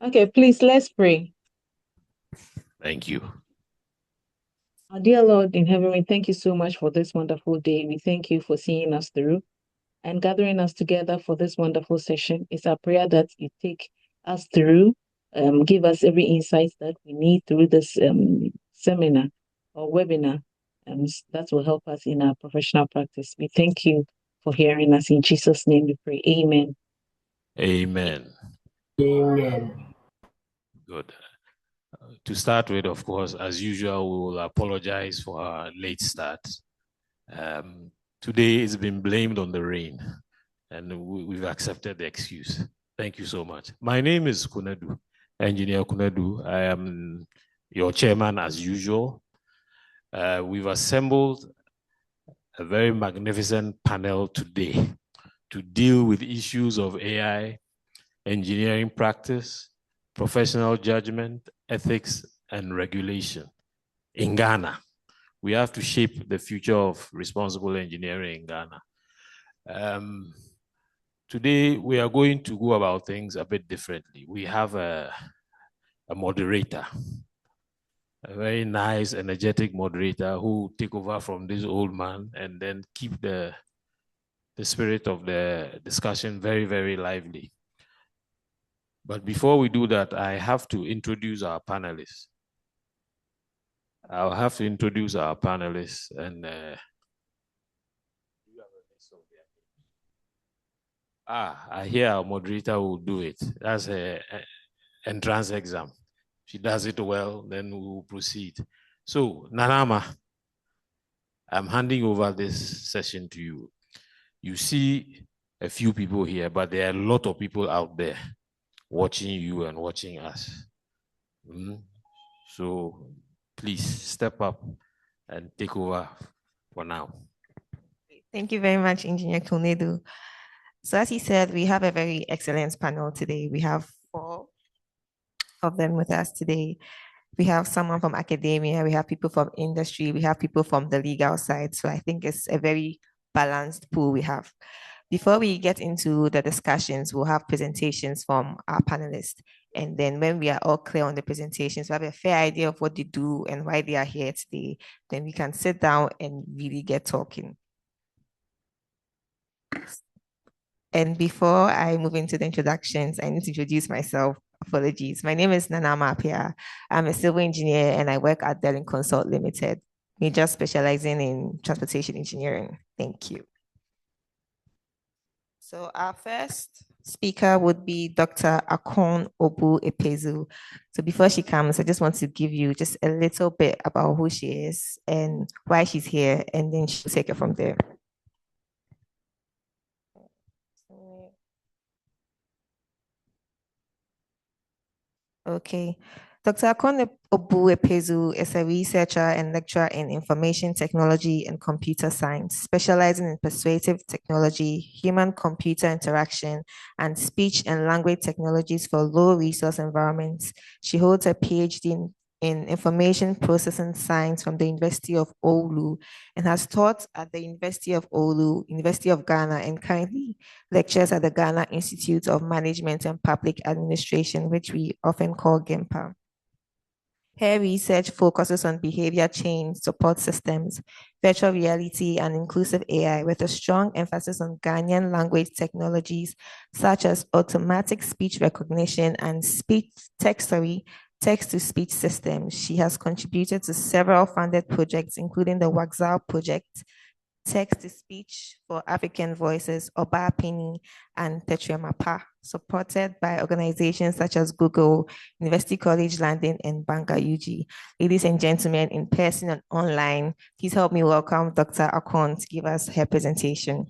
Okay, please let's pray. Thank you. Our dear Lord in heaven, we thank you so much for this wonderful day. We thank you for seeing us through and gathering us together for this wonderful session. It's our prayer that you take us through, give us every insight that we need through this seminar or webinar that will help us in our professional practice. We thank you for hearing us. In Jesus' name we pray. Amen. Amen. Amen. Good. To start with, of course, as usual, we will apologize for our late start. Today it's been blamed on the rain, and we've accepted the excuse. Thank you so much. My name is Kunedu, Engineer Kunedu. I am your chairman as usual. We've assembled a very magnificent panel today to deal with issues of AI, engineering practice, professional judgment, ethics, and regulation in Ghana. We have to shape the future of responsible engineering in Ghana. Today, we are going to go about things a bit differently. We have a moderator, a very nice, energetic moderator who will take over from this old man and then keep the spirit of the discussion very, very lively. But before we do that, I have to introduce our panelists. I'll have to introduce our panelists and I hear our moderator will do it. That's a entrance exam. If she does it well, then we will proceed. So, Nanama, I'm handing over this session to you. You see a few people here, but there are a lot of people out there watching you and watching us. So please step up and take over for now. Thank you very much, Engineer Kunedu. So as he said, we have a very excellent panel today. We have 4 of them with us today. We have someone from academia, we have people from industry, we have people from the legal side. So I think it's a very balanced pool we have. Before we get into the discussions, we'll have presentations from our panelists. And then when we are all clear on the presentations, we have a fair idea of what they do and why they are here today, then we can sit down and really get talking. And before I move into the introductions, I need to introduce myself. Apologies. My name is Nana Mapia. I'm a civil engineer and I work at Dell Consult Limited, major specializing in transportation engineering. Thank you. So our first speaker would be Dr. Akon Obu Epezu. So before she comes, I just want to give you just a little bit about who she is and why she's here, and then she'll take it from there. Okay. Dr. Akon Obu-Epezu is a researcher and lecturer in information technology and computer science, specializing in persuasive technology, human-computer interaction, and speech and language technologies for low-resource environments. She holds a PhD in information processing science from the University of Oulu and has taught at the University of Oulu, University of Ghana, and currently lectures at the Ghana Institute of Management and Public Administration, which we often call GIMPA. Her research focuses on behavior change support systems, virtual reality, and inclusive AI, with a strong emphasis on Ghanaian language technologies such as automatic speech recognition and text-to-speech systems. She has contributed to several funded projects, including the Waxal project, text-to-speech for African Voices, Obapini, and Tetremapa, supported by organizations such as Google, University College London, and Banga UG. Ladies and gentlemen, in person and online, please help me welcome Dr. Akon to give us her presentation.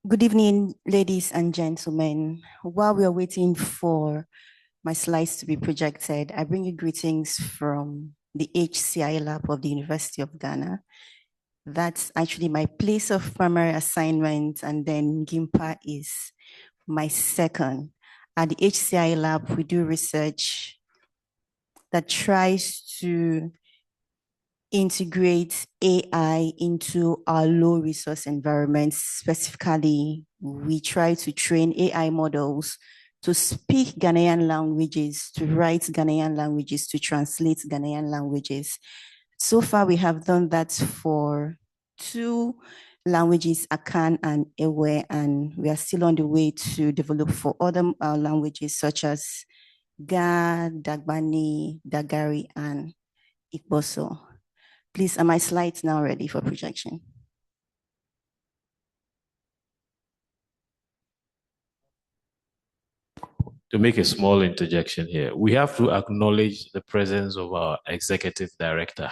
Good evening, ladies and gentlemen. While we are waiting for my slides to be projected, I bring you greetings from the HCI lab of the University of Ghana. That's actually my place of primary assignment, and then GIMPA is my second. At the HCI lab, we do research that tries to integrate AI into our low resource environments. Specifically, we try to train AI models to speak Ghanaian languages, to write Ghanaian languages, to translate Ghanaian languages. So far, we have done that for 2 languages, Akan and Ewe, and we are still on the way to develop for other languages such as Ga, Dagbani, Dagari, and Ikboso. Please, are my slides now ready for projection? To make a small interjection here, we have to acknowledge the presence of our executive director,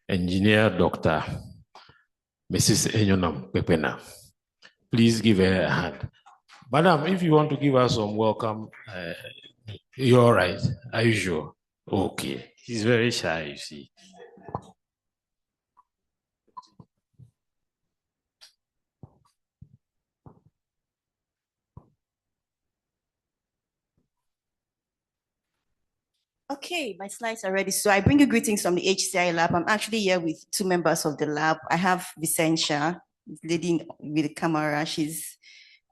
engineer Dr. Mrs. Enyonam Pepena. Please give her a hand. Madam, if you want to give us some welcome, you're all right. Are you sure? Okay. He's very shy, you see. Okay, my slides are ready. So I bring you greetings from the HCI lab. I'm actually here with 2 members of the lab. I have Vicentia, leading with the camera. She's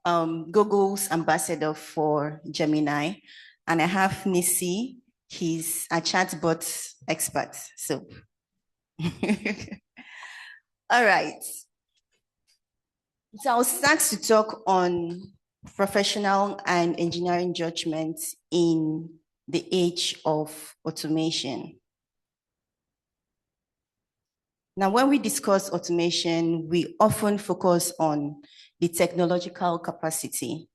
Google's ambassador for Gemini. And I have Nisi, he's a chatbot expert. So, all right. So I'll start to talk on professional and engineering judgment in the age of automation. Now, when we discuss automation, we often focus on the technological capacity,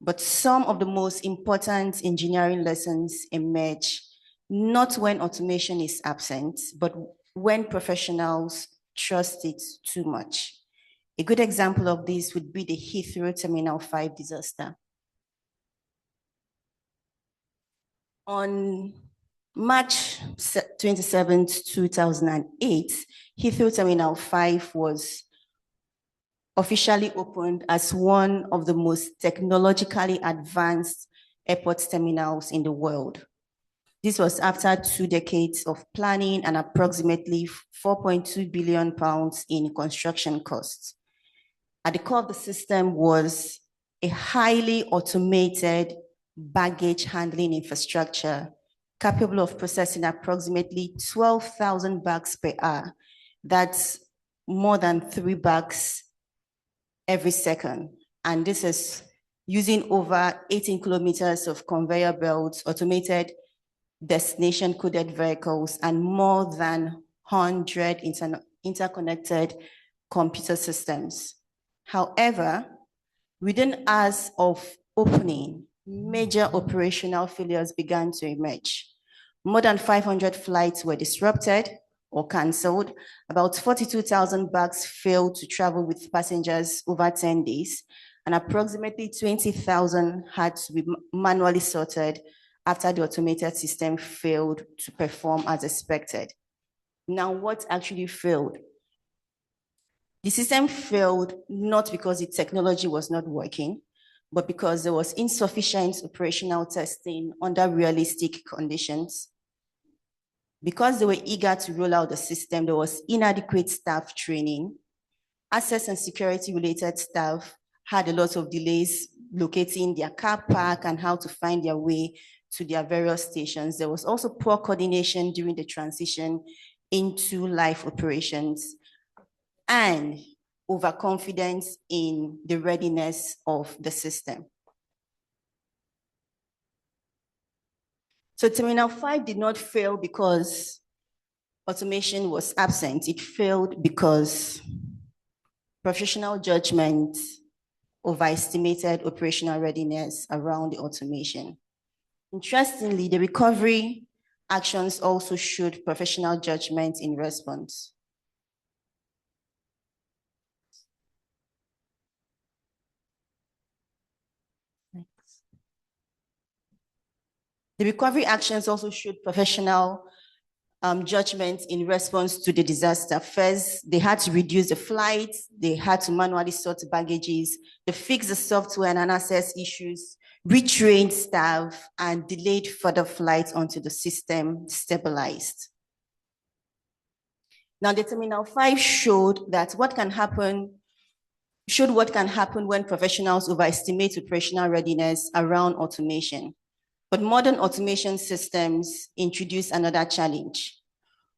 but some of the most important engineering lessons emerge not when automation is absent, but when professionals trust it too much. A good example of this would be the Heathrow Terminal 5 disaster. On March 27th, 2008, Heathrow Terminal 5 was officially opened as one of the most technologically advanced airport terminals in the world. This was after 2 decades of planning and approximately £4.2 billion in construction costs. At the core of the system was a highly automated baggage handling infrastructure capable of processing approximately 12,000 bags per hour. That's more than 3 bags every second. And this is using over 18 kilometers of conveyor belts, automated destination coded vehicles, and more than 100 interconnected computer systems. However, within hours of opening, major operational failures began to emerge. More than 500 flights were disrupted or canceled. About 42,000 bags failed to travel with passengers over 10 days, and approximately 20,000 had to be manually sorted after the automated system failed to perform as expected. Now, what actually failed? The system failed not because the technology was not working, but because there was insufficient operational testing under realistic conditions. Because they were eager to roll out the system, there was inadequate staff training. Access and security related staff had a lot of delays locating their car park and how to find their way to their various stations. There was also poor coordination during the transition into live operations, and overconfidence in the readiness of the system. So Terminal 5 did not fail because automation was absent. It failed because professional judgment overestimated operational readiness around the automation. Interestingly, the recovery actions also showed professional judgment in response. The recovery actions also showed professional judgment in response to the disaster. First, they had to reduce the flights, they had to manually sort baggages, they fixed the software and access issues, retrained staff, and delayed further flights until the system stabilized. Now, the Terminal 5 showed what can happen when professionals overestimate operational readiness around automation. But modern automation systems introduce another challenge.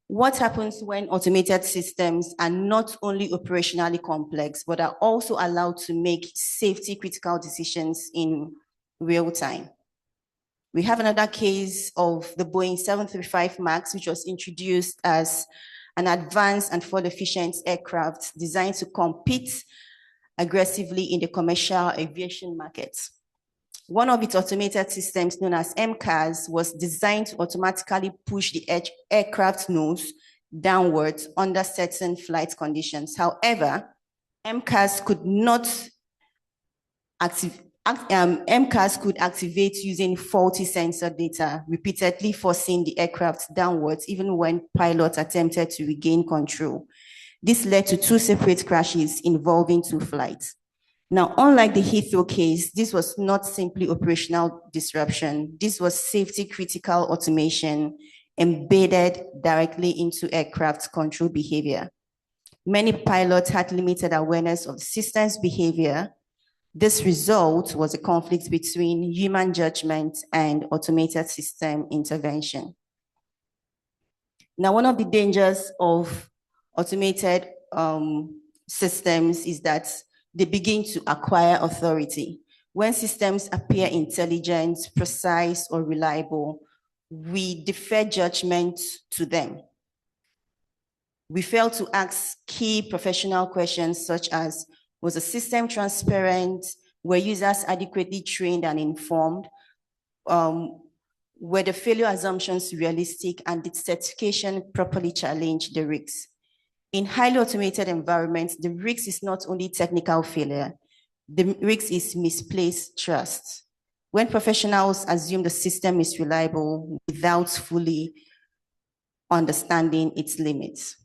What happens when automated systems are not only operationally complex, but are also allowed to make safety critical decisions in real time? We have another case of the Boeing 737 MAX, which was introduced as an advanced and fuel-efficient aircraft designed to compete aggressively in the commercial aviation market. One of its automated systems, known as MCAS, was designed to automatically push the aircraft nose downwards under certain flight conditions. However, MCAS could activate using faulty sensor data, repeatedly forcing the aircraft downwards, even when pilots attempted to regain control. This led to 2 separate crashes involving 2 flights. Now, unlike the Heathrow case, this was not simply operational disruption. This was safety critical automation embedded directly into aircraft control behavior. Many pilots had limited awareness of the system's behavior. This result was a conflict between human judgment and automated system intervention. Now, one of the dangers of automated systems is that they begin to acquire authority. When systems appear intelligent, precise, or reliable, we defer judgment to them. We fail to ask key professional questions such as, was the system transparent? Were users adequately trained and informed? Were the failure assumptions realistic, and did certification properly challenge the risks? In highly automated environments, the risk is not only technical failure, the risk is misplaced trust. When professionals assume the system is reliable without fully understanding its limits.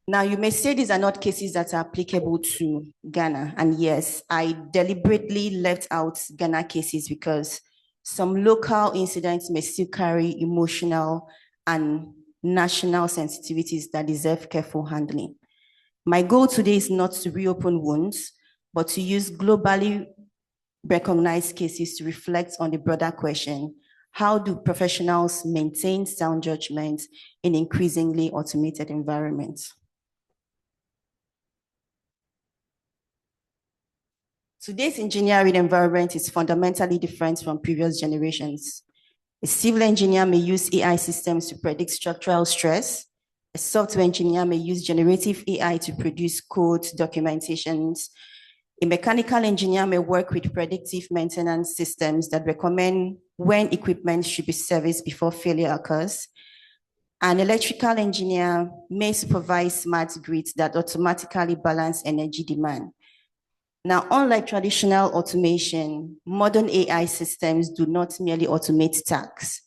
Now, you may say these are not cases that are applicable to Ghana. And yes, I deliberately left out Ghana cases because some local incidents may still carry emotional and national sensitivities that deserve careful handling. My goal today is not to reopen wounds, but to use globally recognized cases to reflect on the broader question: how do professionals maintain sound judgment in increasingly automated environments? Today's engineering environment is fundamentally different from previous generations. A civil engineer may use AI systems to predict structural stress. A software engineer may use generative AI to produce code documentations. A mechanical engineer may work with predictive maintenance systems that recommend when equipment should be serviced before failure occurs. An electrical engineer may supervise smart grids that automatically balance energy demand. Now, unlike traditional automation, modern AI systems do not merely automate tasks.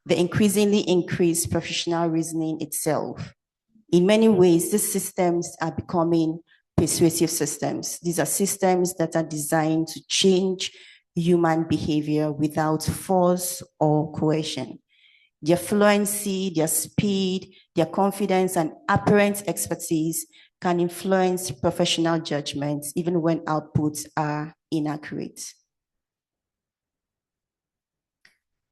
They increasingly increase professional reasoning itself. In many ways, these systems are becoming persuasive systems. These are systems that are designed to change human behavior without force or coercion. Their fluency, their speed, their confidence, and apparent expertise can influence professional judgments even when outputs are inaccurate.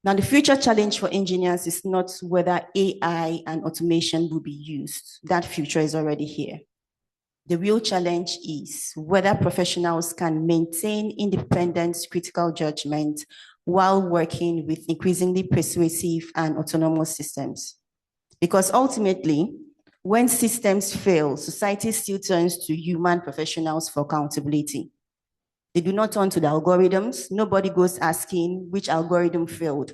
Now, the future challenge for engineers is not whether AI and automation will be used. That future is already here. The real challenge is whether professionals can maintain independent critical judgment while working with increasingly persuasive and autonomous systems. Because ultimately, when systems fail, society still turns to human professionals for accountability. They do not turn to the algorithms. Nobody goes asking which algorithm failed.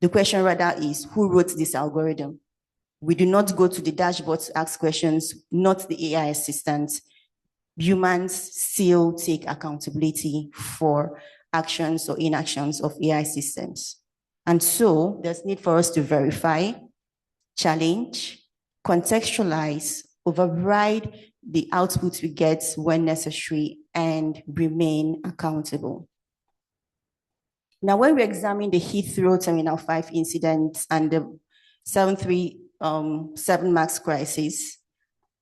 The question rather is, who wrote this algorithm? We do not go to the dashboard to ask questions, not the AI assistant. Humans still take accountability for actions or inactions of AI systems. And so there's need for us to verify, challenge, contextualize, override the outputs we get when necessary, and remain accountable. Now, when we examine the Heathrow Terminal 5 incident and the 737 MAX crisis,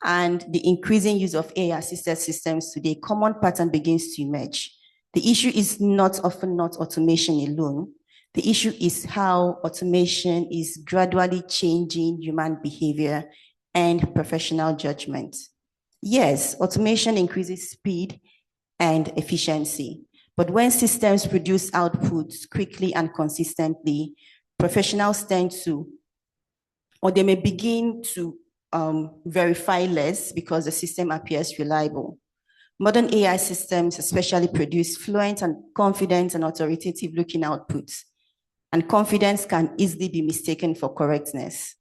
and the increasing use of AI-assisted systems today, a common pattern begins to emerge. The issue is often not automation alone. The issue is how automation is gradually changing human behavior and professional judgment. Yes, automation increases speed and efficiency, but when systems produce outputs quickly and consistently, professionals tend to, or they may begin to verify less because the system appears reliable. Modern AI systems especially produce fluent and confident and authoritative looking outputs, and confidence can easily be mistaken for correctness.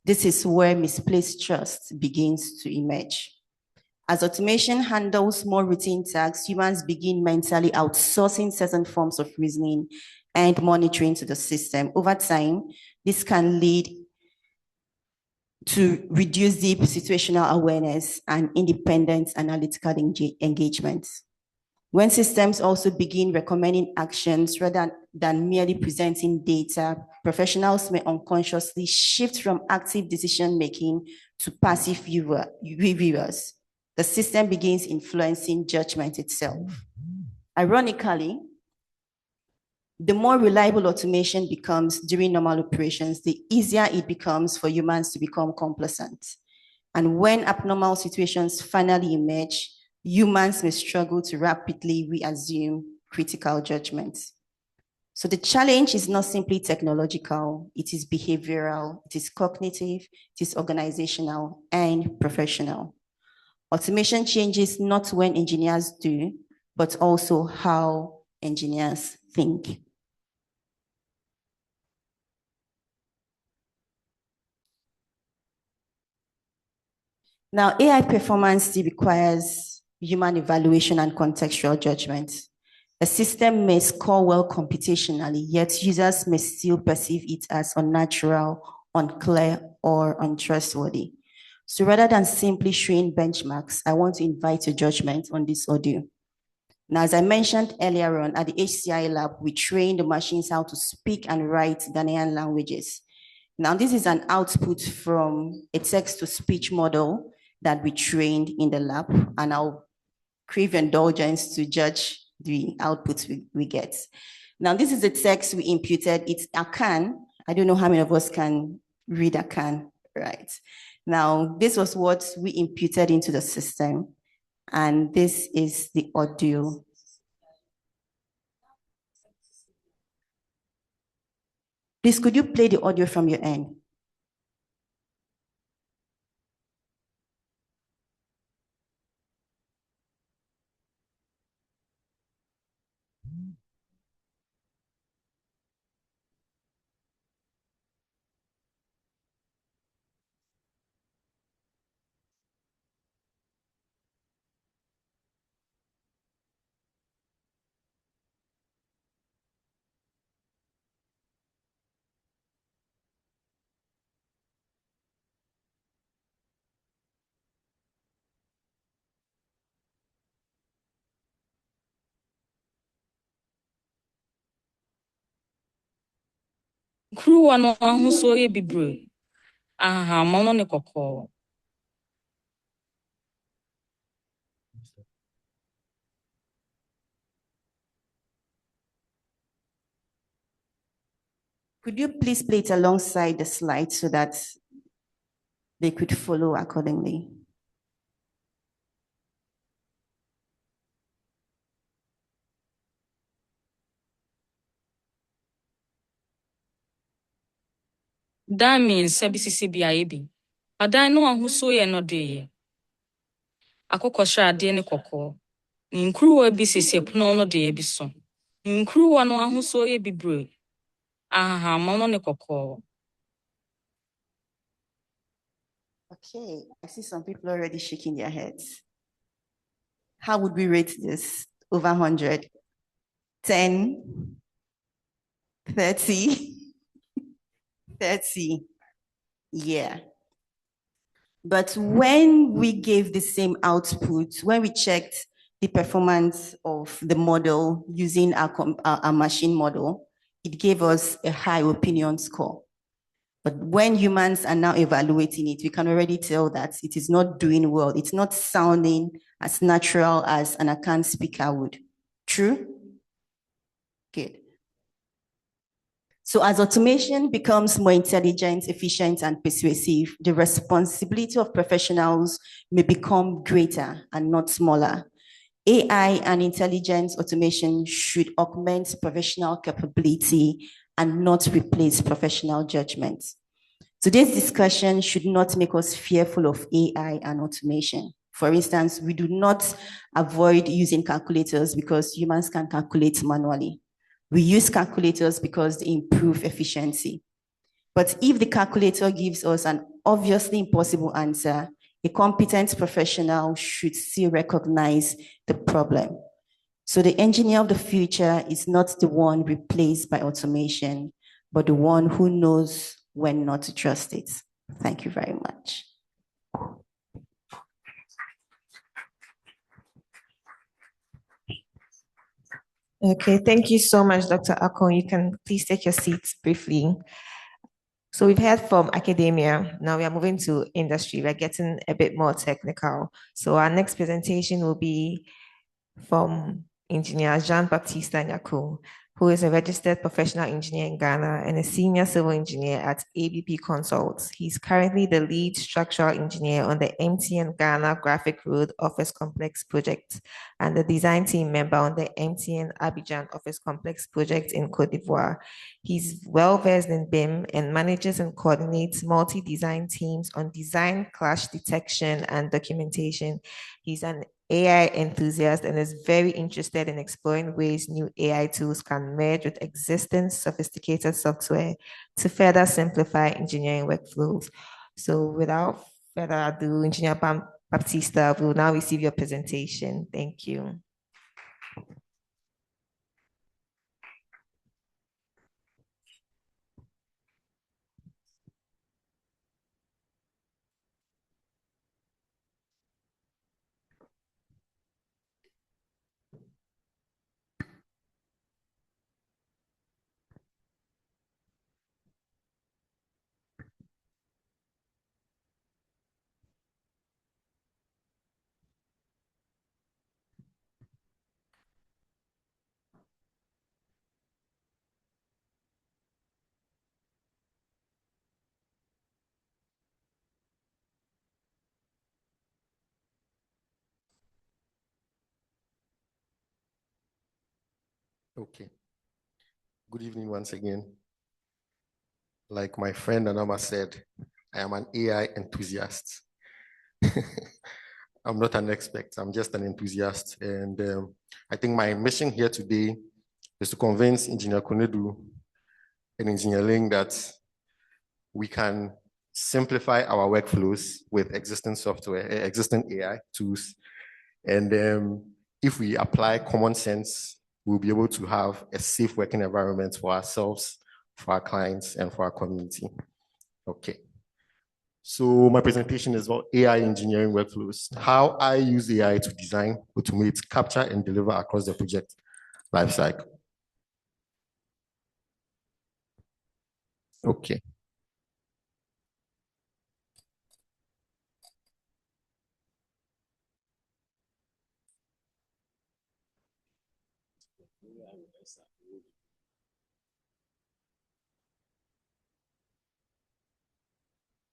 This is where misplaced trust begins to emerge. As automation handles more routine tasks, humans begin mentally outsourcing certain forms of reasoning and monitoring to the system. Over time, this can lead to reduce deep situational awareness and independent analytical engagement. When systems also begin recommending actions rather than merely presenting data, professionals may unconsciously shift from active decision-making to passive reviewers. The system begins influencing judgment itself. Ironically, the more reliable automation becomes during normal operations, the easier it becomes for humans to become complacent. And when abnormal situations finally emerge, humans may struggle to rapidly reassume critical judgment. So the challenge is not simply technological, it is behavioral, it is cognitive, it is organizational and professional. Automation changes not when engineers do, but also how engineers think. Now, AI performance still requires human evaluation and contextual judgment. A system may score well computationally, yet users may still perceive it as unnatural, unclear, or untrustworthy. So rather than simply showing benchmarks, I want to invite your judgment on this audio. Now, as I mentioned earlier on, at the HCI lab, we train the machines how to speak and write Ghanaian languages. Now, this is an output from a text-to-speech model that we trained in the lab, and I'll crave indulgence to judge the outputs we get. Now, this is the text we imputed. It's Akan. I don't know how many of us can read Akan, right? Now, this was what we imputed into the system, and this is the audio. Please, could you play the audio from your end? Kuruwa no ahosuo yɛ bibire. Ahahammono ne kɔkɔɔ. Could you please play it alongside the slide so that they could follow accordingly? That means sɛ bi sisi beaeɛ bi. Adan no ahosuo yɛ nnɔdeeɛ. Akokɔsradeɛ ne kɔkɔɔ. Ne nkuruwa bi sisi pono no deɛ bi so. Ne nkuruwa no ahosuo yɛ bibire. Ahahammono ne kɔkɔɔ. Okay, I see some people already shaking their heads. How would we rate this over 100? 10, 30, 30. Yeah. But when we gave the same output, when we checked the performance of the model using our machine model, it gave us a high opinion score. But when humans are now evaluating it, we can already tell that it is not doing well. It's not sounding as natural as an account speaker would. True? Good. So as automation becomes more intelligent, efficient, and persuasive, the responsibility of professionals may become greater and not smaller. AI and intelligent automation should augment professional capability and not replace professional judgment. Today's discussion should not make us fearful of AI and automation. For instance, we do not avoid using calculators because humans can calculate manually. We use calculators because they improve efficiency. But if the calculator gives us an obviously impossible answer, a competent professional should still recognize the problem. So the engineer of the future is not the one replaced by automation, but the one who knows when not to trust it. Thank you very much. Okay, thank you so much, Dr. Akon. You can please take your seats briefly. So we've heard from academia. Now we are moving to industry. We're getting a bit more technical. So our next presentation will be from Engineer Jean-Baptiste Nyaku, who is a registered professional engineer in Ghana and a senior civil engineer at ABP Consults. He's currently the lead structural engineer on the MTN Ghana Graphic Road Office Complex project and the design team member on the MTN Abidjan Office Complex project in Côte d'Ivoire. He's well-versed in BIM and manages and coordinates multi-design teams on design clash detection and documentation. He's an AI enthusiast and is very interested in exploring ways new AI tools can merge with existing sophisticated software to further simplify engineering workflows. So without further ado, Engineer Baptista will now receive your presentation. Thank you. Okay. Good evening once again. Like my friend Anama said, I am an AI enthusiast. I'm not an expert, I'm just an enthusiast. And I think my mission here today is to convince Engineer Kunedu and Engineer Ling that we can simplify our workflows with existing software, existing AI tools. And if we apply common sense, we'll be able to have a safe working environment for ourselves, for our clients, and for our community. Okay. So my presentation is about AI engineering workflows, how I use AI to design, automate, capture, and deliver across the project lifecycle. Okay.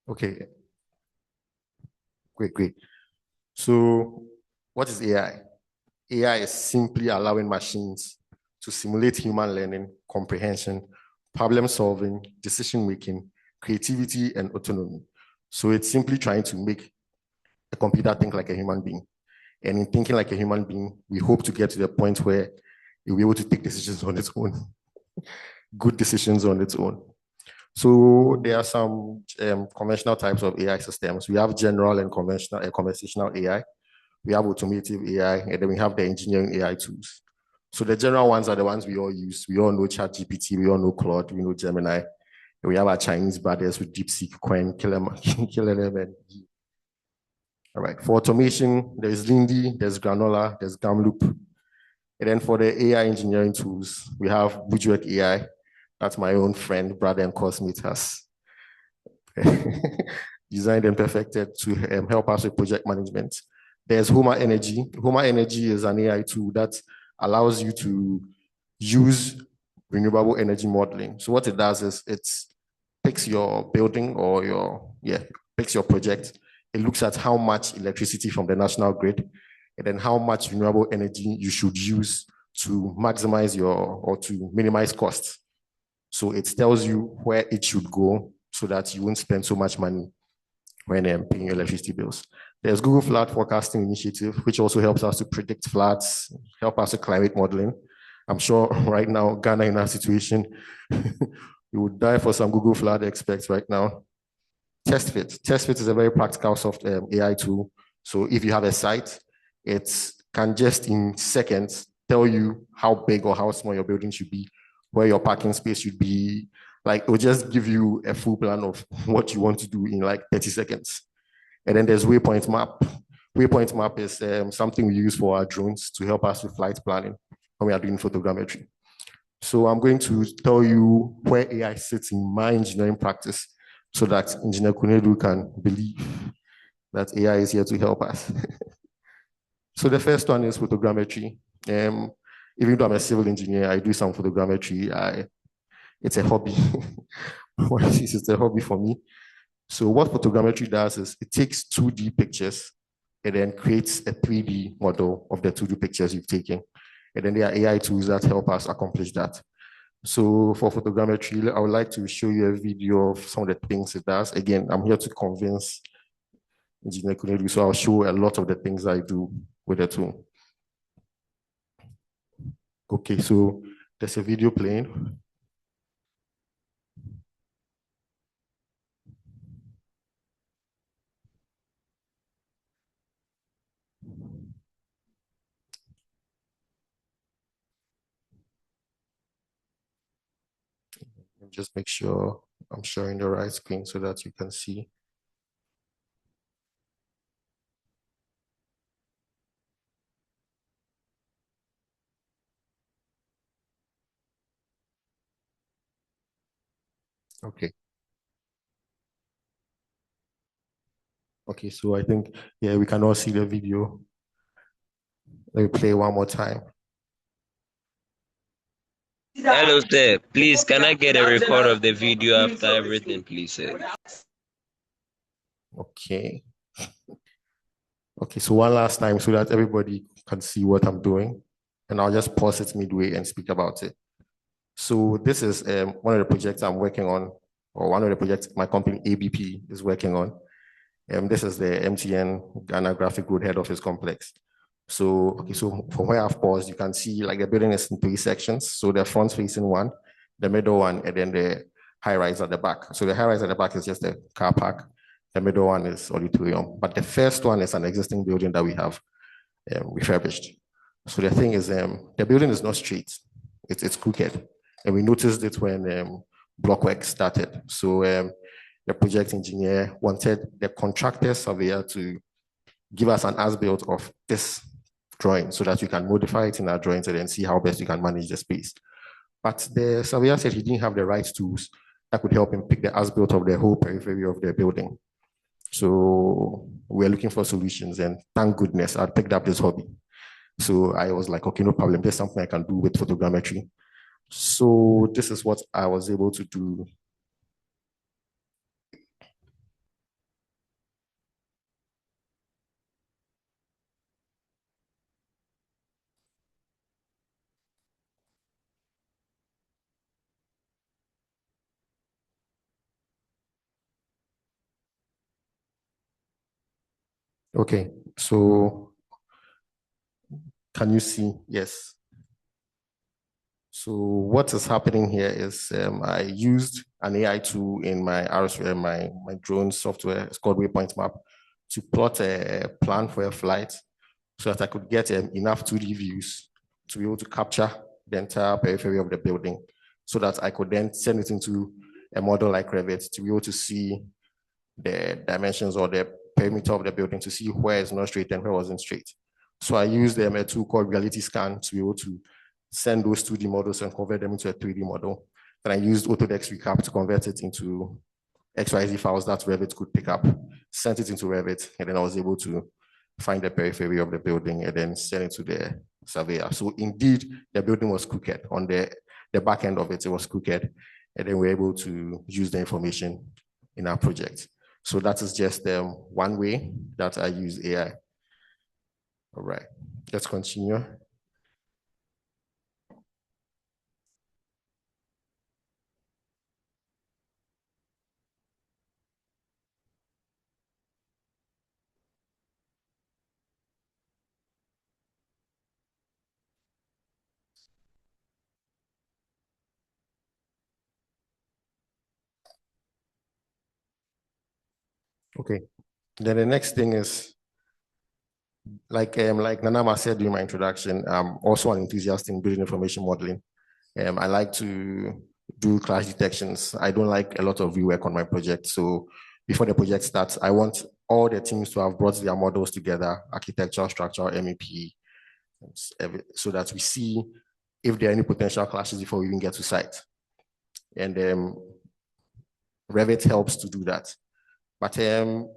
Okay. Great. So what is AI? AI is simply allowing machines to simulate human learning, comprehension, problem solving, decision making, creativity, and autonomy. So it's simply trying to make a computer think like a human being. And in thinking like a human being, we hope to get to the point where it will be able to take decisions on its own, good decisions on its own. So there are some conventional types of AI systems. We have general and conventional conversational AI. We have automotive AI, and then we have the engineering AI tools. So the general ones are the ones we all use. We all know ChatGPT, we all know Claude, we know Gemini. We have our Chinese brothers with DeepSeek, Quen, KLM, and all right. For automation, there's Lindy, there's Granola, there's Gamloop. And then for the AI engineering tools, we have Bujuek AI. That's my own friend, brother, and coursemate has designed and perfected to help us with project management. There's Homa Energy. Homa Energy is an AI tool that allows you to use renewable energy modeling. So what it does is it picks your building or picks your project. It looks at how much electricity from the national grid and then how much renewable energy you should use to maximize or to minimize costs. So it tells you where it should go so that you won't spend so much money when paying your electricity bills. There's Google Flood Forecasting Initiative, which also helps us to predict floods, help us with climate modeling. I'm sure right now, Ghana in our situation, we would die for some Google Flood experts right now. TestFit. TestFit is a very practical software AI tool. So if you have a site, it can just in seconds tell you how big or how small your building should be, where your parking space should be. Like, it will just give you a full plan of what you want to do in like 30 seconds. And then there's Waypoint Map. Waypoint Map is something we use for our drones to help us with flight planning when we are doing photogrammetry. So I'm going to tell you where AI sits in my engineering practice so that Engineer Kunedu can believe that AI is here to help us. So the first one is photogrammetry. Even though I'm a civil engineer, I do some photogrammetry. It's a hobby. It's a hobby for me. So what photogrammetry does is it takes 2D pictures and then creates a 3D model of the 2D pictures you've taken. And then there are AI tools that help us accomplish that. So for photogrammetry, I would like to show you a video of some of the things it does. Again, I'm here to convince Engineer Kunedu, so I'll show a lot of the things I do with the tool. Okay, so there's a video playing. Just make sure I'm sharing the right screen so that you can see. Okay. Okay, so I think, yeah, we can all see the video. Let me play one more time. Hello, sir. Please, can I get a record of the video after everything, please, sir? Okay. Okay, so one last time so that everybody can see what I'm doing. And I'll just pause it midway and speak about it. So this is one of the projects I'm working on, or one of the projects my company ABP is working on. This is the MTN Ghana Graphic Road head office complex. So, okay, so from where I've paused, you can see like the building is in 3 sections. So the front facing one, the middle one, and then the high rise at the back. So the high rise at the back is just a car park. The middle one is auditorium. But the first one is an existing building that we have refurbished. So the thing is, the building is not straight. It's crooked. And we noticed it when block work started. So the project engineer wanted the contractor surveyor to give us an as-built of this drawing so that we can modify it in our drawings and then see how best we can manage the space. But the surveyor said he didn't have the right tools that could help him pick the as-built of the whole periphery of the building. So we're looking for solutions, and thank goodness I picked up this hobby. So I was like, okay, no problem. There's something I can do with photogrammetry. So this is what I was able to do. Okay, so can you see? Yes. So what is happening here is I used an AI tool in my RSWare, my drone software. It's called Waypoint Map, to plot a plan for a flight so that I could get enough 2D views to be able to capture the entire periphery of the building so that I could then send it into a model like Revit to be able to see the dimensions or the perimeter of the building to see where it's not straight and where it wasn't straight. So I used a tool called Reality Scan to be able to send those 2D models and convert them into a 3D model. Then I used Autodesk Recap to convert it into XYZ files that Revit could pick up, sent it into Revit, and then I was able to find the periphery of the building and then send it to the surveyor. So indeed, the building was crooked. On the back end of it, it was crooked. And then we're able to use the information in our project. So that is just one way that I use AI. All right, let's continue. Okay, then the next thing is, like Nanama said during my introduction, I'm also an enthusiast in building information modeling. I like to do clash detections. I don't like a lot of rework on my project. So before the project starts, I want all the teams to have brought their models together, architecture, structure, MEP, so that we see if there are any potential clashes before we even get to site. And Revit helps to do that. But in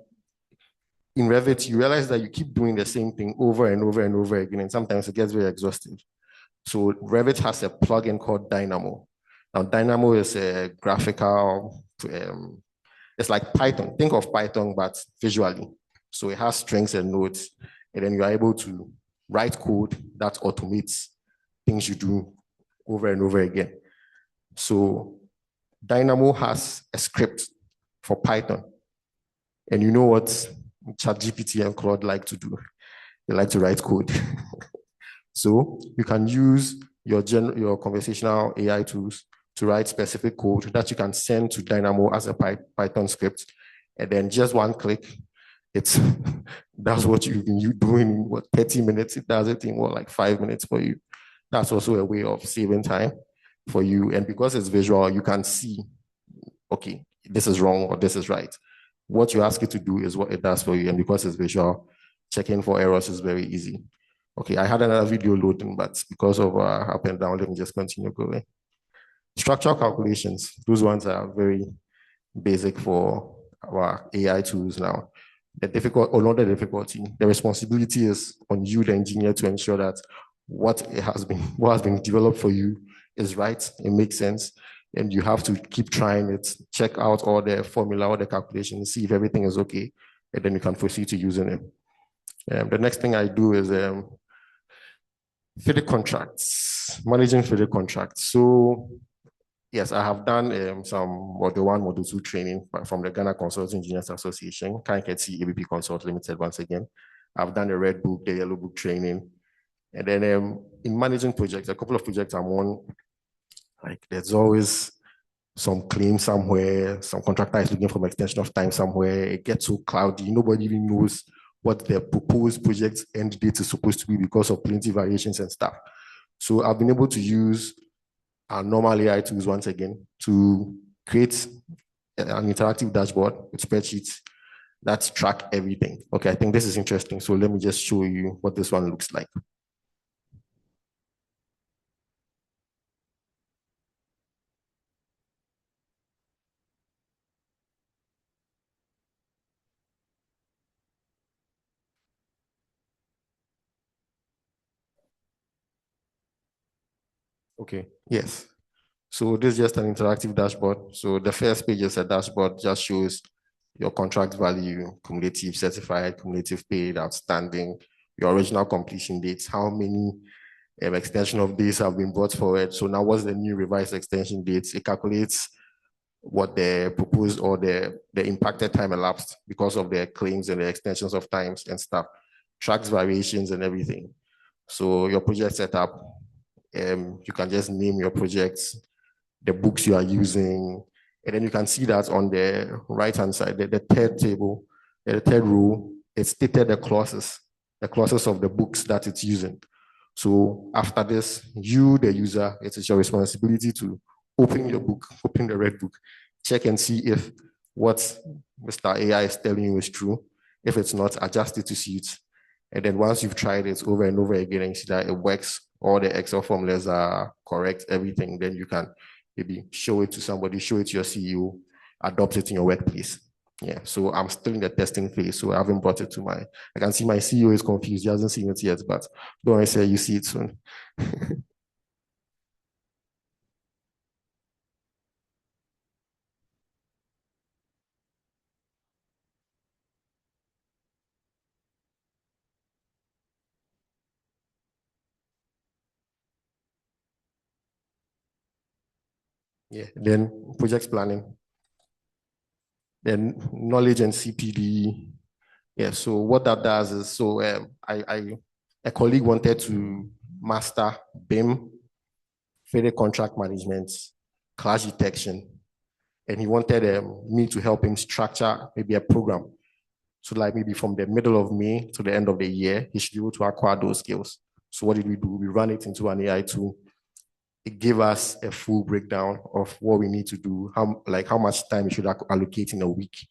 Revit, you realize that you keep doing the same thing over and over and over again, and sometimes it gets very exhaustive. So Revit has a plugin called Dynamo. Now, Dynamo is a graphical, it's like Python. Think of Python, but visually. So it has strings and nodes, and then you are able to write code that automates things you do over and over again. So Dynamo has a script for Python. And you know what ChatGPT and Claude like to do? They like to write code. So you can use your conversational AI tools to write specific code that you can send to Dynamo as a Python script. And then just one click, that's what you've been doing, 30 minutes? It does it in like 5 minutes for you. That's also a way of saving time for you. And because it's visual, you can see, okay, this is wrong or this is right. What you ask it to do is what it does for you. And because it's visual, checking for errors is very easy. Okay, I had another video loading, but because of up and down, let me just continue going. Structural calculations, those ones are very basic for our AI tools now. The difficulty, the responsibility is on you, the engineer, to ensure that what has been developed for you is right, it makes sense, and you have to keep trying it, check out all the formula, all the calculations, see if everything is okay, and then you can proceed to using it. The next thing I do is FIDIC contracts, managing FIDIC contracts. So yes, I have done some Model 1, Model 2 training from the Ghana Consulting Engineers Association, KNKT ABP Consult Limited once again. I've done the Red Book, the Yellow Book training. And then in managing projects, a couple of projects I'm on, like there's always some claim somewhere, some contractor is looking for an extension of time somewhere, it gets so cloudy, nobody even knows what the proposed project end date is supposed to be because of plenty variations and stuff. So I've been able to use our normal AI tools once again to create an interactive dashboard with spreadsheets that track everything. Okay, I think this is interesting. So let me just show you what this one looks like. Okay, yes. So this is just an interactive dashboard. So the first page is a dashboard, just shows your contract value, cumulative certified, cumulative paid, outstanding, your original completion dates, how many extension of days have been brought forward. So now what's the new revised extension dates? It calculates what the proposed or the impacted time elapsed because of the claims and the extensions of times and stuff, tracks variations and everything. So your project setup, you can just name your projects, the books you are using, and then you can see that on the right-hand side, the third table, the third row, it stated the clauses of the books that it's using. So after this, you, the user, it is your responsibility to open your book, open the red book, check and see if what Mr. AI is telling you is true. If it's not, adjust it to suit. And then once you've tried it over and over again and you see that it works, all the Excel formulas are correct, everything, then you can maybe show it to somebody, show it to your CEO, adopt it in your workplace. Yeah, so I'm still in the testing phase, so I haven't brought it to I can see my CEO is confused. He hasn't seen it yet, but don't worry, say you see it soon. Yeah, then project planning, then knowledge and CPD. Yeah, so what that does is, so a colleague wanted to master BIM, federal contract management, clash detection, and he wanted me to help him structure maybe a program. So like maybe from the middle of May to the end of the year, he should be able to acquire those skills. So what did we do? We ran it into an AI tool. It gave us a full breakdown of what we need to do, how much time you should allocate in a week,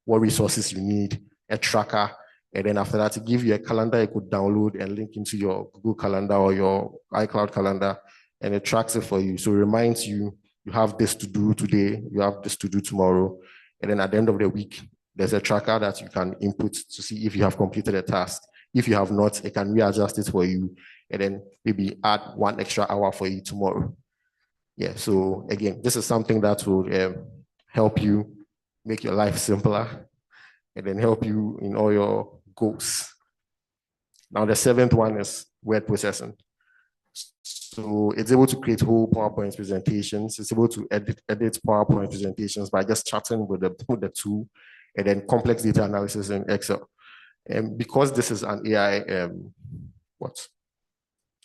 what resources you need, a tracker, and then after that, it gives you a calendar you could download and link into your Google Calendar or your iCloud calendar, and it tracks it for you. So it reminds you, you have this to do today, you have this to do tomorrow, and then at the end of the week, there's a tracker that you can input to see if you have completed a task. If you have not, it can readjust it for you, and then maybe add 1 extra hour for you tomorrow. Yeah, so again, this is something that will help you make your life simpler and then help you in all your goals. Now, the 7th one is word processing. So it's able to create whole PowerPoint presentations. It's able to edit PowerPoint presentations by just chatting with the tool, and then complex data analysis in Excel. And because this is an AI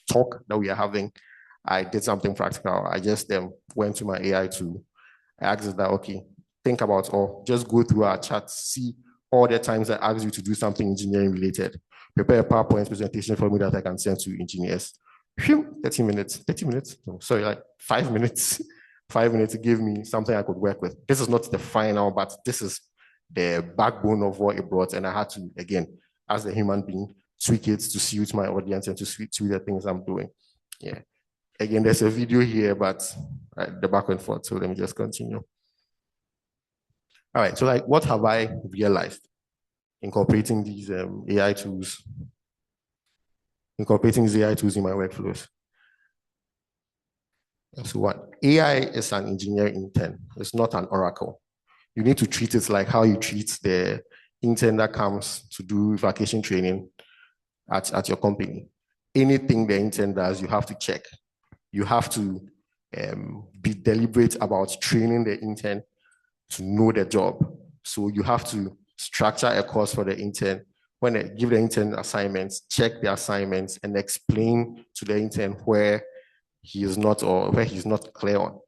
talk that we are having, I did something practical. I just went to my AI tool. I asked it that, okay, think about, or just go through our chat, see all the times I asked you to do something engineering related. Prepare a PowerPoint presentation for me that I can send to engineers. 30 minutes, no, sorry, like 5 minutes. 5 minutes to give me something I could work with. This is not the final, but this is the backbone of what it brought. And I had to, again, as a human being, tweak it to suit my audience and to suit the things I'm doing. Yeah. Again, there's a video here, but the back and forth. So let me just continue. All right. So like, what have I realized incorporating these AI tools? Incorporating these AI tools in my workflows. So what? AI is an engineer intern. It's not an oracle. You need to treat it like how you treat the intern that comes to do vacation training at your company. Anything the intern does, you have to check. You have to be deliberate about training the intern to know the job. So you have to structure a course for the intern. When they give the intern assignments, check the assignments and explain to the intern where he is not or where he's not clear on.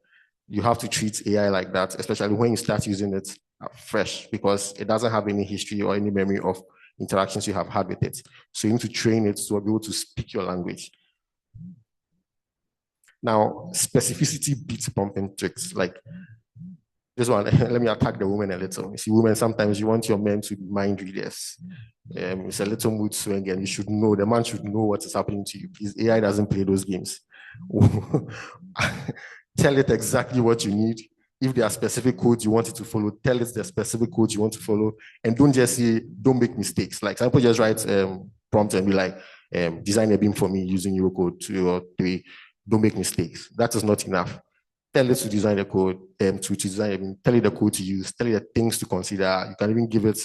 You have to treat AI like that, especially when you start using it fresh, because it doesn't have any history or any memory of interactions you have had with it. So you need to train it to be able to speak your language. Now, specificity beats pumping tricks. Like this one, let me attack the women a little. You see, women, sometimes you want your men to be mind readers. It's a little mood swing, and you should know, the man should know what is happening to you. Please, AI doesn't play those games. Tell it exactly what you need. If there are specific codes you want it to follow, tell it the specific codes you want to follow, and don't just say, don't make mistakes. Like some people just write prompt and be like, design a beam for me using Eurocode 2 or 3. Don't make mistakes. That is not enough. Tell it to design the code, to design a beam, tell it the code to use, tell it the things to consider. You can even give it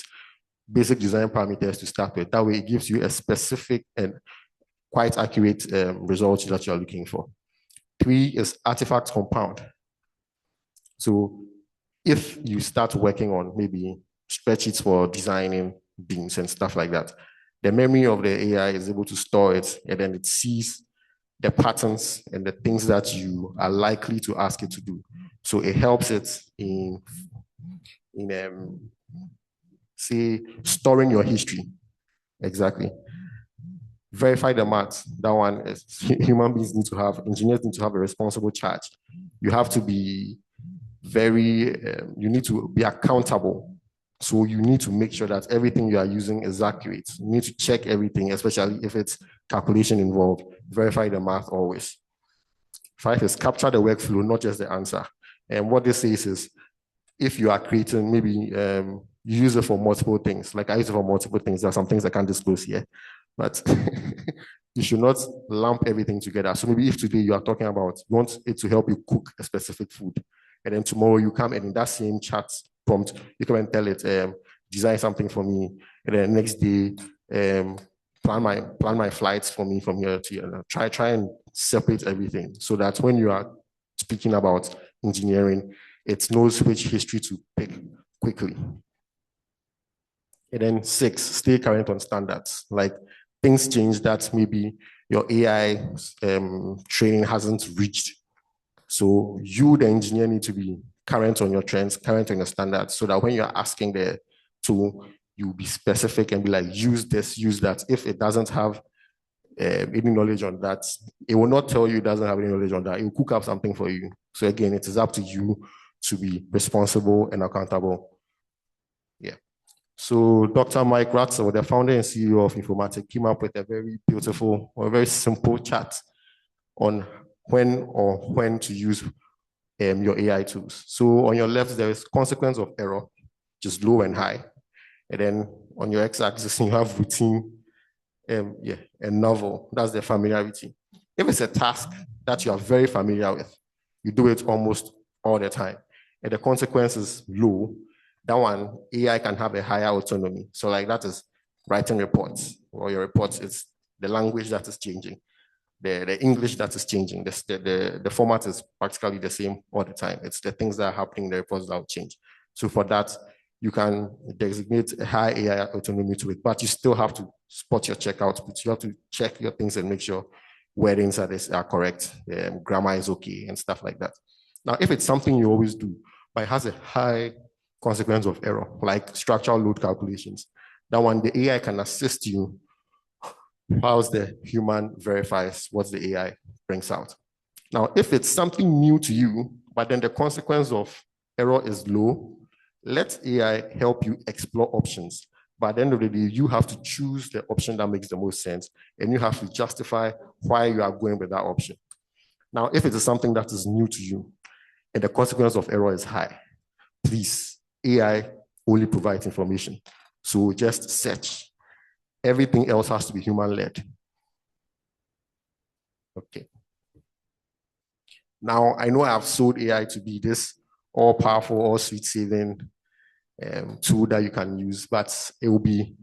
basic design parameters to start with. That way it gives you a specific and quite accurate result that you're looking for. 3 is artifact compound. So if you start working on maybe spreadsheets for designing beams and stuff like that, the memory of the AI is able to store it, and then it sees the patterns and the things that you are likely to ask it to do. So it helps it in say, storing your history. Exactly. Verify the math. That one is human beings need to have, engineers need to have a responsible charge. You have to be you need to be accountable. So you need to make sure that everything you are using is accurate. You need to check everything, especially if it's calculation involved. Verify the math always. 5 is capture the workflow, not just the answer. And what this says is, if you are creating, maybe you use it for multiple things. Like I use it for multiple things. There are some things I can't disclose here, but you should not lump everything together. So maybe if today you are talking about, you want it to help you cook a specific food, and then tomorrow you come and in that same chat prompt, you come and tell it, design something for me, and then the next day, plan my flights for me from here to here. Try and separate everything so that when you are speaking about engineering, it knows which history to pick quickly. And then 6, stay current on standards. Like things change that maybe your AI training hasn't reached. So you, the engineer, need to be current on your trends, current on your standards, so that when you're asking the tool, you'll be specific and be like, use this, use that. If it doesn't have any knowledge on that, it will not tell you it doesn't have any knowledge on that. It will cook up something for you. So again, it is up to you to be responsible and accountable. Yeah. So Dr. Mike Ratzel, the founder and CEO of Informatic, came up with a very beautiful or a very simple chat on when to use your AI tools. So on your left, there is consequence of error, just low and high. And then on your x-axis, you have routine, and novel. That's the familiarity. If it's a task that you are very familiar with, you do it almost all the time, and the consequence is low, that one, AI can have a higher autonomy. So like that is writing reports, or your reports is the language that is changing, the English that is changing. The format is practically the same all the time. It's the things that are happening in the reports that will change. So for that, you can designate a high AI autonomy to it, but you still have to spot your checkouts, but you have to check your things and make sure wordings are correct, grammar is okay, and stuff like that. Now, if it's something you always do, but it has a high consequence of error, like structural load calculations, that one, the AI can assist you whilst the human verifies what the AI brings out. Now, if it's something new to you, but then the consequence of error is low, let AI help you explore options. But at the end of the day, you have to choose the option that makes the most sense, and you have to justify why you are going with that option. Now, if it is something that is new to you and the consequence of error is high, please, AI only provides information. So just search. Everything else has to be human-led. Okay. Now, I know I've sold AI to be this all-powerful, all-sweet-saving tool that you can use, but it will be,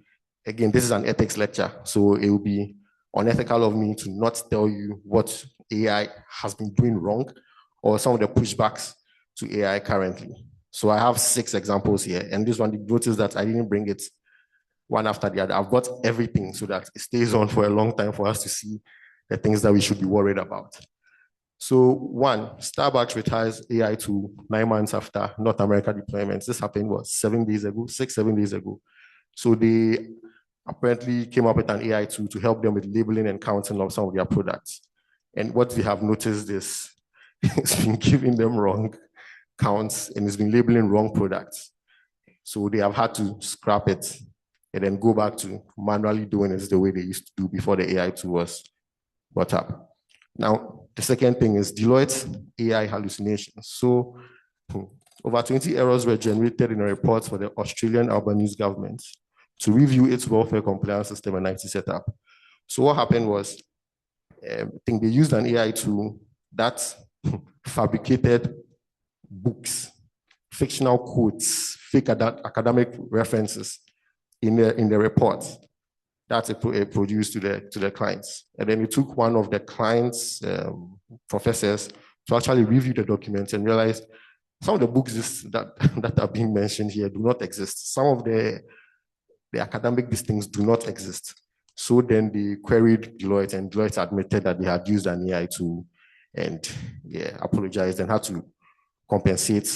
again, this is an ethics lecture, so it will be unethical of me to not tell you what AI has been doing wrong or some of the pushbacks to AI currently. So I have 6 examples here, and this one, you notice that I didn't bring it one after the other. I've got everything so that it stays on for a long time for us to see the things that we should be worried about. So 1, Starbucks retires AI tool 9 months after North America deployments. This happened, what, 7 days ago, 6-7 days ago. So they apparently came up with an AI tool to help them with labeling and counting of some of their products. And what we have noticed is it's been giving them wrong counts and it's been labeling wrong products. So they have had to scrap it and then go back to manually doing it the way they used to do before the AI tool was brought up. Now, the second thing is Deloitte's AI hallucinations. So over 20 errors were generated in a report for the Australian Albanese government to review its welfare compliance system and IT setup. So what happened was, I think they used an AI tool that fabricated books, fictional quotes, fake academic references in the report that it produced to the clients. And then it took one of the clients' professors to actually review the documents and realized some of the books that are being mentioned here do not exist. Some of the academic things do not exist. So then they queried Deloitte, and Deloitte admitted that they had used an AI tool and apologized and had to compensate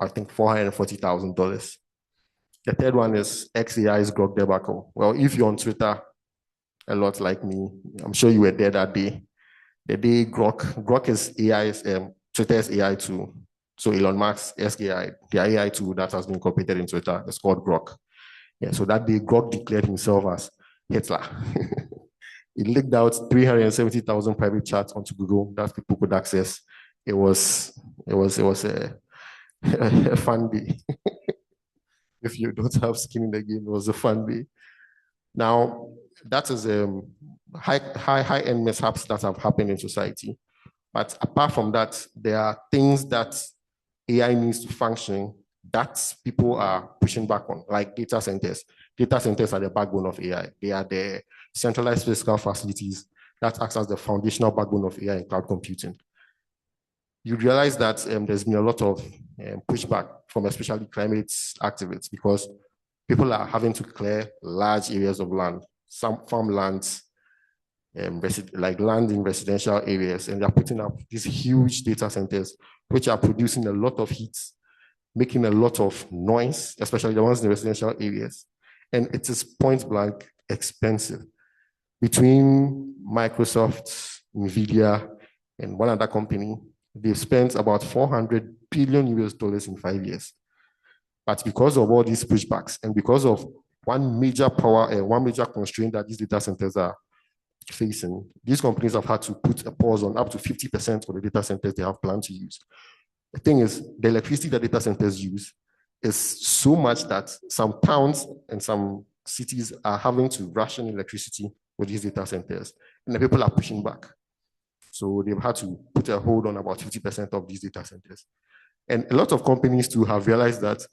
I think $440,000. The third one is XAI's Grok debacle. Well, if you're on Twitter, a lot like me. I'm sure you were there that day. The day Grok is AI's, Twitter's AI tool. So Elon Musk's AI, the AI tool that has been incorporated in Twitter, it's called Grok. Yeah, so that day Grok declared himself as Hitler. He leaked out 370,000 private chats onto Google that people could access. It was a fun day. If you don't have skin in the game, it was a fun day. Now, that is high-end mishaps that have happened in society. But apart from that, there are things that AI needs to function that people are pushing back on, like data centers. Data centers are the backbone of AI. They are the centralized physical facilities that acts as the foundational backbone of AI and cloud computing. You realize that there's been a lot of pushback from especially climate activists because people are having to clear large areas of land, some farmlands, like land in residential areas, and they're putting up these huge data centers, which are producing a lot of heat, making a lot of noise, especially the ones in the residential areas. And it is point blank expensive. Between Microsoft, NVIDIA, and one other company, they've spent about 400 billion US dollars in 5 years. But because of all these pushbacks and because of one major constraint that these data centers are facing, these companies have had to put a pause on up to 50% of the data centers they have planned to use. The thing is, the electricity that data centers use is so much that some towns and some cities are having to ration electricity with these data centers, and the people are pushing back. So they've had to put a hold on about 50% of these data centers. And a lot of companies too have realized that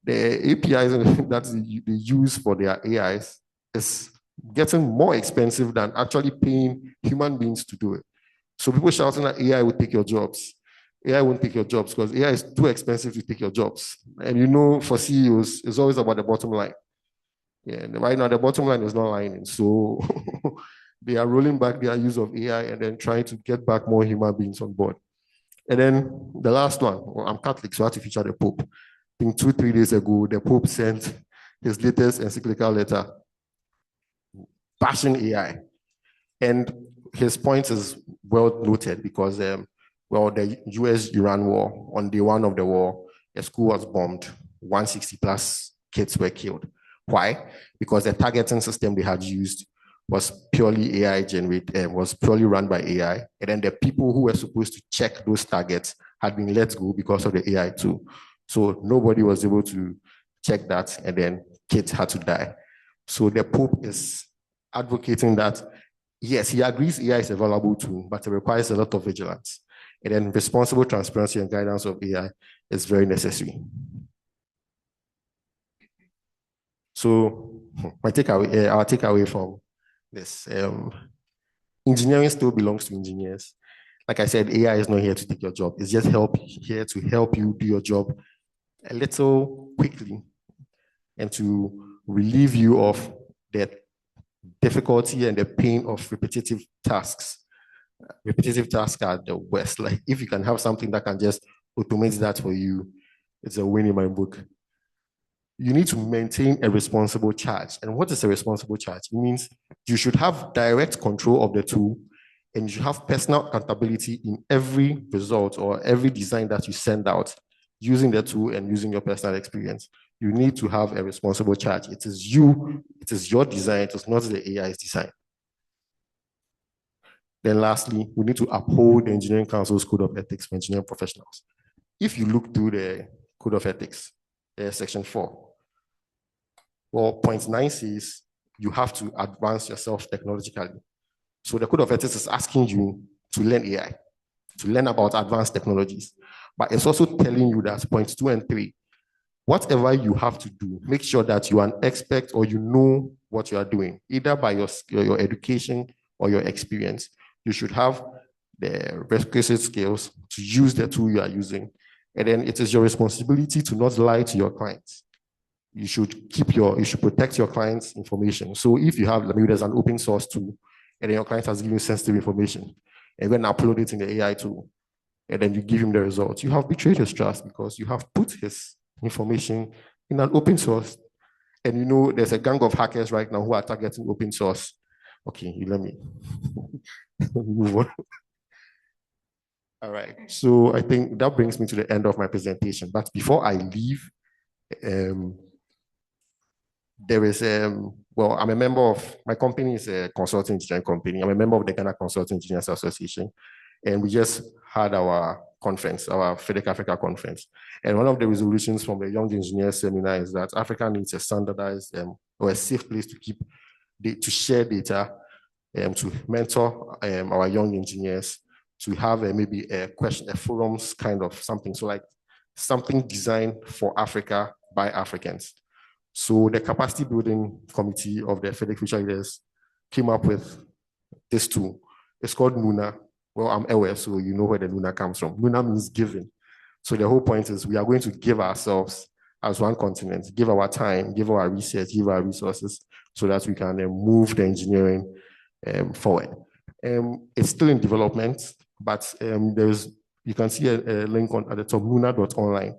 the APIs that they use for their AIs is getting more expensive than actually paying human beings to do it. So people shouting that AI will take your jobs. AI won't take your jobs because AI is too expensive to take your jobs. And you know, for CEOs, it's always about the bottom line. Yeah, and right now the bottom line is not lining. So they are rolling back their use of AI and then trying to get back more human beings on board. And then the last one, well, I'm Catholic, so I have to feature the Pope. I think 2-3 days ago, the Pope sent his latest encyclical letter bashing AI. And his point is well noted because, well, the US-Iran war, on day one of the war, a school was bombed, 160 plus kids were killed. Why? Because the targeting system they had used was purely AI generated, was purely run by AI. And then the people who were supposed to check those targets had been let go because of the AI too. So nobody was able to check that, and then kids had to die. So the Pope is advocating that, yes, he agrees AI is a valuable tool, but it requires a lot of vigilance. And then responsible transparency and guidance of AI is very necessary. So our takeaway from this, engineering still belongs to engineers. Like I said, AI is not here to take your job. It's just here to help you do your job a little quickly and to relieve you of the difficulty and the pain of repetitive tasks. Repetitive tasks are the worst. Like if you can have something that can just automate that for you, it's a win in my book. You need to maintain a responsible charge. And what is a responsible charge? It means you should have direct control of the tool and you should have personal accountability in every result or every design that you send out using the tool and using your personal experience. You need to have a responsible charge. It is you, it is your design, it is not the AI's design. Then lastly, we need to uphold the Engineering Council's Code of Ethics for engineering professionals. If you look through the Code of Ethics, there's section 4. Well, point 9 says you have to advance yourself technologically. So the Code of Ethics is asking you to learn AI, to learn about advanced technologies. But it's also telling you that points 2 and 3, whatever you have to do, make sure that you are an expert or you know what you are doing, either by your education or your experience. You should have the requisite skills to use the tool you are using. And then it is your responsibility to not lie to your clients. You should protect your client's information. So if you have, maybe there's an open source tool, and then your client has given you sensitive information, and then upload it in the AI tool, and then you give him the results, you have betrayed his trust because you have put his information in an open source. And you know, there's a gang of hackers right now who are targeting open source. Okay, you let me move on. All right. So I think that brings me to the end of my presentation. But before I leave, there is well, I'm a member of my company is a consulting engineering company. I'm a member of the Ghana Consulting Engineers Association, and we just had our conference, our FEDEC Africa conference. And one of the resolutions from the Young Engineers Seminar is that Africa needs a standardized or a safe place to keep to share data, to mentor our young engineers, to have maybe a forums kind of something. So like something designed for Africa by Africans. So the capacity building committee of the FEDEC Future Leaders came up with this tool. It's called Nuna. Well, I'm aware, so you know where the Nuna comes from. Nuna means giving. So the whole point is we are going to give ourselves as one continent, give our time, give our research, give our resources so that we can move the engineering forward. It's still in development, but you can see a link at the top, nuna.online.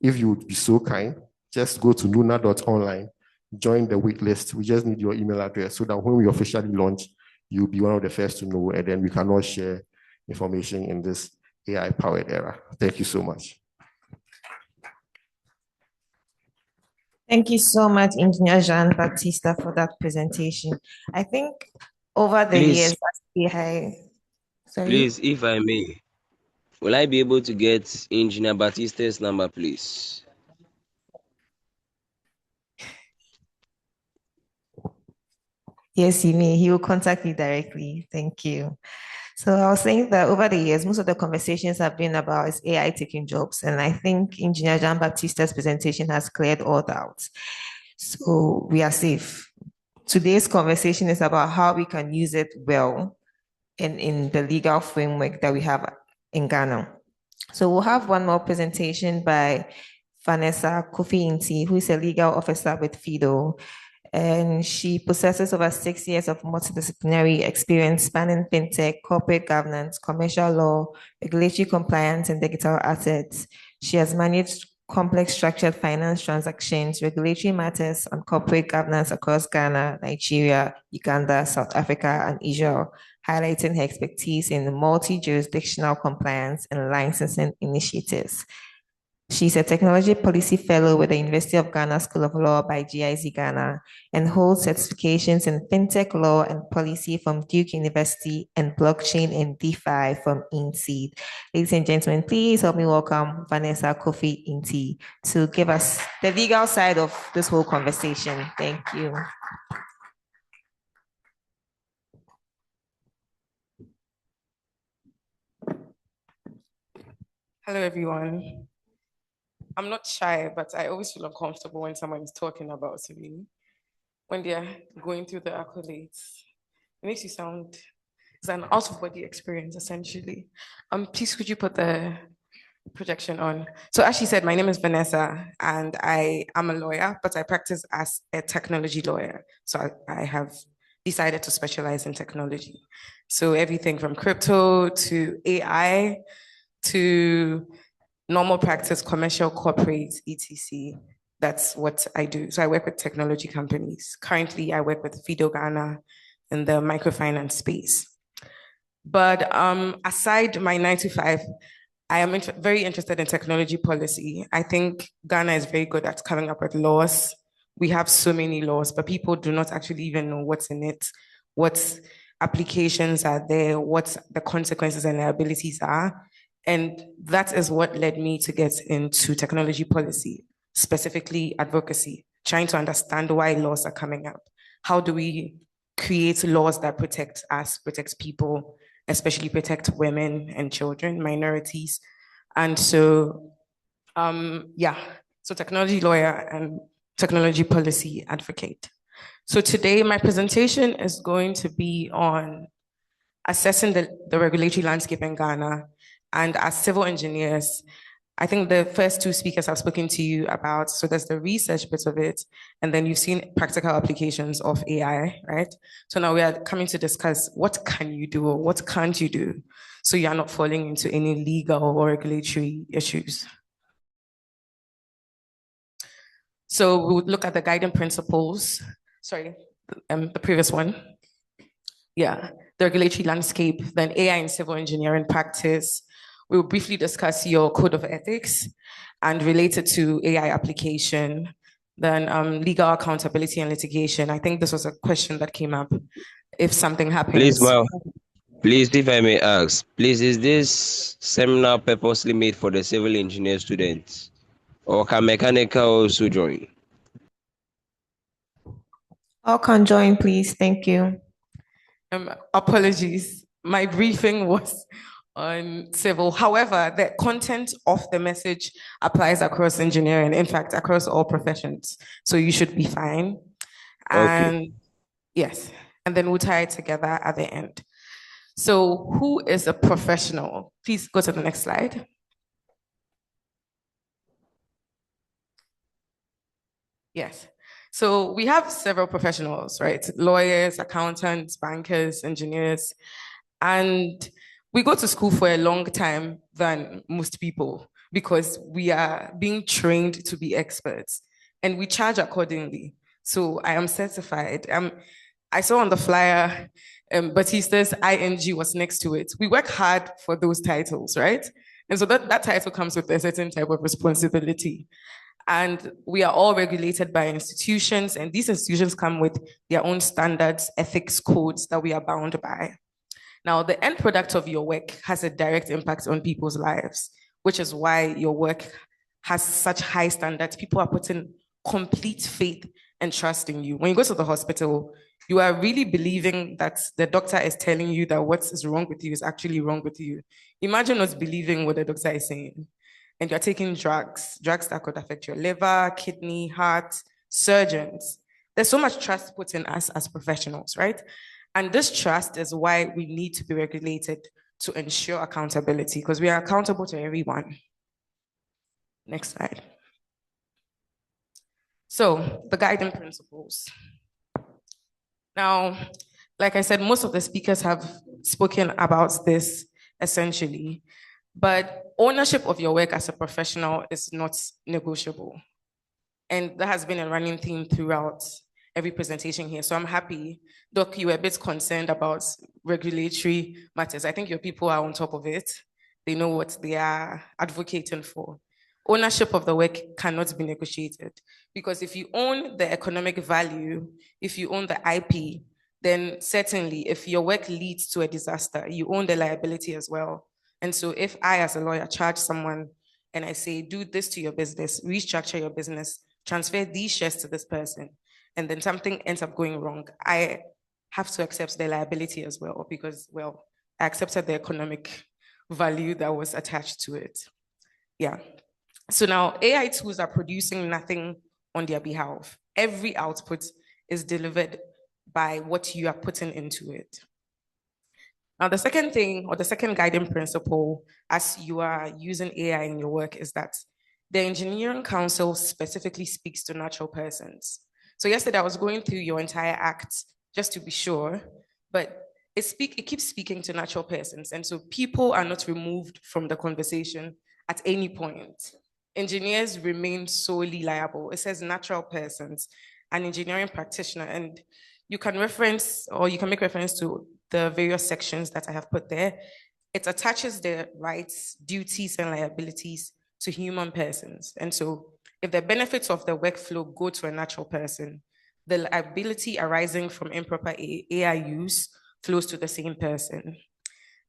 If you would be so kind, just go to nuna.online, join the wait list. We just need your email address so that when we officially launch, you'll be one of the first to know, and then we can all share information in this AI-powered era. Thank you so much. Thank you so much, Engineer Jean-Baptiste, for that presentation. I think over the years, Please, if I may, will I be able to get Engineer Batista's number, please? Yes, you may. He will contact you directly. Thank you. So I was saying that over the years, most of the conversations have been about is AI taking jobs. And I think Engineer Jean-Baptiste's presentation has cleared all doubts. So we are safe. Today's conversation is about how we can use it well in the legal framework that we have in Ghana. So we'll have one more presentation by Vanessa Kofi-Inti, who is a legal officer with FIDO. And she possesses over 6 years of multidisciplinary experience spanning fintech, corporate governance, commercial law, regulatory compliance, and digital assets. She has managed complex structured finance transactions, regulatory matters on corporate governance across Ghana, Nigeria, Uganda, South Africa, and Israel, highlighting her expertise in multi-jurisdictional compliance and licensing initiatives. She's a technology policy fellow with the University of Ghana School of Law by GIZ Ghana and holds certifications in fintech law and policy from Duke University and blockchain and DeFi from INSEAD. Ladies and gentlemen, please help me welcome Vanessa Kofi-Inti to give us the legal side of this whole conversation. Thank you. Hello, everyone. I'm not shy, but I always feel uncomfortable when someone is talking about me. When they're going through the accolades, it makes you sound, it's an out-of-body experience, essentially. Please, could you put the projection on? So as she said, my name is Vanessa, and I am a lawyer, but I practice as a technology lawyer. So I have decided to specialize in technology. So everything from crypto to AI to normal practice, commercial, corporate, etc. That's what I do. So I work with technology companies. Currently, I work with FIDO Ghana in the microfinance space. But aside my 9 to 5, I am very interested in technology policy. I think Ghana is very good at coming up with laws. We have so many laws, but people do not actually even know what's in it, what applications are there, what the consequences and liabilities are. And that is what led me to get into technology policy, specifically advocacy, trying to understand why laws are coming up. How do we create laws that protect us, protect people, especially protect women and children, minorities? And so, so technology lawyer and technology policy advocate. So today, my presentation is going to be on assessing the regulatory landscape in Ghana. And as civil engineers, I think the first two speakers I've spoken to you about, so there's the research bit of it, and then you've seen practical applications of AI, right? So now we are coming to discuss what can you do or what can't you do so you're not falling into any legal or regulatory issues. So we would look at the guiding principles, sorry, the previous one. the regulatory landscape, then AI in civil engineering practice. We will briefly discuss your code of ethics and related to AI application, then legal accountability and litigation. I think this was a question that came up. If something happens. Please, if I may ask, please, is this seminar purposely made for the civil engineer students, or can mechanical also join? All can join, please. Thank you. Apologies. My briefing was on civil. However, the content of the message applies across engineering, in fact, across all professions. So you should be fine. And yes, and then we'll tie it together at the end. So who is a professional? Please go to the next slide. Yes. So we have several professionals, right? Lawyers, accountants, bankers, engineers, and we go to school for a long time than most people because we are being trained to be experts and we charge accordingly. So I am certified. I saw on the flyer, Batista's ING was next to it. We work hard for those titles, right? And so that title comes with a certain type of responsibility. And we are all regulated by institutions, and these institutions come with their own standards, ethics codes that we are bound by. Now, the end product of your work has a direct impact on people's lives, which is why your work has such high standards. People are putting complete faith and trust in you. When you go to the hospital, you are really believing that the doctor is telling you that what is wrong with you is actually wrong with you. Imagine us believing what the doctor is saying. And you're taking drugs that could affect your liver, kidney, heart, surgeons. There's so much trust put in us as professionals, right? And this trust is why we need to be regulated to ensure accountability, because we are accountable to everyone. Next slide. So the guiding principles. Now, like I said, most of the speakers have spoken about this essentially, but ownership of your work as a professional is not negotiable. And that has been a running theme throughout every presentation here. So I'm happy. Doc, you were a bit concerned about regulatory matters. I think your people are on top of it. They know what they are advocating for. Ownership of the work cannot be negotiated because if you own the economic value, if you own the IP, then certainly if your work leads to a disaster, you own the liability as well. And so if I, as a lawyer, charge someone and I say, do this to your business, restructure your business, transfer these shares to this person, and then something ends up going wrong, I have to accept the liability as well because, well, I accepted the economic value that was attached to it. Yeah. So now AI tools are producing nothing on their behalf. Every output is delivered by what you are putting into it. Now, the second thing, or the second guiding principle, as you are using AI in your work, is that the Engineering Council specifically speaks to natural persons. So yesterday I was going through your entire act just to be sure, but it keeps speaking to natural persons. And so people are not removed from the conversation at any point. Engineers remain solely liable. It says natural persons, an engineering practitioner, and you can reference, or you can make reference to the various sections that I have put there. It attaches the rights, duties, and liabilities to human persons. And so if the benefits of the workflow go to a natural person, the liability arising from improper AI use flows to the same person.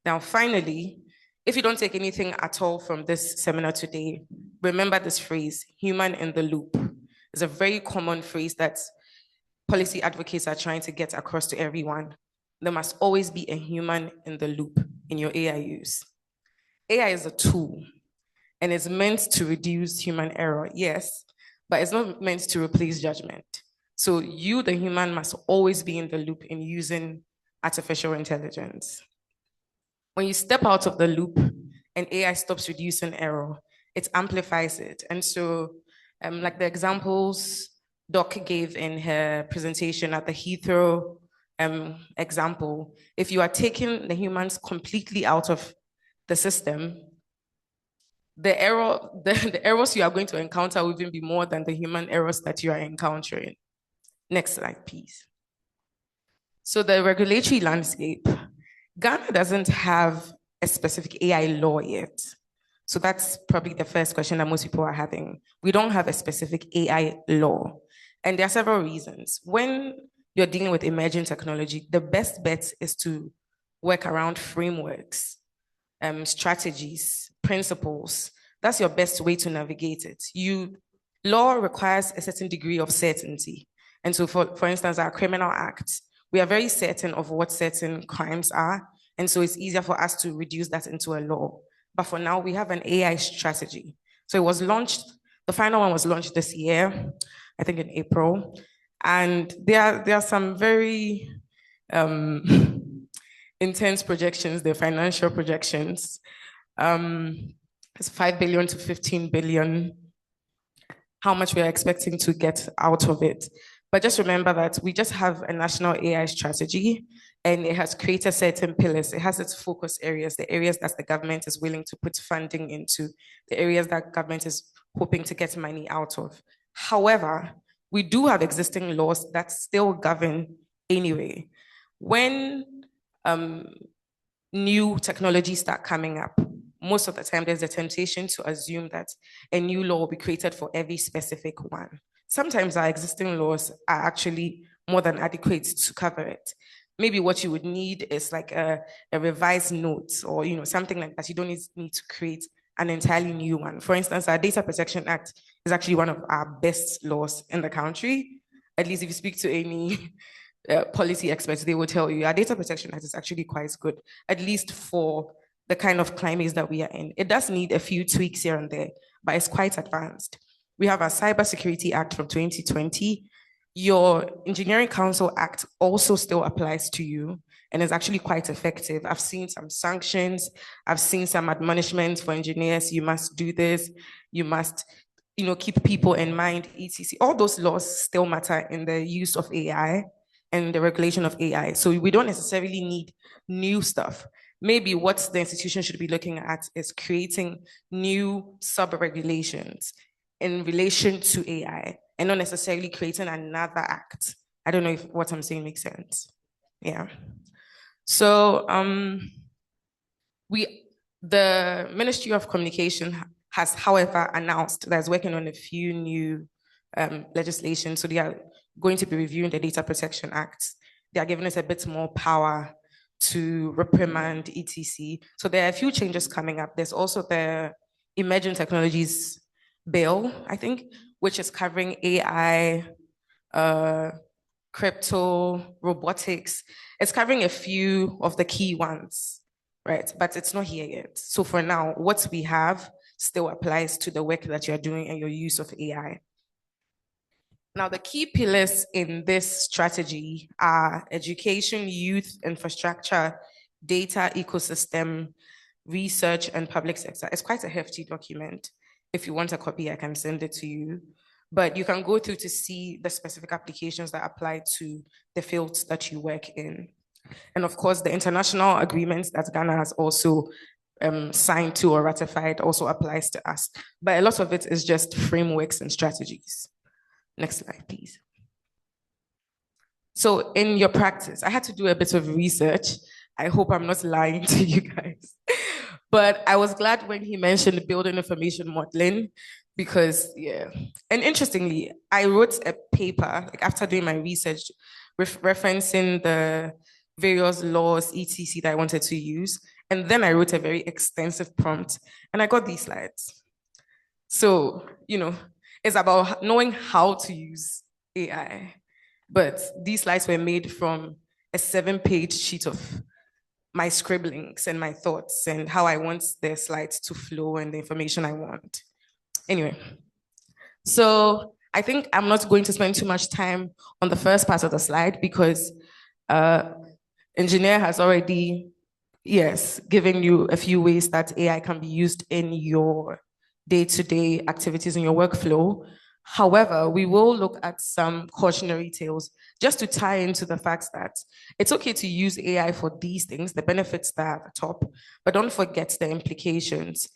Now, finally, if you don't take anything at all from this seminar today, remember this phrase, human in the loop. It's a very common phrase that policy advocates are trying to get across to everyone. There must always be a human in the loop in your AI use. AI is a tool and it's meant to reduce human error, yes, but it's not meant to replace judgment. So you, the human, must always be in the loop in using artificial intelligence. When you step out of the loop and AI stops reducing error, it amplifies it. And so, like the examples Doc gave in her presentation at the Heathrow example, if you are taking the humans completely out of the system, the errors you are going to encounter will even be more than the human errors that you are encountering. Next slide, please. So the regulatory landscape, Ghana doesn't have a specific AI law yet. So that's probably the first question that most people are having. We don't have a specific AI law. And there are several reasons. When you're dealing with emerging technology, the best bet is to work around frameworks, strategies, principles. That's your best way to navigate it. Law requires a certain degree of certainty. And so for instance, our criminal acts, we are very certain of what certain crimes are. And so it's easier for us to reduce that into a law. But for now, we have an AI strategy. So it was launched, the final one was launched this year, I think in April. And there are some very intense projections, the financial projections. It's 5 billion to 15 billion, how much we are expecting to get out of it. But just remember that we just have a national AI strategy, and it has created certain pillars. It has its focus areas, the areas that the government is willing to put funding into, the areas that government is hoping to get money out of. However, we do have existing laws that still govern anyway. When new technologies start coming up, most of the time there's a temptation to assume that a new law will be created for every specific one. Sometimes our existing laws are actually more than adequate to cover it. Maybe what you would need is like a revised note or something like that. You don't need to create an entirely new one. For instance, our Data Protection Act is actually one of our best laws in the country. At least if you speak to any policy experts, they will tell you our Data Protection Act is actually quite good, at least for the kind of climates that we are in. It does need a few tweaks here and there, but it's quite advanced. We have our Cybersecurity Act from 2020. Your Engineering Council Act also still applies to you and is actually quite effective. I've seen some sanctions, I've seen some admonishments for engineers. You must do this, you must keep people in mind, etc. All those laws still matter in the use of AI and the regulation of AI. So we don't necessarily need new stuff. Maybe what the institution should be looking at is creating new sub-regulations in relation to AI and not necessarily creating another act. I don't know if what I'm saying makes sense. Yeah. So the Ministry of Communication has, however, announced that it's working on a few new legislation. So they are going to be reviewing the Data Protection Act. They are giving us a bit more power to reprimand, etc. So there are a few changes coming up. There's also the Emerging Technologies Bill, I think, which is covering AI, crypto, robotics. It's covering a few of the key ones, right? But it's not here yet. So for now, what we have still applies to the work that you're doing and your use of AI. Now, the key pillars in this strategy are education, youth, infrastructure, data ecosystem, research, and public sector. It's quite a hefty document. If you want a copy, I can send it to you. But you can go through to see the specific applications that apply to the fields that you work in. And of course, the international agreements that Ghana has also signed to or ratified also applies to us. But a lot of it is just frameworks and strategies. Next slide, please. So in your practice, I had to do a bit of research. I hope I'm not lying to you guys. But I was glad when he mentioned building information modeling because, yeah. And interestingly, I wrote a paper, like after doing my research, referencing the various laws, etc. that I wanted to use. And then I wrote a very extensive prompt and I got these slides. So, it's about knowing how to use AI. But these slides were made from a 7-page sheet of my scribblings and my thoughts and how I want the slides to flow and the information I want. Anyway, so I think I'm not going to spend too much time on the first part of the slide because engineer has already, given you a few ways that AI can be used in your day-to-day activities in your workflow. However, we will look at some cautionary tales just to tie into the fact that it's okay to use AI for these things, the benefits that are at the top, but don't forget the implications.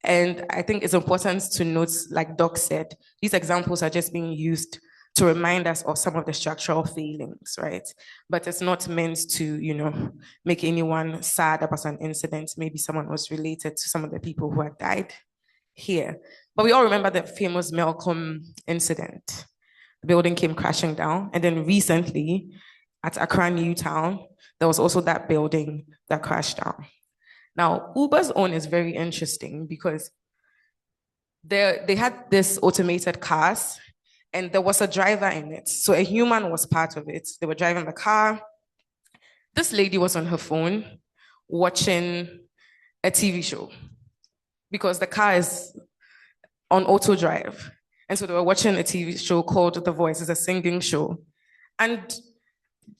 And I think it's important to note, like Doc said, these examples are just being used to remind us of some of the structural failings, right? But it's not meant to, make anyone sad about an incident. Maybe someone was related to some of the people who had died here. But we all remember the famous Malcolm incident. The building came crashing down. And then recently at Accra New Town, there was also that building that crashed down. Now, Uber's own is very interesting because they had this automated cars and there was a driver in it. So a human was part of it. They were driving the car. This lady was on her phone watching a TV show because the car is on auto drive. And so they were watching a TV show called The Voice. It's a singing show. And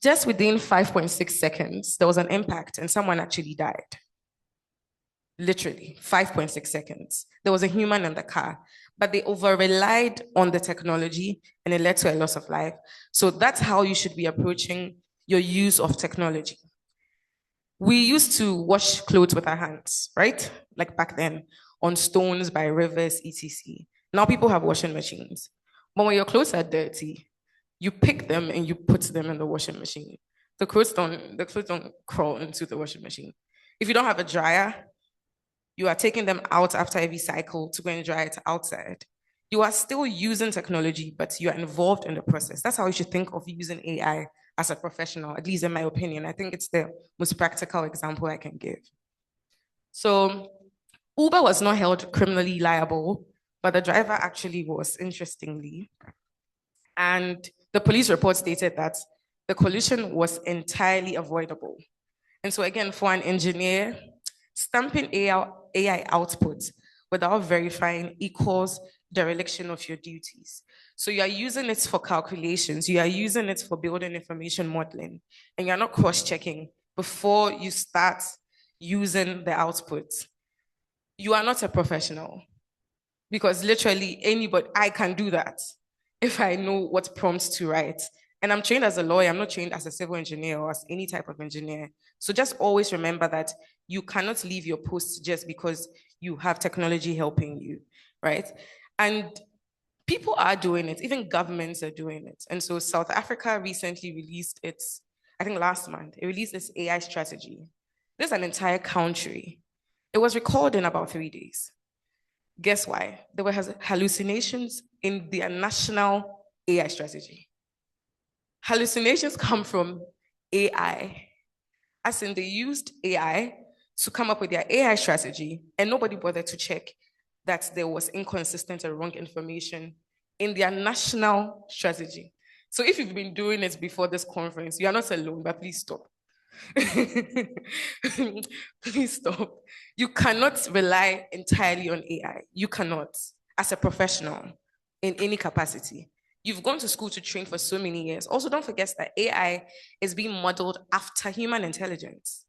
just within 5.6 seconds, there was an impact and someone actually died. Literally, 5.6 seconds. There was a human in the car, but they over-relied on the technology and it led to a loss of life. So that's how you should be approaching your use of technology. We used to wash clothes with our hands, right? Like back then, on stones, by rivers, etc. Now people have washing machines. But when your clothes are dirty, you pick them and you put them in the washing machine. The clothes don't crawl into the washing machine. If you don't have a dryer, you are taking them out after every cycle to go and dry it outside. You are still using technology, but you are involved in the process. That's how you should think of using AI as a professional, at least in my opinion. I think it's the most practical example I can give. So Uber was not held criminally liable, but the driver actually was, interestingly. And the police report stated that the collision was entirely avoidable. And so again, for an engineer, stamping AI output without verifying equals dereliction of your duties. So you are using it for calculations, you are using it for building information modeling, and you're not cross-checking before you start using the output. You are not a professional, because literally anybody, I can do that if I know what prompts to write. And I'm trained as a lawyer, I'm not trained as a civil engineer or as any type of engineer. So just always remember that you cannot leave your post just because you have technology helping you, right? And people are doing it, even governments are doing it. And so South Africa recently released its, I think last month, it released its AI strategy. There's an entire country. It was recalled in about 3 days. Guess why? There were hallucinations in their national AI strategy. Hallucinations come from AI, as in they used AI to come up with their AI strategy, and nobody bothered to check that there was inconsistent or wrong information in their national strategy. So if you've been doing it before this conference, you are not alone, but please stop. Please stop. You cannot rely entirely on AI. You cannot, as a professional, in any capacity. You've gone to school to train for so many years. Also, don't forget that AI is being modeled after human intelligence.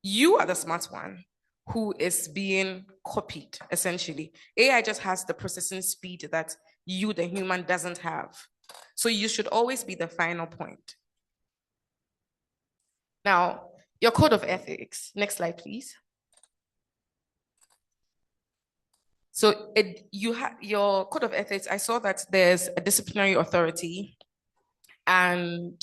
You are the smart one who is being copied, essentially. AI just has the processing speed that you, the human, doesn't have. So you should always be the final point. Now, your code of ethics. Next slide, please. So you have your code of ethics. I saw that there's a disciplinary authority and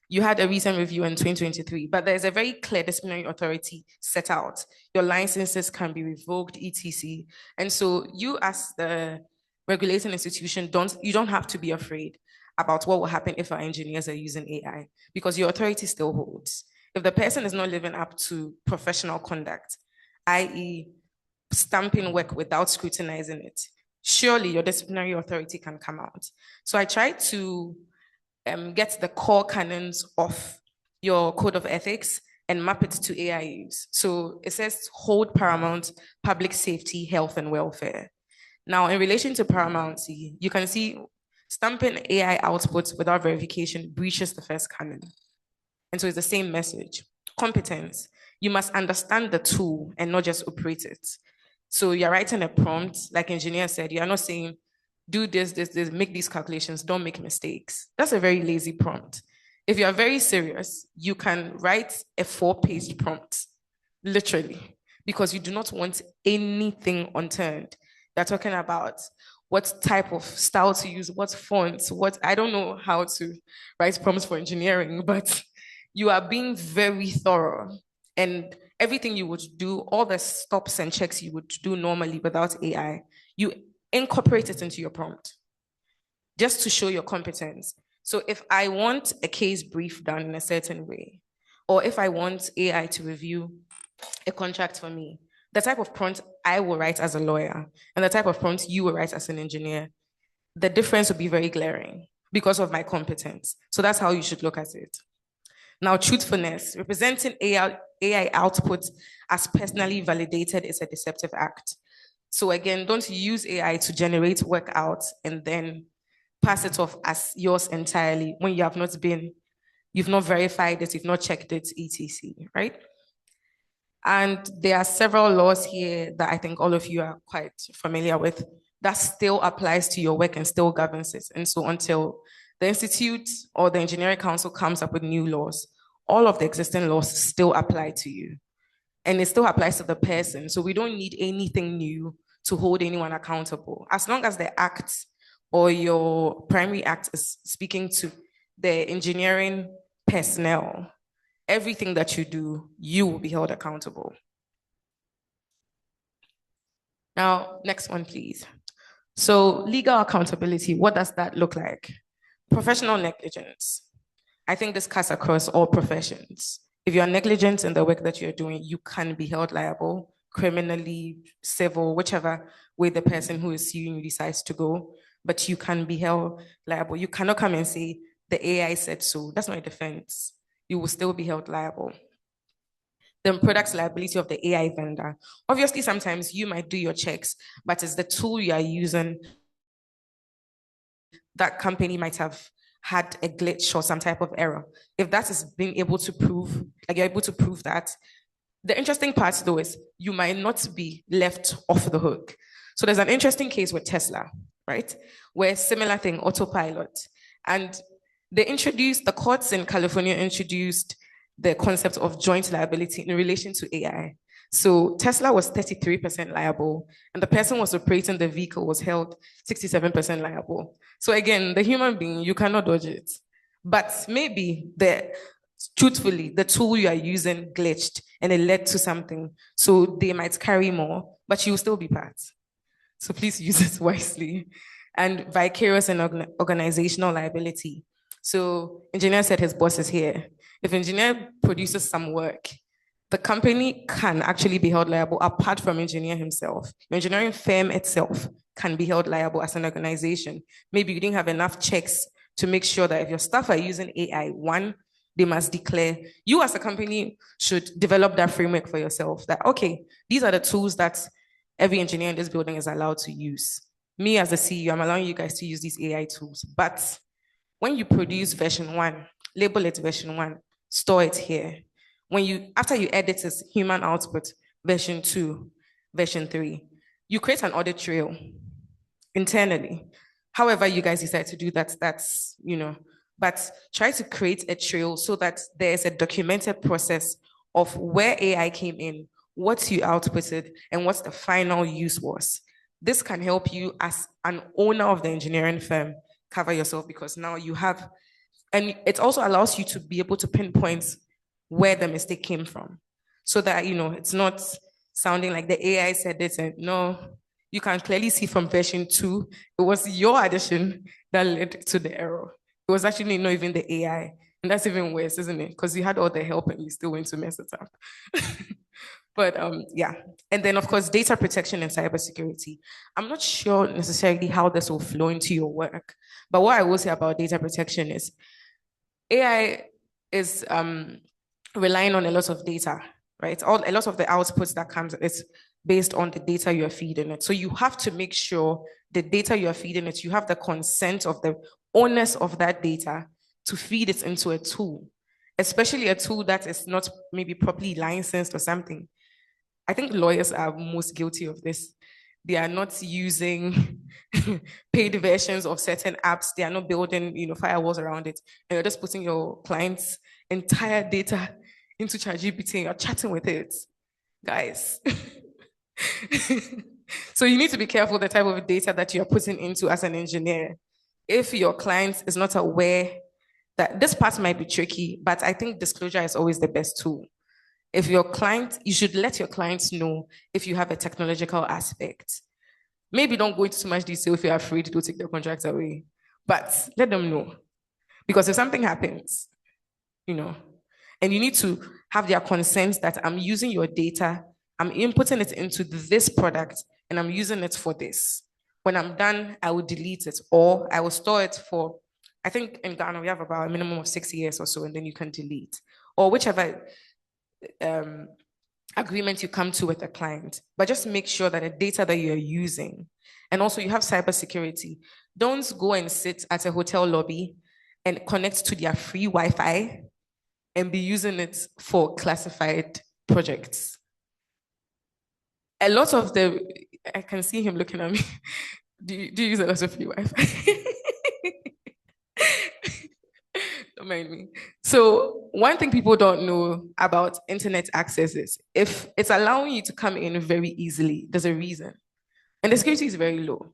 you had a recent review in 2023, but there's a very clear disciplinary authority set out. Your licenses can be revoked, etc. And so you as the regulating institution, you don't have to be afraid about what will happen if our engineers are using AI, because your authority still holds. If the person is not living up to professional conduct, i.e. stamping work without scrutinizing it, surely your disciplinary authority can come out. So I tried to get the core canons of your code of ethics and map it to AI use. So it says hold paramount public safety, health, and welfare. Now, in relation to paramountcy, you can see stamping AI outputs without verification breaches the first canon. And so it's the same message. Competence, you must understand the tool and not just operate it. So you're writing a prompt, like engineer said, you're not saying, do this, make these calculations, don't make mistakes. That's a very lazy prompt. If you're very serious, you can write a 4-page prompt, literally, because you do not want anything unturned. They're talking about what type of style to use, what fonts, I don't know how to write prompts for engineering, but you are being very thorough. And everything you would do, all the stops and checks you would do normally without AI, you incorporate it into your prompt just to show your competence. So if I want a case brief done in a certain way, or if I want AI to review a contract for me, the type of prompt I will write as a lawyer and the type of prompt you will write as an engineer, the difference will be very glaring because of my competence. So that's how you should look at it. Now, truthfulness, representing AI output as personally validated is a deceptive act. So again, don't use AI to generate work out and then pass it off as yours entirely when you have not been, you've not verified it, you've not checked it, etc., right? And there are several laws here that I think all of you are quite familiar with that still applies to your work and still governs it. And so until the Institute or the Engineering Council comes up with new laws, all of the existing laws still apply to you. And it still applies to the person. So we don't need anything new to hold anyone accountable. As long as the act or your primary act is speaking to the engineering personnel, everything that you do, you will be held accountable. Now, next one, please. So legal accountability, what does that look like? Professional negligence. I think this cuts across all professions. If you're negligent in the work that you're doing, you can be held liable, criminally, civil, whichever way the person who is suing you decides to go, but you can be held liable. You cannot come and say, the AI said so. That's not a defense. You will still be held liable. The product's liability of the AI vendor. Obviously, sometimes you might do your checks, but it's the tool you are using. That company might have had a glitch or some type of error. If that is being able to prove, like you're able to prove that, the interesting part though is you might not be left off the hook. So there's an interesting case with Tesla, right? Where similar thing, autopilot. And the courts in California introduced the concept of joint liability in relation to AI. So Tesla was 33% liable, and the person who was operating the vehicle was held 67% liable. So again, the human being, you cannot dodge it. But maybe truthfully, the tool you are using glitched and it led to something. So they might carry more, but you will still be part. So please use it wisely. And vicarious and organizational liability. So engineer said his boss is here. If engineer produces some work, the company can actually be held liable apart from engineer himself. The engineering firm itself can be held liable as an organization. Maybe you didn't have enough checks to make sure that if your staff are using AI, one, they must declare. You as a company should develop that framework for yourself that, okay, these are the tools that every engineer in this building is allowed to use. Me as the CEO, I'm allowing you guys to use these AI tools. But when you produce version 1, label it version 1, store it here. After you edit this human output, version 2, version 3, you create an audit trail internally. However you guys decide to do that, that's, but try to create a trail so that there's a documented process of where AI came in, what you outputted, and what the final use was. This can help you as an owner of the engineering firm cover yourself, because now you have, and it also allows you to be able to pinpoint where the mistake came from, so that, it's not sounding like the AI said it, and no, you can clearly see from version 2, it was your addition that led to the error. It was actually not even the AI. And that's even worse, isn't it? Because you had all the help and you still went to mess it up. But yeah. And then, of course, data protection and cybersecurity. I'm not sure necessarily how this will flow into your work. But what I will say about data protection is AI is relying on a lot of data, right? A lot of the outputs that comes is based on the data you're feeding it. So you have to make sure the data you're feeding it, you have the consent of the owners of that data to feed it into a tool, especially a tool that is not maybe properly licensed or something. I think lawyers are most guilty of this. They are not using paid versions of certain apps. They are not building, firewalls around it. And you're just putting your client's entire data into ChatGPT and you're chatting with it. Guys, So you need to be careful the type of data that you're putting into as an engineer. If your client is not aware that this part might be tricky, but I think disclosure is always the best tool. If your client, you should let your clients know if you have a technological aspect. Maybe don't go into too much detail if you're afraid to take their contract away, but let them know. Because if something happens, and you need to have their consent that I'm using your data, I'm inputting it into this product, and I'm using it for this. When I'm done, I will delete it, or I will store it for, I think in Ghana, we have about a minimum of 6 years or so, and then you can delete, or whichever agreement you come to with a client. But just make sure that the data that you're using, and also you have cybersecurity. Don't go and sit at a hotel lobby and connect to their free Wi-Fi and be using it for classified projects. A lot of I can see him looking at me. Do you use a lot of free Wi-Fi? Don't mind me. So one thing people don't know about internet access is if it's allowing you to come in very easily, there's a reason. And the security is very low.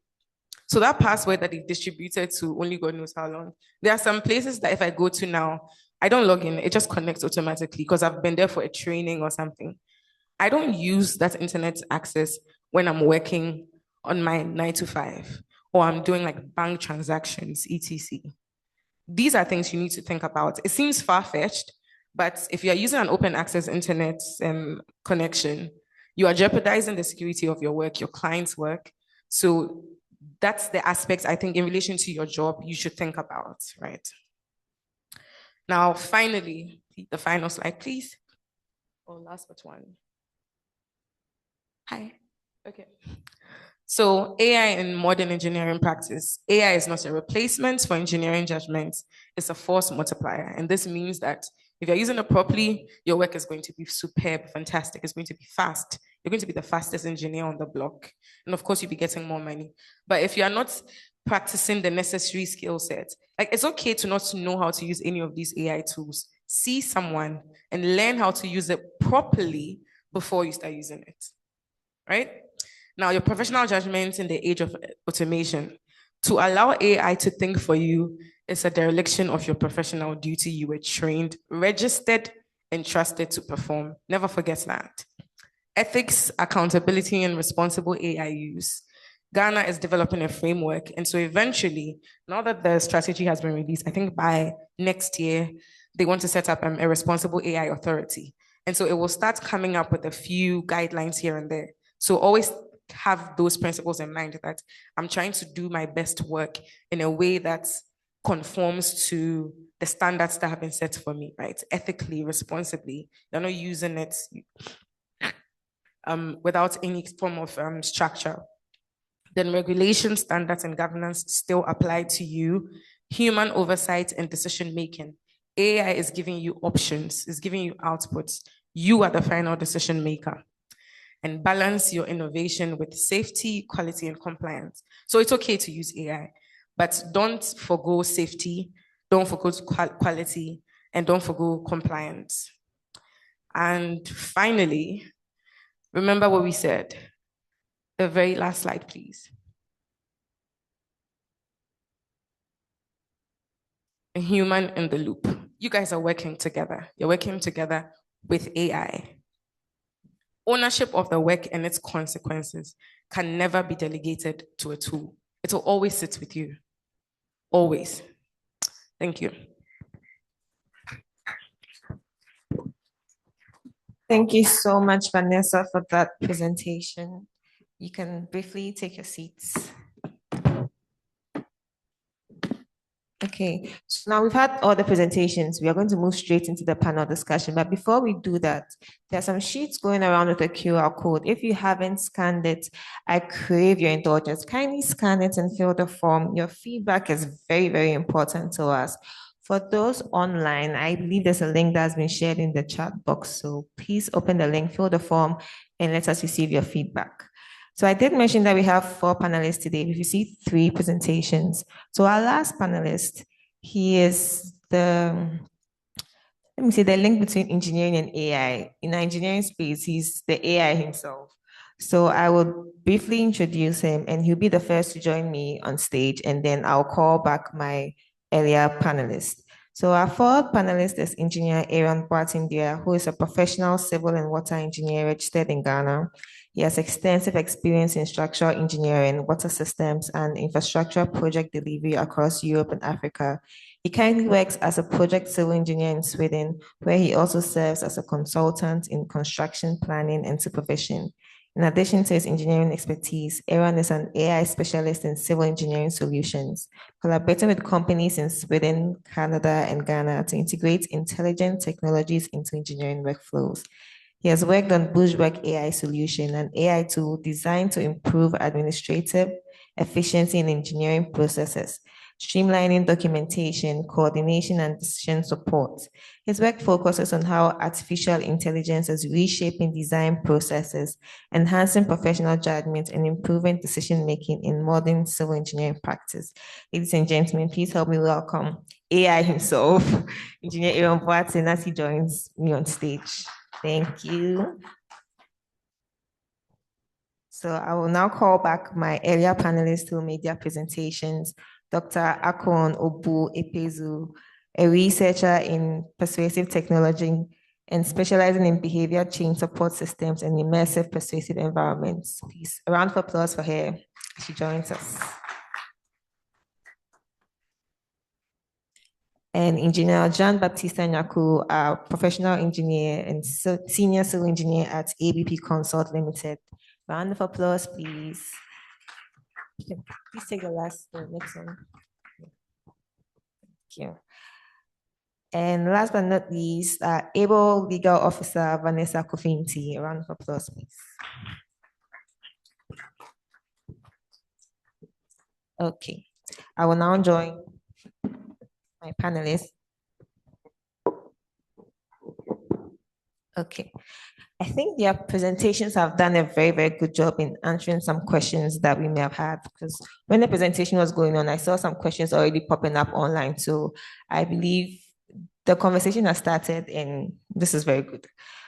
So that password that they've distributed to only God knows how long, there are some places that if I go to now, I don't log in, it just connects automatically because I've been there for a training or something. I don't use that internet access when I'm working on my 9 to 5 or I'm doing like bank transactions, etc. These are things you need to think about. It seems far-fetched, but if you're using an open access internet connection, you are jeopardizing the security of your work, your client's work. So that's the aspects I think in relation to your job you should think about, right? Now, finally, the final slide, please. Or last but one. Hi. Okay. So AI in modern engineering practice. AI is not a replacement for engineering judgment. It's a force multiplier. And this means that if you're using it properly, your work is going to be superb, fantastic. It's going to be fast. You're going to be the fastest engineer on the block. And of course, you'll be getting more money. But if you are not practicing the necessary skill set, like it's okay to not know how to use any of these AI tools. See someone and learn how to use it properly before you start using it, right? Now, your professional judgment in the age of automation, to allow AI to think for you is a dereliction of your professional duty you were trained, registered, and trusted to perform. Never forget that. Ethics, accountability, and responsible AI use. Ghana is developing a framework. And so eventually, now that the strategy has been released, I think by next year, they want to set up a responsible AI authority. And so it will start coming up with a few guidelines here and there. So always have those principles in mind that I'm trying to do my best work in a way that conforms to the standards that have been set for me, right? Ethically, responsibly. You're not using it without any form of structure. Then regulation, standards, and governance still apply to you. Human oversight and decision-making. AI is giving you options, is giving you outputs. You are the final decision maker. And balance your innovation with safety, quality, and compliance. So it's okay to use AI, but don't forgo safety, don't forgo quality, and don't forgo compliance. And finally, remember what we said. The very last slide, please. A human in the loop. You guys are working together. You're working together with AI. Ownership of the work and its consequences can never be delegated to a tool. It will always sit with you. Always. Thank you. Thank you so much, Vanessa, for that presentation. You can briefly take your seats. Okay, so now we've had all the presentations. We are going to move straight into the panel discussion. But before we do that, there are some sheets going around with a QR code. If you haven't scanned it, I crave your indulgence. Kindly scan it and fill the form. Your feedback is very, very important to us. For those online, I believe there's a link that's been shared in the chat box. So please open the link, fill the form, and let us receive your feedback. So I did mention that we have 4 panelists today. If you see 3 presentations. So our last panelist, he is the link between engineering and AI. In the engineering space, he's the AI himself. So I will briefly introduce him and he'll be the first to join me on stage, and then I'll call back my earlier panelists. So our fourth panelist is Engineer Aaron Boatindia, who is a professional civil and water engineer registered in Ghana. He has extensive experience in structural engineering, water systems, and infrastructure project delivery across Europe and Africa. He currently works as a project civil engineer in Sweden, where he also serves as a consultant in construction planning and supervision. In addition to his engineering expertise, Aaron is an AI specialist in civil engineering solutions, collaborating with companies in Sweden, Canada, and Ghana to integrate intelligent technologies into engineering workflows. He has worked on Bushback AI solution, an AI tool designed to improve administrative efficiency in engineering processes, streamlining documentation, coordination, and decision support. His work focuses on how artificial intelligence is reshaping design processes, enhancing professional judgment, and improving decision-making in modern civil engineering practice. Ladies and gentlemen, please help me welcome AI himself, Engineer Aaron Boateng, as he joins me on stage. Thank you. So I will now call back my earlier panelists who made their presentations. Dr. Akon Obu Epezu, a researcher in persuasive technology and specializing in behavior change support systems and immersive persuasive environments. Please, a round of applause for her. She joins us. And Engineer John Baptista Nyaku, a professional engineer and senior civil engineer at ABP Consult Limited. Round of applause, please. Please take the next one. Thank you. And last but not least, able legal officer Vanessa Kofinti. A round of applause, please. Okay, I will now join my panelists. Okay. I think their presentations have done a very, very good job in answering some questions that we may have had, because when the presentation was going on, I saw some questions already popping up online. So I believe the conversation has started and this is very good.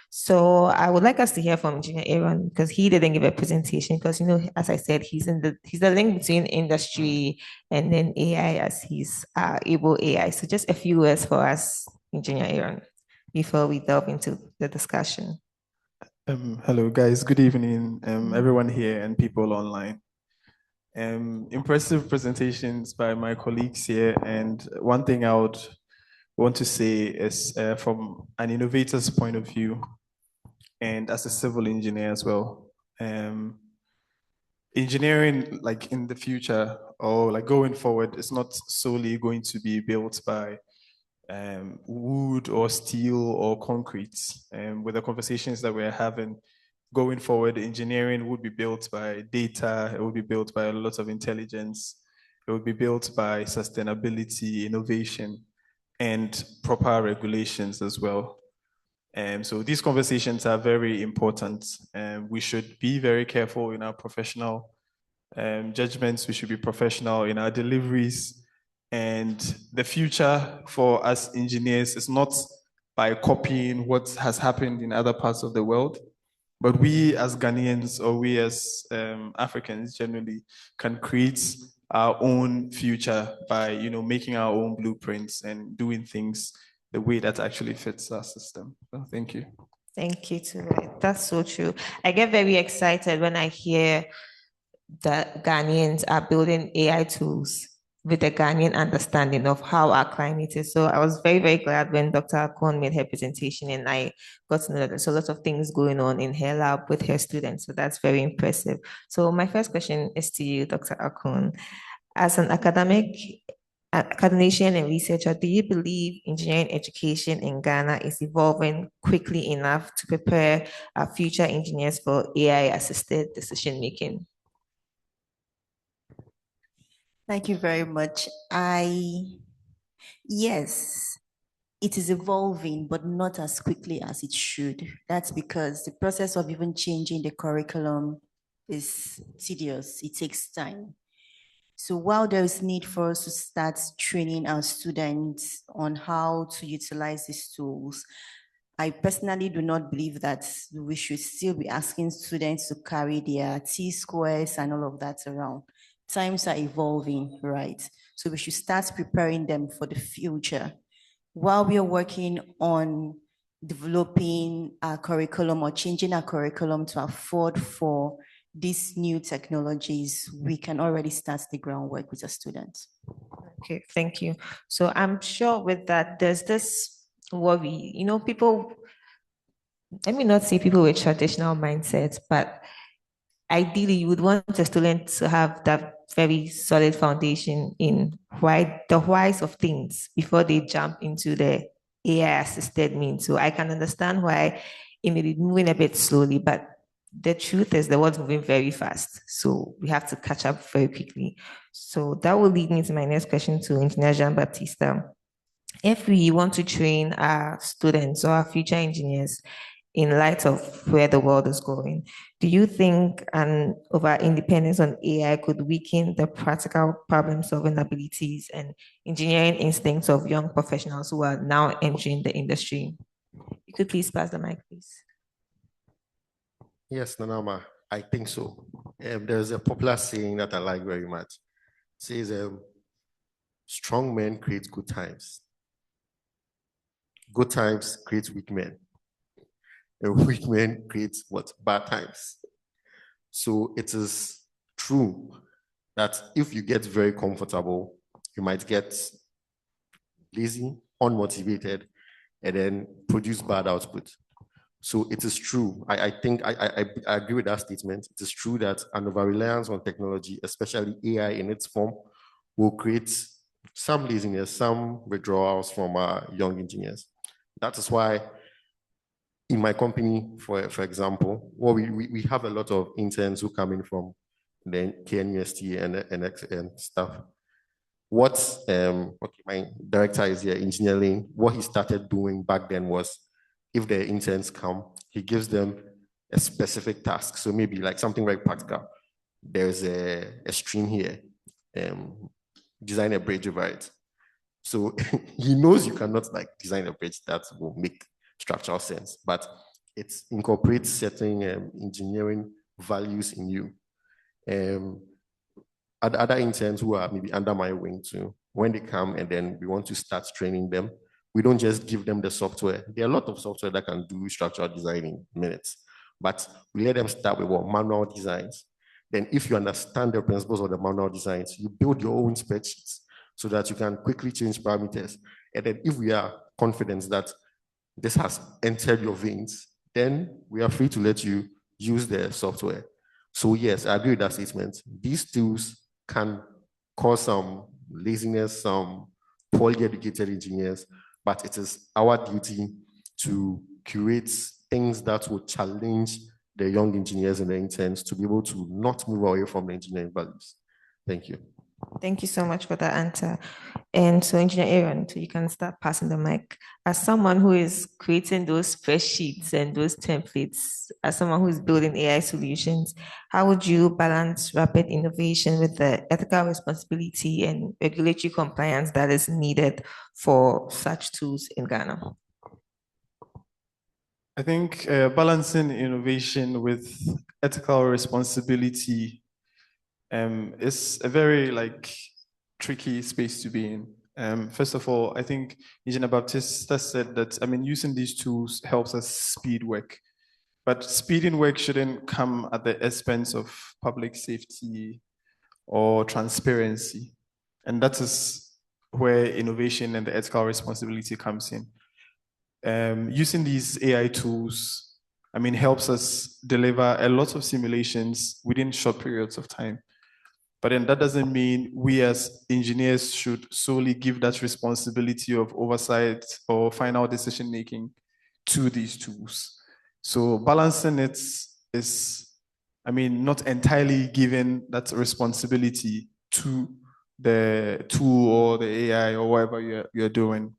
So I would like us to hear from Engineer Aaron, because he didn't give a presentation because, you know, as I said, he's the link between industry and then AI as he's able AI. So just a few words for us, Engineer Aaron, before we delve into the discussion. Hello, guys. Good evening, everyone here and people online. Impressive presentations by my colleagues here. And one thing I would want to say is from an innovator's point of view, and as a civil engineer as well, engineering, like in the future or like going forward, is not solely going to be built by wood or steel or concrete. With the conversations that we're having going forward, engineering would be built by data, it would be built by a lot of intelligence, it would be built by sustainability, innovation, and proper regulations as well. So these conversations are very important. We should be very careful in our professional judgments, we should be professional in our deliveries. And the future for us engineers is not by copying what has happened in other parts of the world, but we as Ghanaians or we as Africans generally can create our own future by, you know, making our own blueprints and doing things the way that actually fits our system. So thank you. Thank you too. That's so true. I get very excited when I hear that Ghanaians are building AI tools with a Ghanaian understanding of how our climate is. So I was very, very glad when Dr. Akon made her presentation and I got to know that there's a lot of things going on in her lab with her students. So that's very impressive. So my first question is to you, Dr. Akon. As an academician and researcher, do you believe engineering education in Ghana is evolving quickly enough to prepare our future engineers for AI-assisted decision-making? Thank you very much. Yes, it is evolving, but not as quickly as it should. That's because the process of even changing the curriculum is tedious. It takes time. So while there is need for us to start training our students on how to utilize these tools, I personally do not believe that we should still be asking students to carry their T-squares and all of that around. Times are evolving, right? So we should start preparing them for the future. While we are working on developing our curriculum or changing our curriculum to afford for these new technologies, we can already start the groundwork with the students. Okay, thank you. So I'm sure with that, there's this worry, people, let me not say people with traditional mindsets, but ideally you would want a student to have that very solid foundation in the whys of things before they jump into the AI assisted means. So I can understand why it may be moving a bit slowly, but the truth is the world's moving very fast. So we have to catch up very quickly. So that will lead me to my next question to Engineer Jean-Baptiste. If we want to train our students or our future engineers in light of where the world is going, do you think an over-independence on AI could weaken the practical problem-solving abilities and engineering instincts of young professionals who are now entering the industry? You could please pass the mic, please. Yes, Nanama, I think so. There's a popular saying that I like very much. It says, strong men create good times. Good times create weak men. And weak men create what? Bad times. So it is true that if you get very comfortable, you might get lazy, unmotivated, and then produce bad output. So it is true. I think I agree with that statement. It is true that an over-reliance on technology, especially AI in its form, will create some laziness, some withdrawals from our young engineers. That is why in my company, for example, we have a lot of interns who come in from the KNUST and stuff. What my director is here, engineering. What he started doing back then was, if the interns come, he gives them a specific task. So maybe like something very practical. There's a stream here, design a bridge over it. So he knows you cannot like design a bridge that will make structural sense, but it incorporates certain engineering values in you. Other interns who are maybe under my wing too, when they come and then we want to start training them, we don't just give them the software. There are a lot of software that can do structural design in minutes, but we let them start with manual designs. Then if you understand the principles of the manual designs, you build your own spreadsheets so that you can quickly change parameters. And then if we are confident that this has entered your veins, then we are free to let you use the software. So yes, I agree with that statement. These tools can cause some laziness, some poorly educated engineers, but it is our duty to curate things that will challenge the young engineers and the interns to be able to not move away from the engineering values. Thank you. Thank you so much for that answer. And so, Engineer Aaron, so you can start passing the mic. As someone who is creating those spreadsheets and those templates, as someone who is building AI solutions, how would you balance rapid innovation with the ethical responsibility and regulatory compliance that is needed for such tools in Ghana? I think balancing innovation with ethical responsibility is a very tricky space to be in. First of all, I think Engineer Baptiste said that, using these tools helps us speed work, but speeding work shouldn't come at the expense of public safety or transparency. And that is where innovation and the ethical responsibility comes in. Using these AI tools, helps us deliver a lot of simulations within short periods of time. But then that doesn't mean we as engineers should solely give that responsibility of oversight or final decision-making to these tools. So balancing it is, not entirely giving that responsibility to the tool or the AI or whatever you're doing.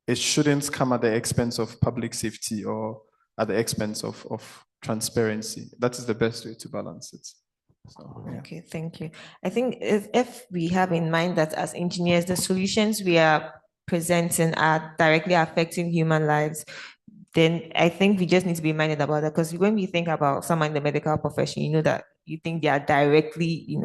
It shouldn't come at the expense of public safety or at the expense of transparency. That is the best way to balance it. So, yeah. Okay, thank you. I think if we have in mind that as engineers, the solutions we are presenting are directly affecting human lives, then I think we just need to be minded about that, because when we think about someone in the medical profession, you know that you think they are directly,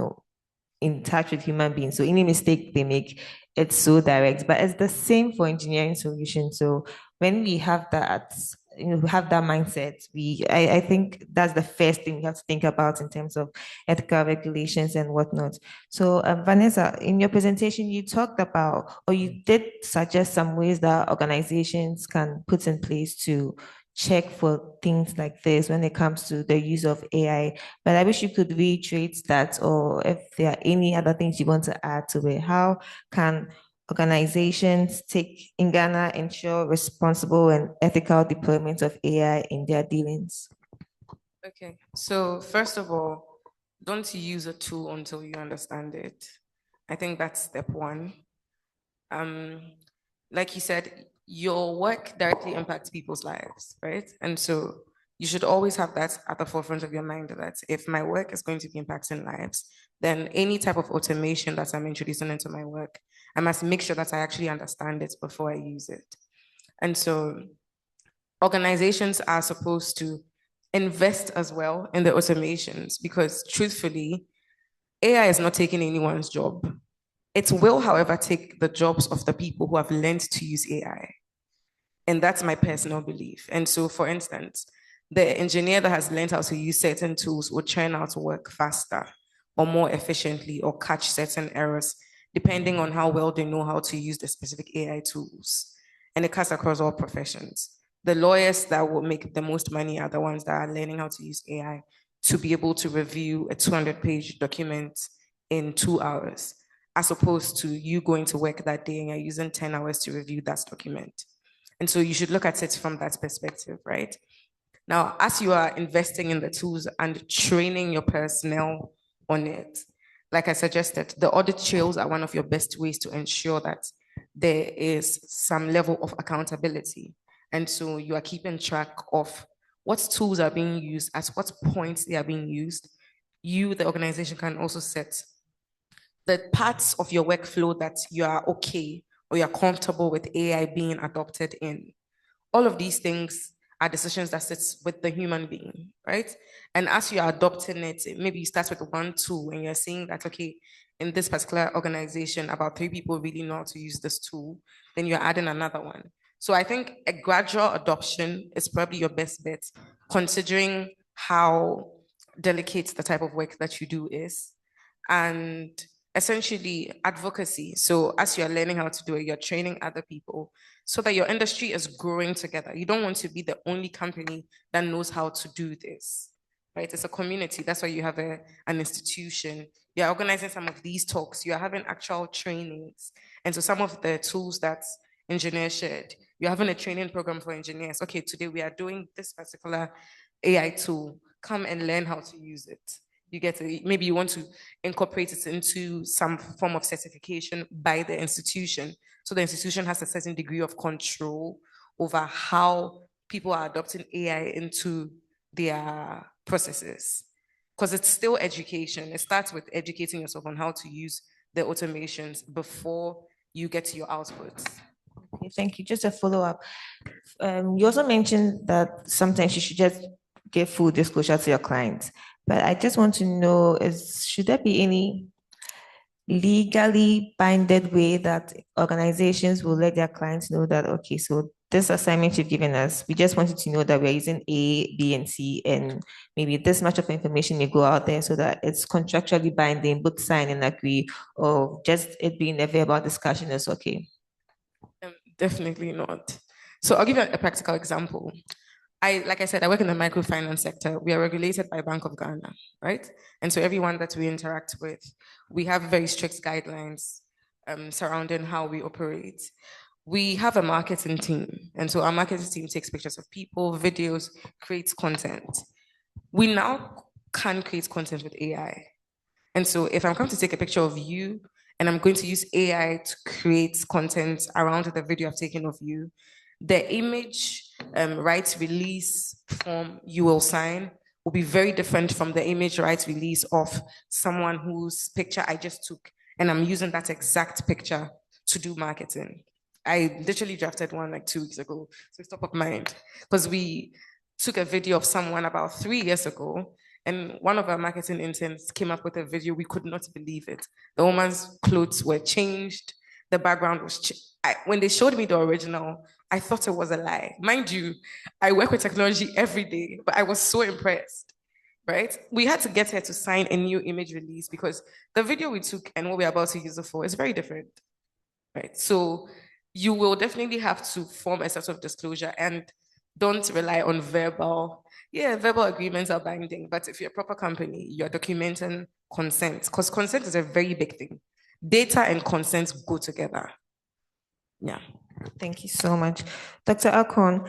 in touch with human beings. So any mistake they make, it's so direct. But it's the same for engineering solutions. So when we have that, we have that mindset, I think that's the first thing we have to think about in terms of ethical regulations and whatnot. So Vanessa, in your presentation, you talked about, or you did suggest some ways that organizations can put in place to check for things like this when it comes to the use of AI. But I wish you could reiterate that, or if there are any other things you want to add to it. How can organizations in Ghana ensure responsible and ethical deployment of AI in their dealings? Okay, so first of all, don't use a tool until you understand it. I think that's step one. Like you said, your work directly impacts people's lives, right? And so you should always have that at the forefront of your mind, that if my work is going to be impacting lives, then any type of automation that I'm introducing into my work, I must make sure that I actually understand it before I use it. And so organizations are supposed to invest as well in the automations, because truthfully, AI is not taking anyone's job. It will, however, take the jobs of the people who have learned to use AI. And that's my personal belief. And so, for instance, the engineer that has learned how to use certain tools will churn out work faster or more efficiently, or catch certain errors, depending on how well they know how to use the specific AI tools. And it cuts across all professions. The lawyers that will make the most money are the ones that are learning how to use AI to be able to review a 200-page document in 2 hours, as opposed to you going to work that day and you're using 10 hours to review that document. And so you should look at it from that perspective, right? Now, as you are investing in the tools and training your personnel on it, like I suggested, the audit trails are one of your best ways to ensure that there is some level of accountability. And so you are keeping track of what tools are being used, at what points they are being used. You, the organization, can also set the parts of your workflow that you are okay or you're comfortable with AI being adopted in. All of these things are decisions that sits with the human being, right? And as you're adopting it, maybe you start with one tool and you're seeing that, okay, in this particular organization, about 3 people really know how to use this tool, then you're adding another one. So I think a gradual adoption is probably your best bet, considering how delicate the type of work that you do is. And essentially advocacy. So as you're learning how to do it, you're training other people so that your industry is growing together. You don't want to be the only company that knows how to do this, right? It's a community. That's why you have an institution. You're organizing some of these talks. You're having actual trainings. And so some of the tools that engineers shared, you're having a training program for engineers. Okay, today we are doing this particular AI tool. Come and learn how to use it. You get it. Maybe you want to incorporate it into some form of certification by the institution. So the institution has a certain degree of control over how people are adopting AI into their processes. Because it's still education. It starts with educating yourself on how to use the automations before you get to your outputs. Okay, thank you. Just a follow-up. You also mentioned that sometimes you should just give full disclosure to your clients. But I just want to know, should there be any legally binded way that organizations will let their clients know that, okay, so this assignment you've given us, we just wanted to know that we're using A, B, and C, and maybe this much of information may go out there, so that it's contractually binding, both sign and agree, or just it being a verbal discussion is okay? Definitely not. So I'll give you a practical example. Like I said, I work in the microfinance sector. We are regulated by Bank of Ghana, right? And so everyone that we interact with, we have very strict guidelines surrounding how we operate. We have a marketing team. And so our marketing team takes pictures of people, videos, creates content. We now can create content with AI. And so if I'm going to take a picture of you and I'm going to use AI to create content around the video I've taken of you, the image rights release form you will sign will be very different from the image rights release of someone whose picture I just took, and I'm using that exact picture to do marketing. I literally drafted one like 2 weeks ago. So it's top of mind because we took a video of someone about 3 years ago, and one of our marketing interns came up with a video. We could not believe it. The woman's clothes were changed. The background was when they showed me the original, I thought it was a lie. Mind you, I work with technology every day, but I was so impressed. Right? We had to get her to sign a new image release because the video we took and what we're about to use it for is very different. Right? So you will definitely have to form a sort of disclosure and don't rely on verbal. Yeah, verbal agreements are binding, but if you're a proper company, you're documenting consent because consent is a very big thing. Data and consent go together. Yeah. Thank you so much. Dr. Akon,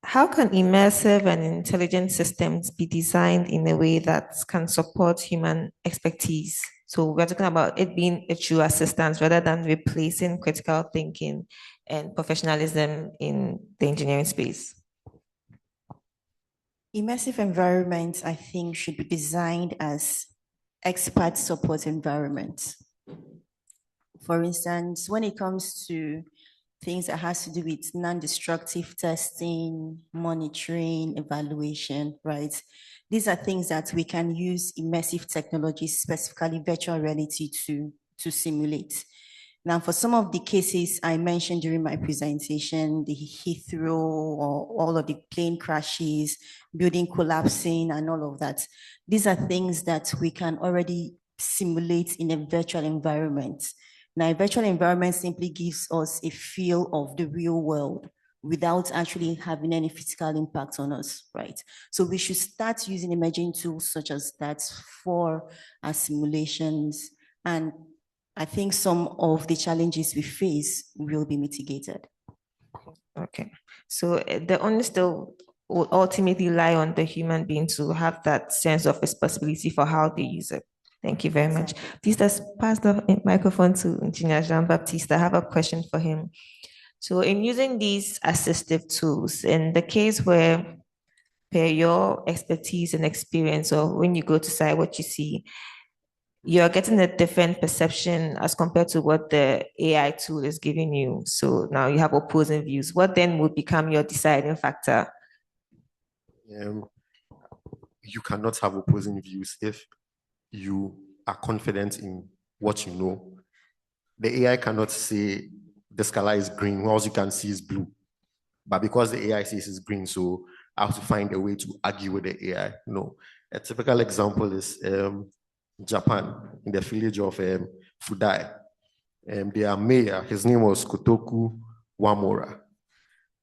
how can immersive and intelligent systems be designed in a way that can support human expertise? So we're talking about it being a true assistance rather than replacing critical thinking and professionalism in the engineering space. Immersive environments, I think, should be designed as expert support environments. For instance, when it comes to things that has to do with non-destructive testing, monitoring, evaluation, right? These are things that we can use immersive technology, specifically virtual reality, to simulate. Now, for some of the cases I mentioned during my presentation, the Heathrow or all of the plane crashes, building collapsing and all of that, these are things that we can already simulate in a virtual environment. Now, a virtual environment simply gives us a feel of the real world without actually having any physical impact on us, right? So we should start using emerging tools such as that for our simulations. And I think some of the challenges we face will be mitigated. Okay, so the onus still will ultimately lie on the human being to have that sense of responsibility for how they use it. Thank you very much. Please, let's pass the microphone to Engineer Jean-Baptiste. I have a question for him. So in using these assistive tools, in the case where per your expertise and experience, or when you go to site, what you see, you're getting a different perception as compared to what the AI tool is giving you. So now you have opposing views. What then would become your deciding factor? You cannot have opposing views if you are confident in what you know. The AI cannot say the sky is green, all you can see is blue. But because the AI says it's green, so I have to find a way to argue with the AI. No. A typical example is Japan, in the village of Fudai. Their mayor, his name was Kotoku Wamura.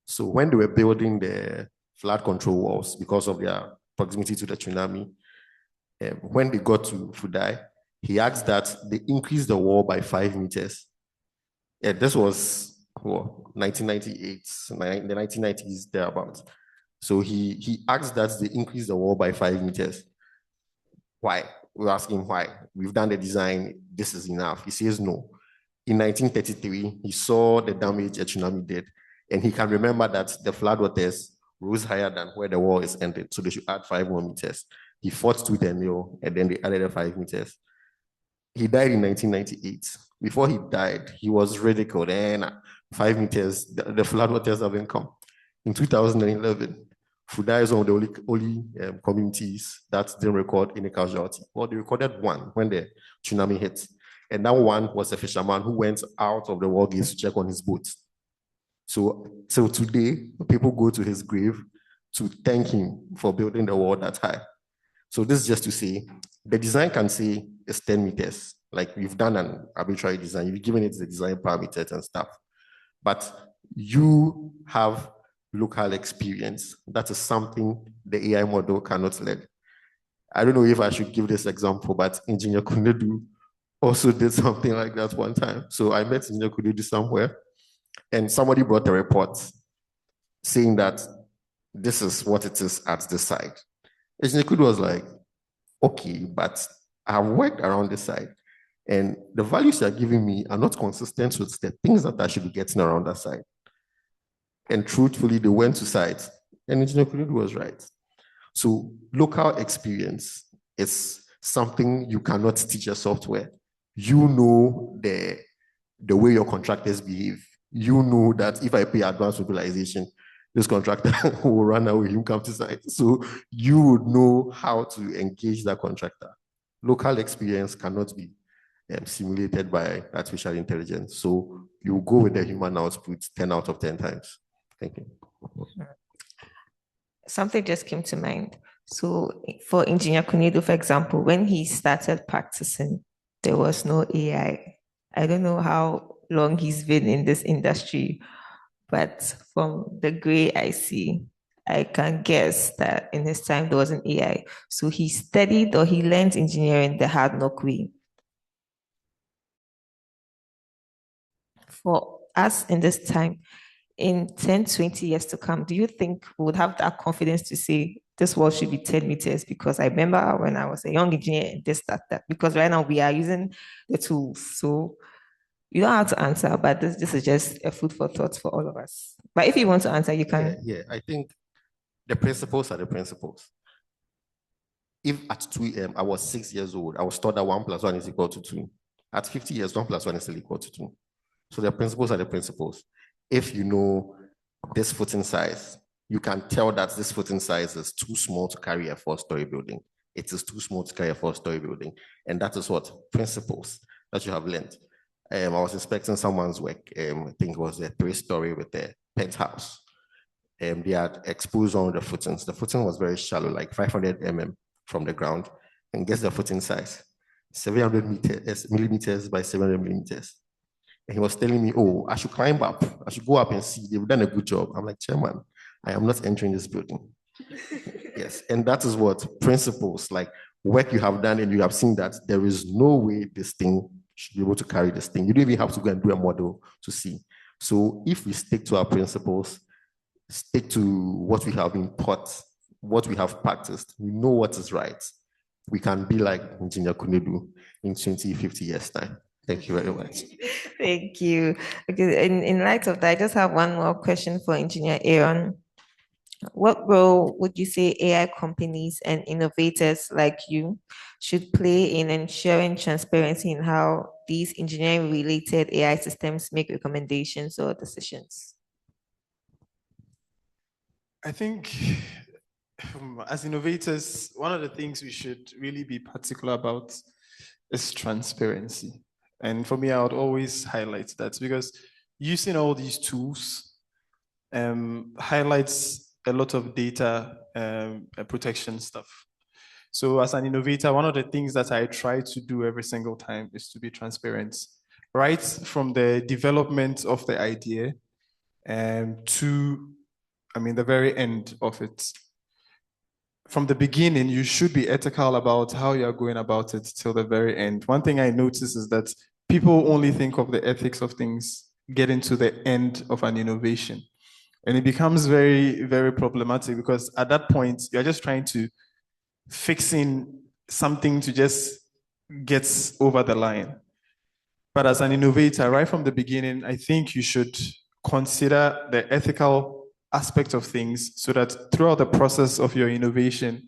So when they were building the flood control walls because of their proximity to the tsunami, when they got to Fudai, he asked that they increase the wall by 5 meters. This was 1998, in the 1990s, thereabouts. So he asked that they increase the wall by 5 meters. Why? We're asking why. We've done the design, this is enough. He says no. In 1933, he saw the damage a tsunami did, and he can remember that the floodwaters rose higher than where the wall is ended, so they should add 5 more meters. He fought tooth and nail, and then they added the 5 meters. He died in 1998. Before he died, he was ridiculed, and 5 meters, the floodwaters haven't come. In 2011, Fudai is one of the only communities that didn't record any casualty. Well, they recorded one when the tsunami hit. And that one was a fisherman who went out of the wall gates to check on his boat. So today, people go to his grave to thank him for building the wall that high. So this is just to say, the design can say it's 10 meters. Like we've done an arbitrary design, you've given it the design parameters and stuff. But you have local experience. That is something the AI model cannot learn. I don't know if I should give this example, but Engineer Kunedu also did something like that one time. So I met Engineer Kunedu somewhere, and somebody brought a report saying that this is what it is at the site. Engineer Kunedu was like, okay, but I've worked around this site, and the values you're giving me are not consistent with the things that I should be getting around that site. And truthfully, they went to site, and Engineer Kunedu was right. So local experience is something you cannot teach a software. You know the way your contractors behave. you know that if I pay advance mobilization, this contractor will run away, he'll come to site. So you would know how to engage that contractor. Local experience cannot be simulated by artificial intelligence. So you go with the human output 10 out of 10 times. Thank you. Something just came to mind. So for Engineer Kunedu, for example, when he started practicing, there was no AI. I don't know how long he's been in this industry, but from the gray I see, I can guess that in his time there wasn't AI. So he studied or he learned engineering the hard knock way. For us in this time, in 10, 20 years to come, do you think we would have that confidence to say this wall should be 10 meters? Because I remember when I was a young engineer, this, that, because right now we are using the tools. So you don't have to answer, but this is just a food for thought for all of us. But if you want to answer, you can. Yeah, I think the principles are the principles. If at 2 a.m. I was 6 years old, I was taught that 1 + 1 is equal to 2. At 50 years, 1 + 1 is still equal to 2. So the principles are the principles. If you know this footing size, you can tell that this footing size is too small to carry a 4-story building. It is too small to carry a 4-story building. And that is what principles that you have learned. I was inspecting someone's work. I think it was a 3-story with a penthouse. They had exposed on the footings. The footing was very shallow, like 500 from the ground. And guess the footing size? 700 millimeters by 700 millimeters. And he was telling me, oh, I should climb up. I should go up and see. They've done a good job. I'm like, Chairman, I am not entering this building. Yes, and that is what principles, like work you have done and you have seen that there is no way this thing should be able to carry this thing. You don't even have to go and do a model to see. So if we stick to our principles, stick to what we have been taught, what we have practiced, we know what is right, we can be like Engineer Kunedu in 20, 50 years' time. Thank you very much. Thank you. Okay, in light of that, I just have one more question for Engineer Aaron. What role would you say AI companies and innovators like you should play in ensuring transparency in how these engineering-related AI systems make recommendations or decisions? I think as innovators, one of the things we should really be particular about is transparency. And for me, I would always highlight that because using all these tools highlights a lot of data protection stuff. So as an innovator, one of the things that I try to do every single time is to be transparent, right from the development of the idea to, the very end of it. From the beginning, you should be ethical about how you're going about it till the very end. One thing I notice is that people only think of the ethics of things getting to the end of an innovation. And it becomes very, very problematic because at that point, you're just trying to fix in something to just get over the line. But as an innovator, right from the beginning, I think you should consider the ethical aspect of things so that throughout the process of your innovation,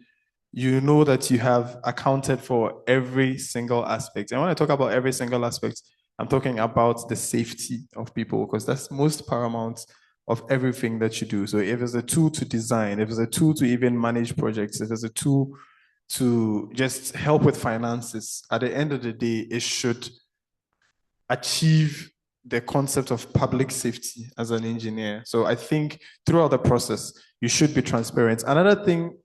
you know that you have accounted for every single aspect. And when I talk about every single aspect, I'm talking about the safety of people because that's most paramount of everything that you do. So if it's a tool to design, if it's a tool to even manage projects, if it's a tool to just help with finances, at the end of the day, it should achieve the concept of public safety as an engineer. So I think throughout the process, you should be transparent. Another thing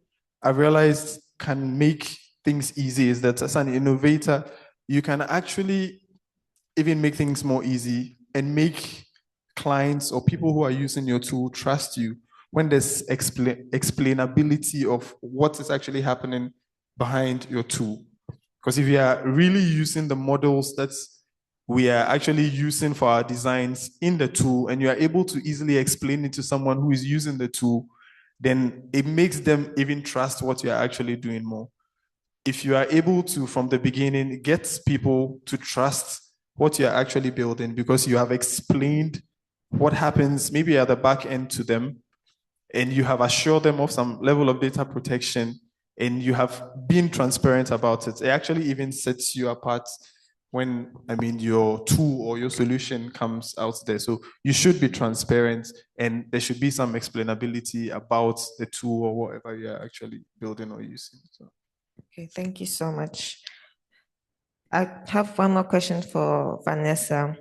I realized can make things easy is that as an innovator, you can actually even make things more easy and make clients or people who are using your tool trust you when there's explainability of what is actually happening behind your tool. Because if you are really using the models that we are actually using for our designs in the tool and you are able to easily explain it to someone who is using the tool, then it makes them even trust what you are actually doing more. If you are able to, from the beginning, get people to trust what you're actually building because you have explained what happens maybe at the back end to them and you have assured them of some level of data protection and you have been transparent about it, it actually even sets you apart when, I mean, your tool or your solution comes out there. So you should be transparent, and there should be some explainability about the tool or whatever you're actually building or using. So. Okay, thank you so much. I have one more question for Vanessa.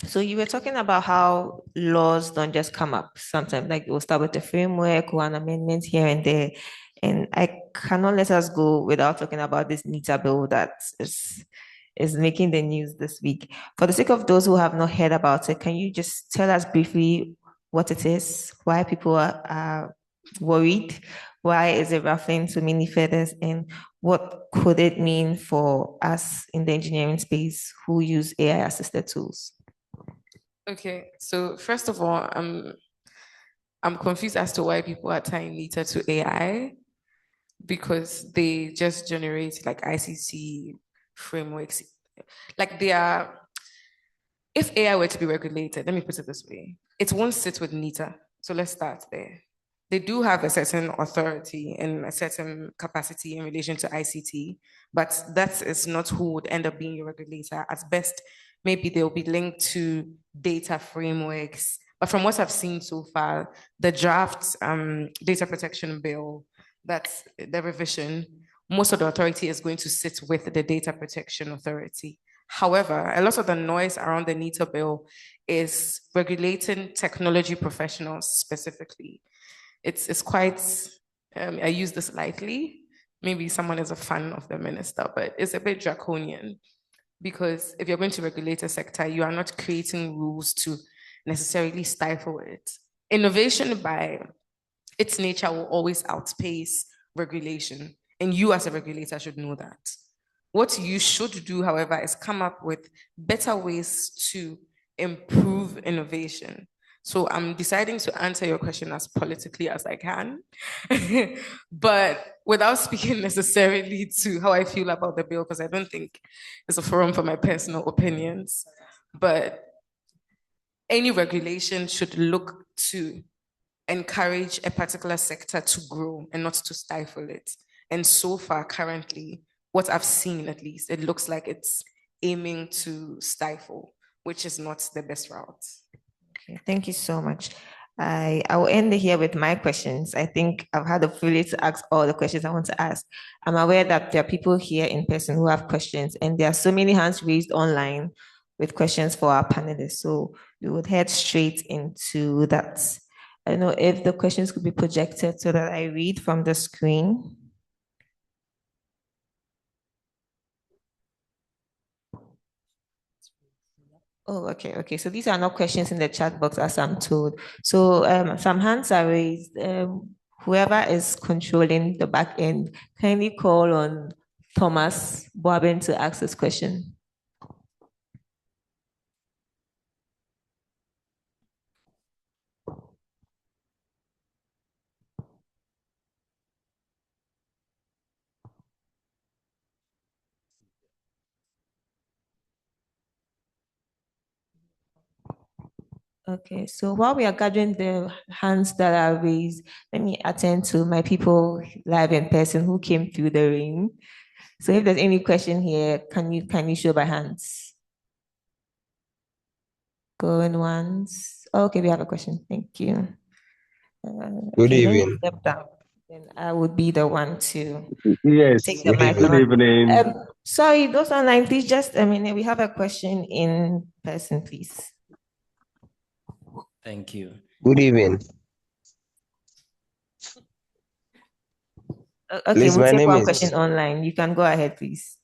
So you were talking about how laws don't just come up sometimes, like we'll start with a framework or an amendment here and there. And I cannot let us go without talking about this NITA bill that is making the news this week. For the sake of those who have not heard about it, can you just tell us briefly what it is, why people are worried, why is it ruffling so many feathers, and what could it mean for us in the engineering space who use AI-assisted tools? Okay, so first of all, I'm confused as to why people are tying NITA to AI, because they just generate like ICT frameworks. Like they are, if AI were to be regulated, let me put it this way, it won't sit with NITA. So let's start there. They do have a certain authority and a certain capacity in relation to ICT, but that is not who would end up being your regulator. At best, maybe they'll be linked to data frameworks. But from what I've seen so far, the draft data protection bill, that's the revision, most of the authority is going to sit with the data protection authority. However, a lot of the noise around the NITA bill is regulating technology professionals specifically. It's quite, I use this lightly. Maybe someone is a fan of the minister, but it's a bit draconian, because if you're going to regulate a sector, you are not creating rules to necessarily stifle it. Innovation by its nature will always outpace regulation, and you as a regulator should know that. What you should do, however, is come up with better ways to improve innovation. So I'm deciding to answer your question as politically as I can, but without speaking necessarily to how I feel about the bill, because I don't think it's a forum for my personal opinions. But any regulation should look to encourage a particular sector to grow and not to stifle it. And so far, currently, what I've seen at least, it looks like it's aiming to stifle, which is not the best route. Okay, thank you so much. I will end here with my questions. I think I've had the privilege to ask all the questions I want to ask. I'm aware that there are people here in person who have questions, and there are so many hands raised online with questions for our panelists. So we would head straight into that. I don't know if the questions could be projected so that I read from the screen. Oh, okay. So these are not questions in the chat box, as I'm told. So some hands are raised. Whoever is controlling the back end, kindly call on Thomas Boabin to ask this question. Okay, so while we are gathering the hands that are raised, let me attend to my people live in person who came through the ring. So if there's any question here, can you show by hands? Going once. Okay, we have a question. Thank you. Good Okay, let me evening. step down. Then I would be the one to Yes, take the good microphone. evening. Sorry, those online, please just a minute. We have a question in person, please. Thank you. Good evening. Okay, Please, we'll my take name one is question online. You can go ahead, please.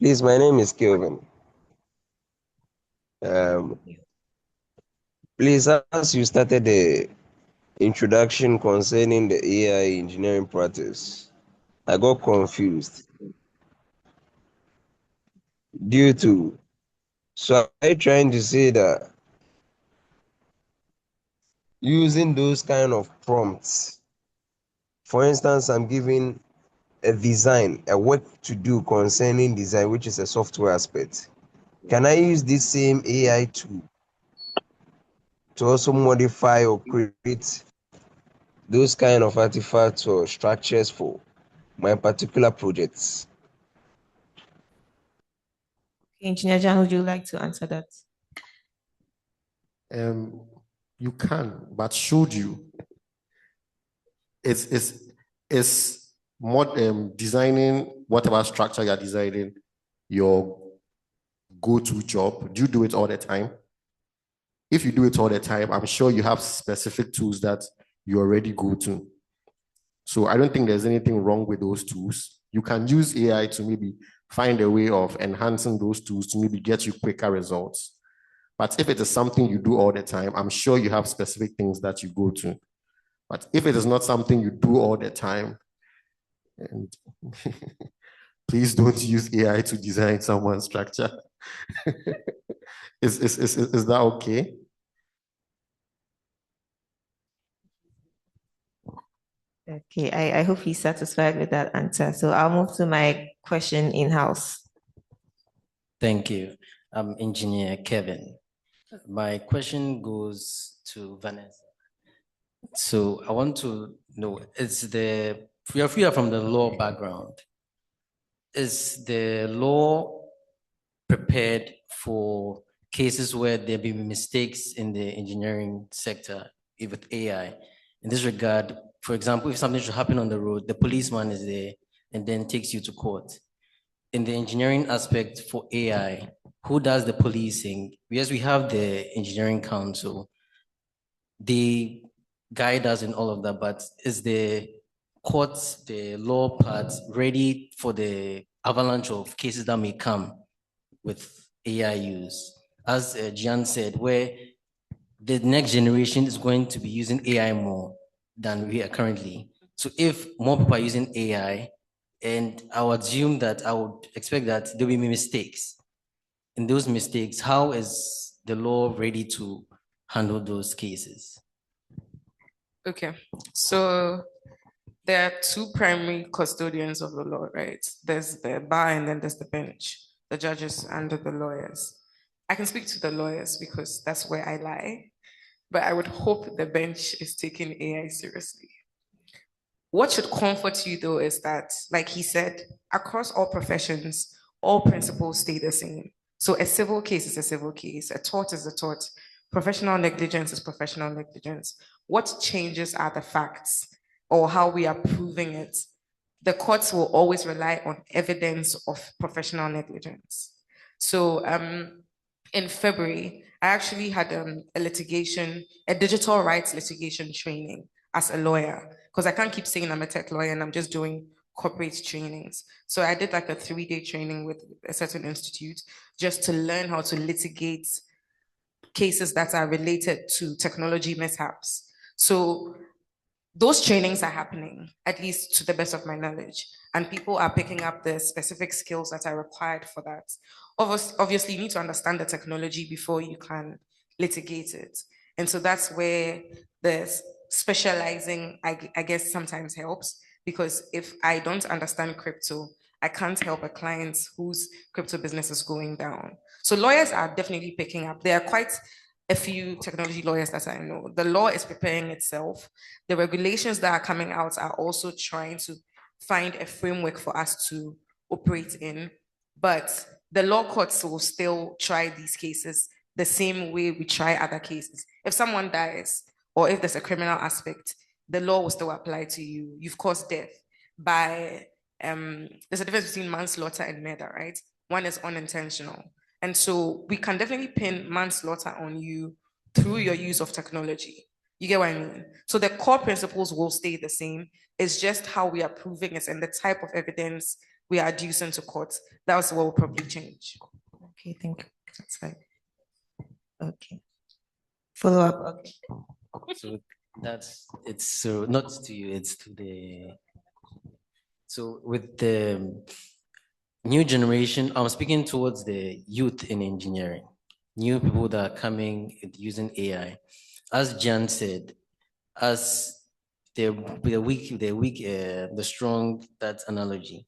please, my name is Kelvin. Please, as you started the introduction concerning the AI engineering practice, I got confused due to. So are you trying to say that using those kind of prompts, for instance, I'm giving a design, a work to do concerning design, which is a software aspect. Can I use this same AI tool to also modify or create those kind of artifacts or structures for my particular projects? Engineer Jan, would you like to answer that? You can, but should you? It's more designing whatever structure you're designing your go-to job. Do you do it all the time? If you do it all the time, I'm sure you have specific tools that you already go to. So I don't think there's anything wrong with those tools. You can use AI to maybe find a way of enhancing those tools to maybe get you quicker results. But if it is something you do all the time, I'm sure you have specific things that you go to. But if it is not something you do all the time, and please don't use AI to design someone's structure. Is that okay? Okay, I hope he's satisfied with that answer. So I'll move to my question in-house. Thank you. I'm Engineer Kevin. My question goes to Vanessa. So I want to know, we are from the law background. Is the law prepared for cases where there be mistakes in the engineering sector with AI? In this regard, for example, if something should happen on the road, the policeman is there and then takes you to court. In the engineering aspect for AI, who does the policing? Yes, we have the engineering council. They guide us in all of that, but is the courts, the law part ready for the avalanche of cases that may come with AI use? As Gian said, where the next generation is going to be using AI more than we are currently. So if more people are using AI, and I would assume that I would expect that there will be mistakes. In those mistakes, how is the law ready to handle those cases? Okay, so there are two primary custodians of the law, right? There's the bar and then there's the bench, the judges and the lawyers. I can speak to the lawyers because that's where I lie, but I would hope the bench is taking AI seriously. What should comfort you though is that, like he said, across all professions, all principles stay the same. So a civil case is a civil case, a tort is a tort, professional negligence is professional negligence. What changes are the facts or how we are proving it. The courts will always rely on evidence of professional negligence. So in February, I actually had a digital rights litigation training as a lawyer, because I can't keep saying I'm a tech lawyer and I'm just doing corporate trainings. So I did like a 3-day training with a certain institute just to learn how to litigate cases that are related to technology mishaps. So those trainings are happening, at least to the best of my knowledge, and people are picking up the specific skills that are required for that. Obviously, you need to understand the technology before you can litigate it. And so that's where the specializing, I guess, sometimes helps, because if I don't understand crypto, I can't help a client whose crypto business is going down. So lawyers are definitely picking up. There are quite a few technology lawyers that I know. The law is preparing itself. The regulations that are coming out are also trying to find a framework for us to operate in. But the law courts will still try these cases the same way we try other cases. If someone dies or if there's a criminal aspect, the law will still apply to you. You've caused death by, there's a difference between manslaughter and murder, right? One is unintentional. And so we can definitely pin manslaughter on you through your use of technology. You get what I mean? So the core principles will stay the same. It's just how we are proving it and the type of evidence we are adducing to court. That's what will probably change. Okay, thank you. That's fine. Okay. Follow up. Okay. So it's so not to you, it's to so with the new generation, I'm speaking towards the youth in engineering, new people that are coming using AI. As Jan said, as the weak, the strong, that analogy.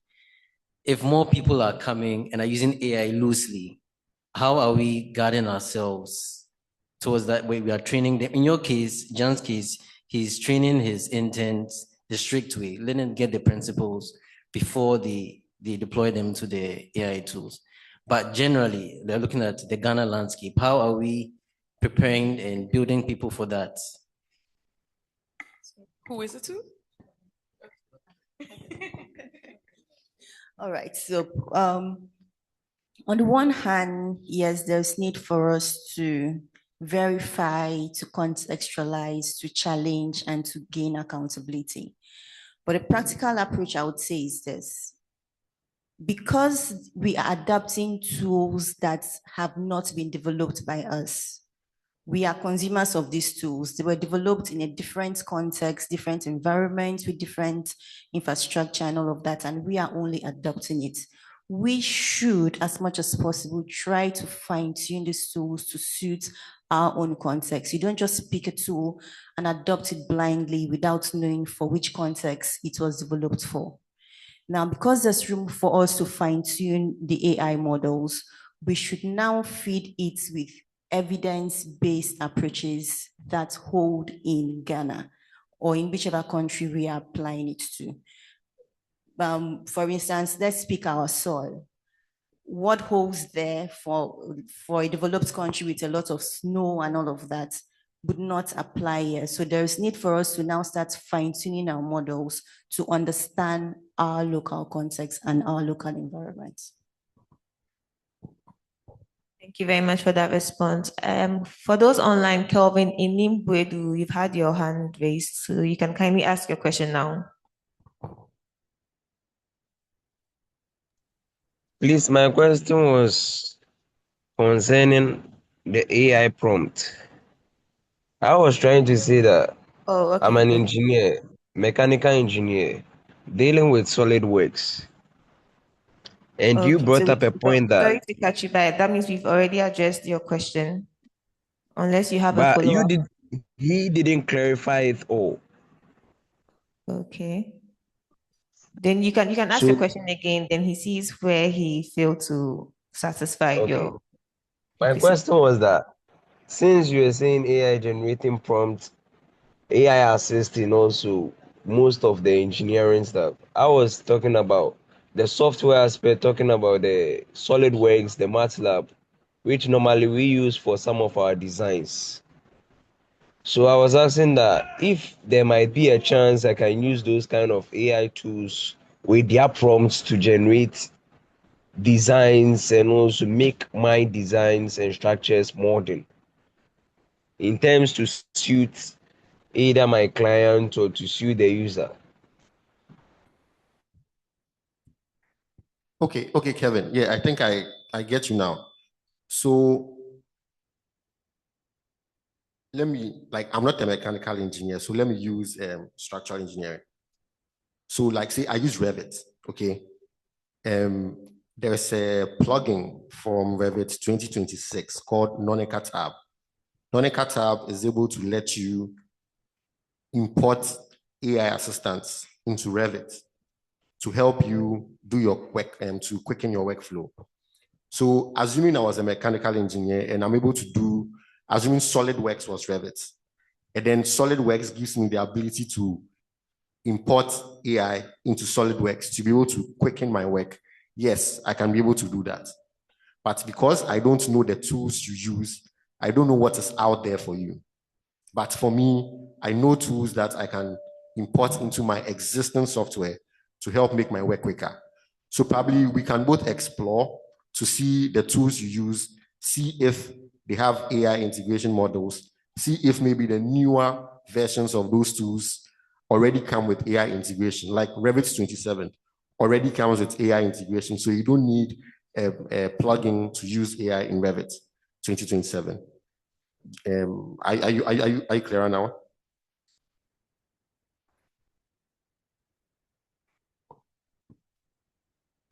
If more people are coming and are using AI loosely, how are we guarding ourselves towards that way? We are training them. In your case, Jan's case, he's training his interns the strict way, letting them get the principles before they deploy them to the AI tools. But generally, they're looking at the Ghana landscape. How are we preparing and building people for that? Who is it to? All right. So, on the one hand, yes, there's need for us to verify, to contextualize, to challenge, and to gain accountability. But a practical approach, I would say, is this. Because we are adapting tools that have not been developed by us, we are consumers of these tools. They were developed in a different context, different environment, with different infrastructure and all of that, and we are only adopting it. We should, as much as possible, try to fine-tune these tools to suit our own context. You don't just pick a tool and adopt it blindly without knowing for which context it was developed for. Now, because there's room for us to fine-tune the AI models, we should now feed it with evidence-based approaches that hold in Ghana or in whichever country we are applying it to. For instance, let's speak our soil. What holds there for a developed country with a lot of snow and all of that would not apply here. So there's need for us to now start fine-tuning our models to understand our local context and our local environment. Thank you very much for that response. For those online, Kelvin, Inimbwedu, you've had your hand raised, so you can kindly ask your question now. Please, my question was concerning the AI prompt. I was trying to say that I'm an engineer, mechanical engineer, dealing with SolidWorks. And you brought up a point that... Sorry to catch you by it. That means we've already addressed your question. Unless you have a But follow-up. he didn't clarify it all. Okay. Then you can ask the question again, then he sees where he failed to satisfy your... My question was that since you were saying AI generating prompts, AI assisting also most of the engineering stuff, I was talking about the software aspect, talking about the SolidWorks, the MATLAB, which normally we use for some of our designs. So I was asking that if there might be a chance I can use those kind of AI tools with their prompts to generate designs and also make my designs and structures modern in terms to suit either my client or to suit the user. Okay, Kevin. Yeah, I think I get you now. So let me, I'm not a mechanical engineer, so let me use structural engineering. So say I use Revit, okay? There's a plugin from Revit 2026 called Nonica Tab. Nonica Tab is able to let you import AI assistants into Revit to help you do your work and to quicken your workflow. So assuming I was a mechanical engineer and I'm able to do, assuming SolidWorks was Revit, and then SolidWorks gives me the ability to import AI into SolidWorks to be able to quicken my work, yes, I can be able to do that. But because I don't know the tools you use, I don't know what is out there for you. But for me, I know tools that I can import into my existing software to help make my work quicker. So probably we can both explore to see the tools you use, see if they have AI integration models, see if maybe the newer versions of those tools already come with AI integration, like Revit 27 already comes with AI integration. So you don't need a plugin to use AI in Revit 2027. Are you clearer now?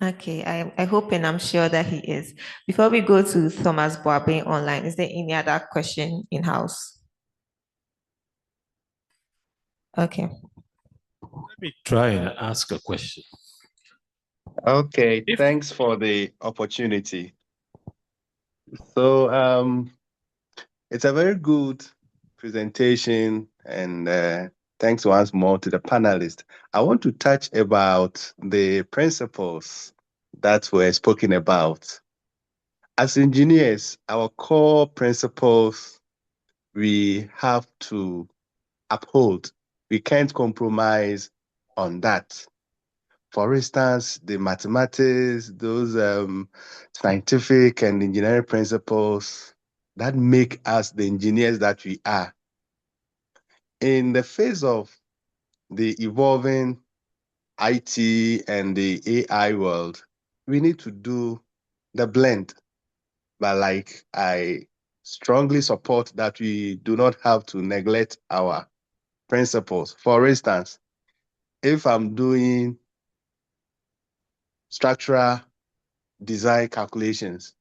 Okay, I hope and I'm sure that he is. Before we go to Thomas Boabe online, is there any other question in-house? Okay. Let me try and ask a question. Okay, thanks for the opportunity. So it's a very good presentation, and thanks once more to the panelists. I want to touch about the principles that were spoken about As engineers, our core principles we have to uphold. We can't compromise on that. For instance, the mathematics, those scientific and engineering principles that make us the engineers that we are. In the face of the evolving IT and the AI world, we need to do the blend. But like I strongly support that we do not have to neglect our principles. For instance, if I'm doing structural design calculations,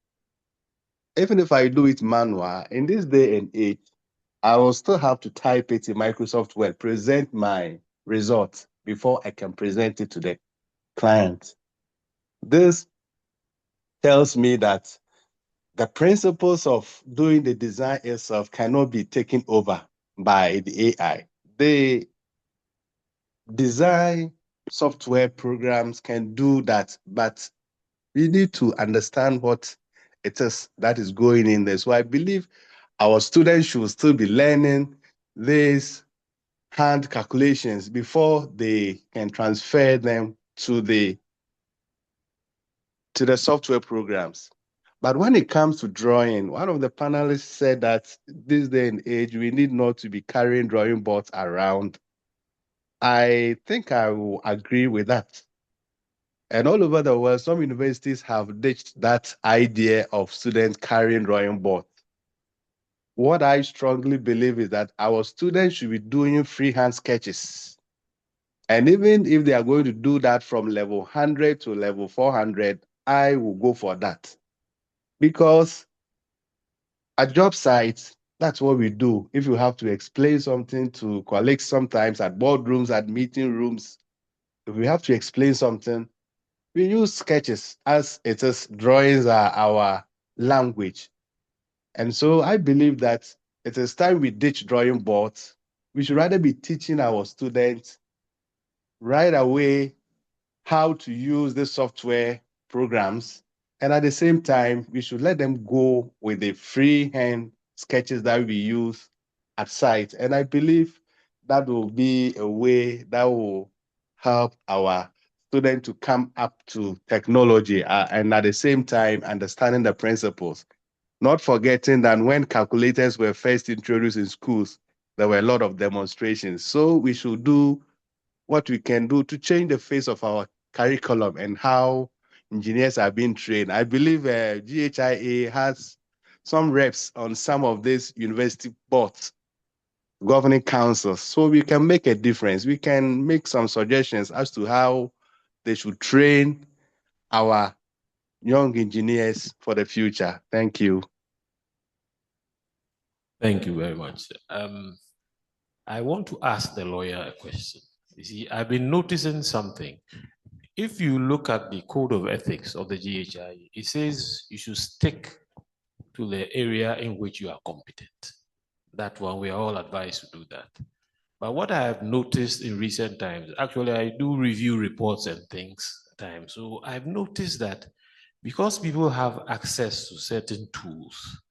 even if I do it manual, in this day and age, I will still have to type it in Microsoft Word, present my results before I can present it to the client. This tells me that the principles of doing the design itself cannot be taken over by the AI. The design software programs can do that, but we need to understand what it is that is going in there. So I believe our students should still be learning these hand calculations before they can transfer them to the software programs. But when it comes to drawing, one of the panelists said that this day and age, we need not to be carrying drawing boards around. I think I will agree with that. And all over the world, some universities have ditched that idea of students carrying drawing boards. What I strongly believe is that our students should be doing freehand sketches. And even if they are going to do that from level 100 to level 400, I will go for that. Because at job sites, that's what we do. If you have to explain something to colleagues sometimes at boardrooms, at meeting rooms, if we have to explain something, we use sketches as it is. Drawings are our language. And so I believe that it is time we ditch drawing boards. We should rather be teaching our students right away how to use the software programs. And at the same time, we should let them go with the freehand sketches that we use at site. And I believe that will be a way that will help our students to come up to technology and at the same time understanding the principles. Not forgetting that when calculators were first introduced in schools, there were a lot of demonstrations. So we should do what we can do to change the face of our curriculum and how engineers are being trained. I believe GHIA has some reps on some of these university boards, governing councils, so we can make a difference. We can make some suggestions as to how they should train our young engineers for the future. Thank you. Thank you very much. I want to ask the lawyer a question. You see, I've been noticing something. If you look at the code of ethics of the GHI, it says you should stick to the area in which you are competent. That one, we are all advised to do that. But what I have noticed in recent times, actually, I do review reports and things at times. So I've noticed that because people have access to certain tools,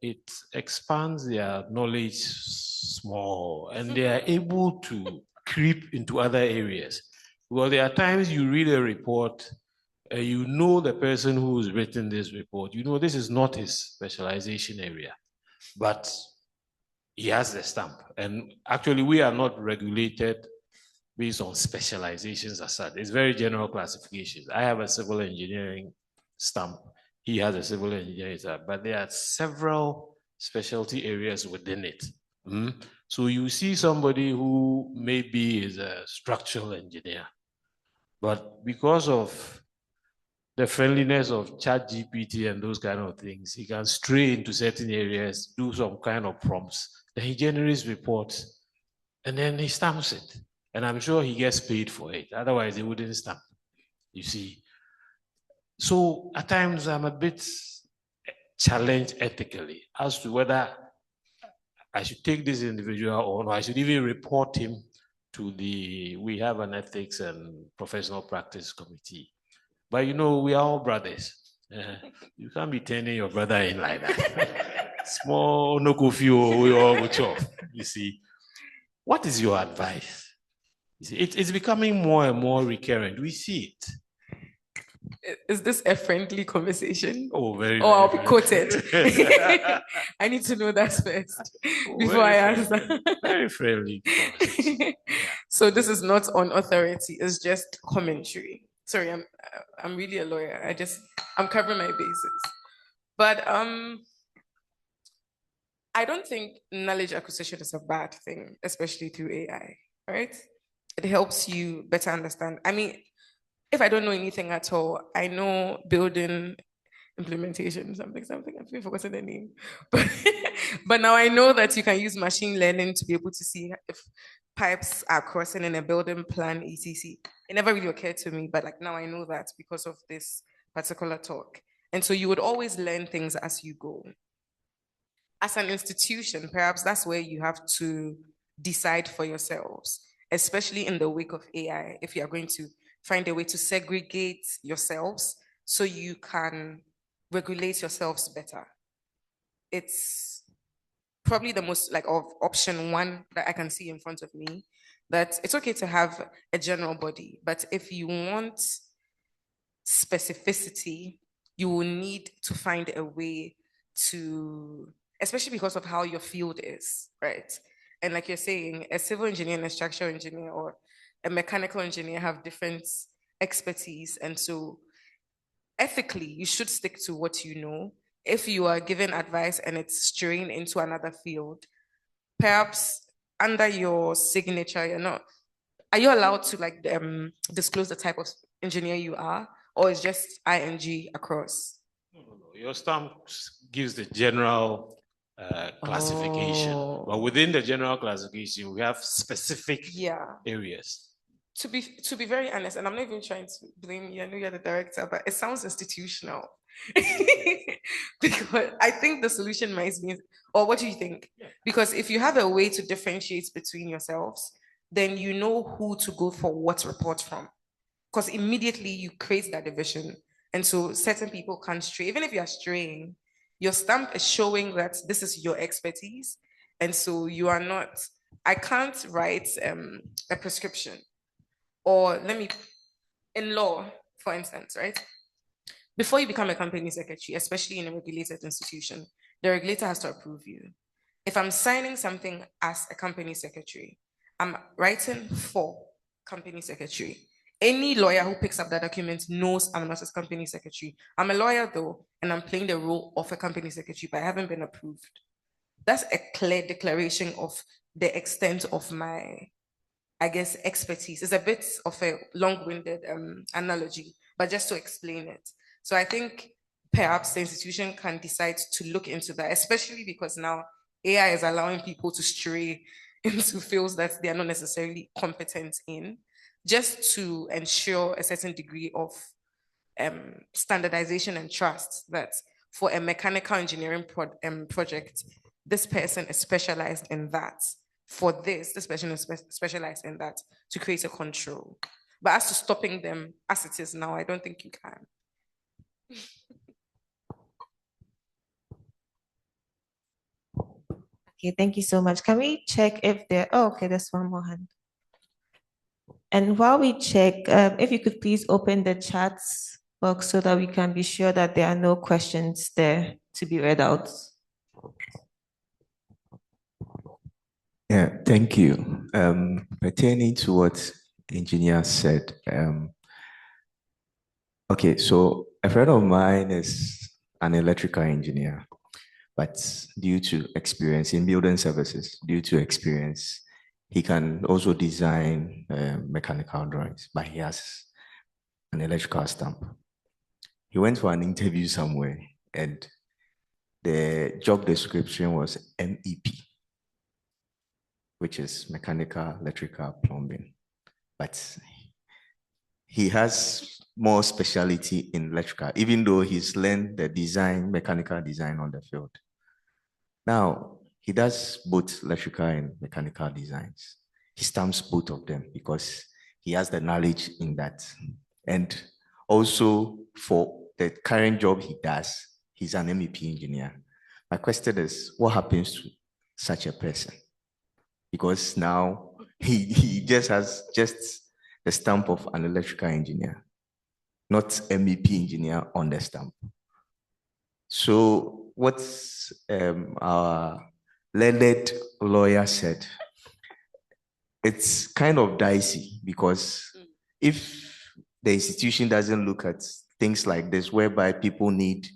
it expands their knowledge small and they are able to creep into other areas. Well, there are times you read a report, you know the person who's written this report, you know this is not his specialization area, but he has the stamp. And actually, we are not regulated based on specializations as such. It's very general classifications. I have a civil engineering stamp. He has a civil engineering stamp, but there are several specialty areas within it. So you see somebody who maybe is a structural engineer, but because of the friendliness of ChatGPT and those kind of things, he can stray into certain areas, do some kind of prompts, then he generates reports, and then he stamps it. And I'm sure he gets paid for it. Otherwise, he wouldn't stamp, you see. So at times, I'm a bit challenged ethically as to whether I should take this individual or I should even report him to we have an ethics and professional practice committee. But you know, we are all brothers. You can't be turning your brother in like that. Small no coffee, we all go chop. You see, what is your advice? You see, it's becoming more and more recurrent. We see it. Is this a friendly conversation? Oh, very. Or I'll be very quoted. I need to know that first before I answer. Very friendly conversation. So this is not on authority, it's just commentary. Sorry, I'm really a lawyer. I'm covering my bases. But I don't think knowledge acquisition is a bad thing, especially through AI, right? It helps you better understand. I mean, if I don't know anything at all, I know building implementation, something, I've forgotten the name. But now I know that you can use machine learning to be able to see if pipes are crossing in a building plan, etc. It never really occurred to me, but like now I know that because of this particular talk. And so you would always learn things as you go. As an institution, perhaps that's where you have to decide for yourselves, especially in the wake of AI, if you are going to find a way to segregate yourselves so you can regulate yourselves better. It's probably the most like of option one that I can see in front of me, that it's okay to have a general body, but if you want specificity, you will need to find a way to, especially because of how your field is, right? And like you're saying, a civil engineer and a structural engineer or a mechanical engineer have different expertise. And so ethically, you should stick to what you know. If you are given advice and it's straying into another field, perhaps under your signature, are you allowed to like disclose the type of engineer you are, or is just ING across? No. Your stamp gives the general classification, but within the general classification, we have specific areas. To be very honest, and I'm not even trying to blame you, I know you're the director, but it sounds institutional. Because I think the solution might be, or what do you think? Because if you have a way to differentiate between yourselves, then you know who to go for what report from. Because immediately you create that division. And so certain people can't stray. Even if you are straying, your stamp is showing that this is your expertise. And so you are not, I can't write a prescription. Or in law, for instance, right? Before you become a company secretary, especially in a regulated institution, the regulator has to approve you. If I'm signing something as a company secretary, I'm writing for company secretary. Any lawyer who picks up that document knows I'm not a company secretary. I'm a lawyer though, and I'm playing the role of a company secretary, but I haven't been approved. That's a clear declaration of the extent of my, I guess, expertise. It's a bit of a long-winded analogy, but just to explain it. So I think perhaps the institution can decide to look into that, especially because now AI is allowing people to stray into fields that they are not necessarily competent in, just to ensure a certain degree of standardization and trust that for a mechanical engineering project, this person is specialized in that. For this person is specialized in that to create a control. But as to stopping them as it is now, I don't think you can. Okay, thank you so much. Can we check if there, okay, there's one more hand. And while we check, if you could please open the chat box so that we can be sure that there are no questions there to be read out. Yeah, thank you. Pertaining to what engineer said, okay, so a friend of mine is an electrical engineer, but due to experience in building services, he can also design mechanical drawings, but he has an electrical stamp. He went for an interview somewhere and the job description was MEP, which is mechanical, electrical, plumbing. But he has more specialty in electrical, even though he's learned the design, mechanical design on the field. Now, he does both electrical and mechanical designs. He stamps both of them because he has the knowledge in that. And also for the current job he does, he's an MEP engineer. My question is, what happens to such a person? Because now he just has just the stamp of an electrical engineer, not MEP engineer on the stamp. So what our learned lawyer said, it's kind of dicey, because if the institution doesn't look at things like this, whereby people need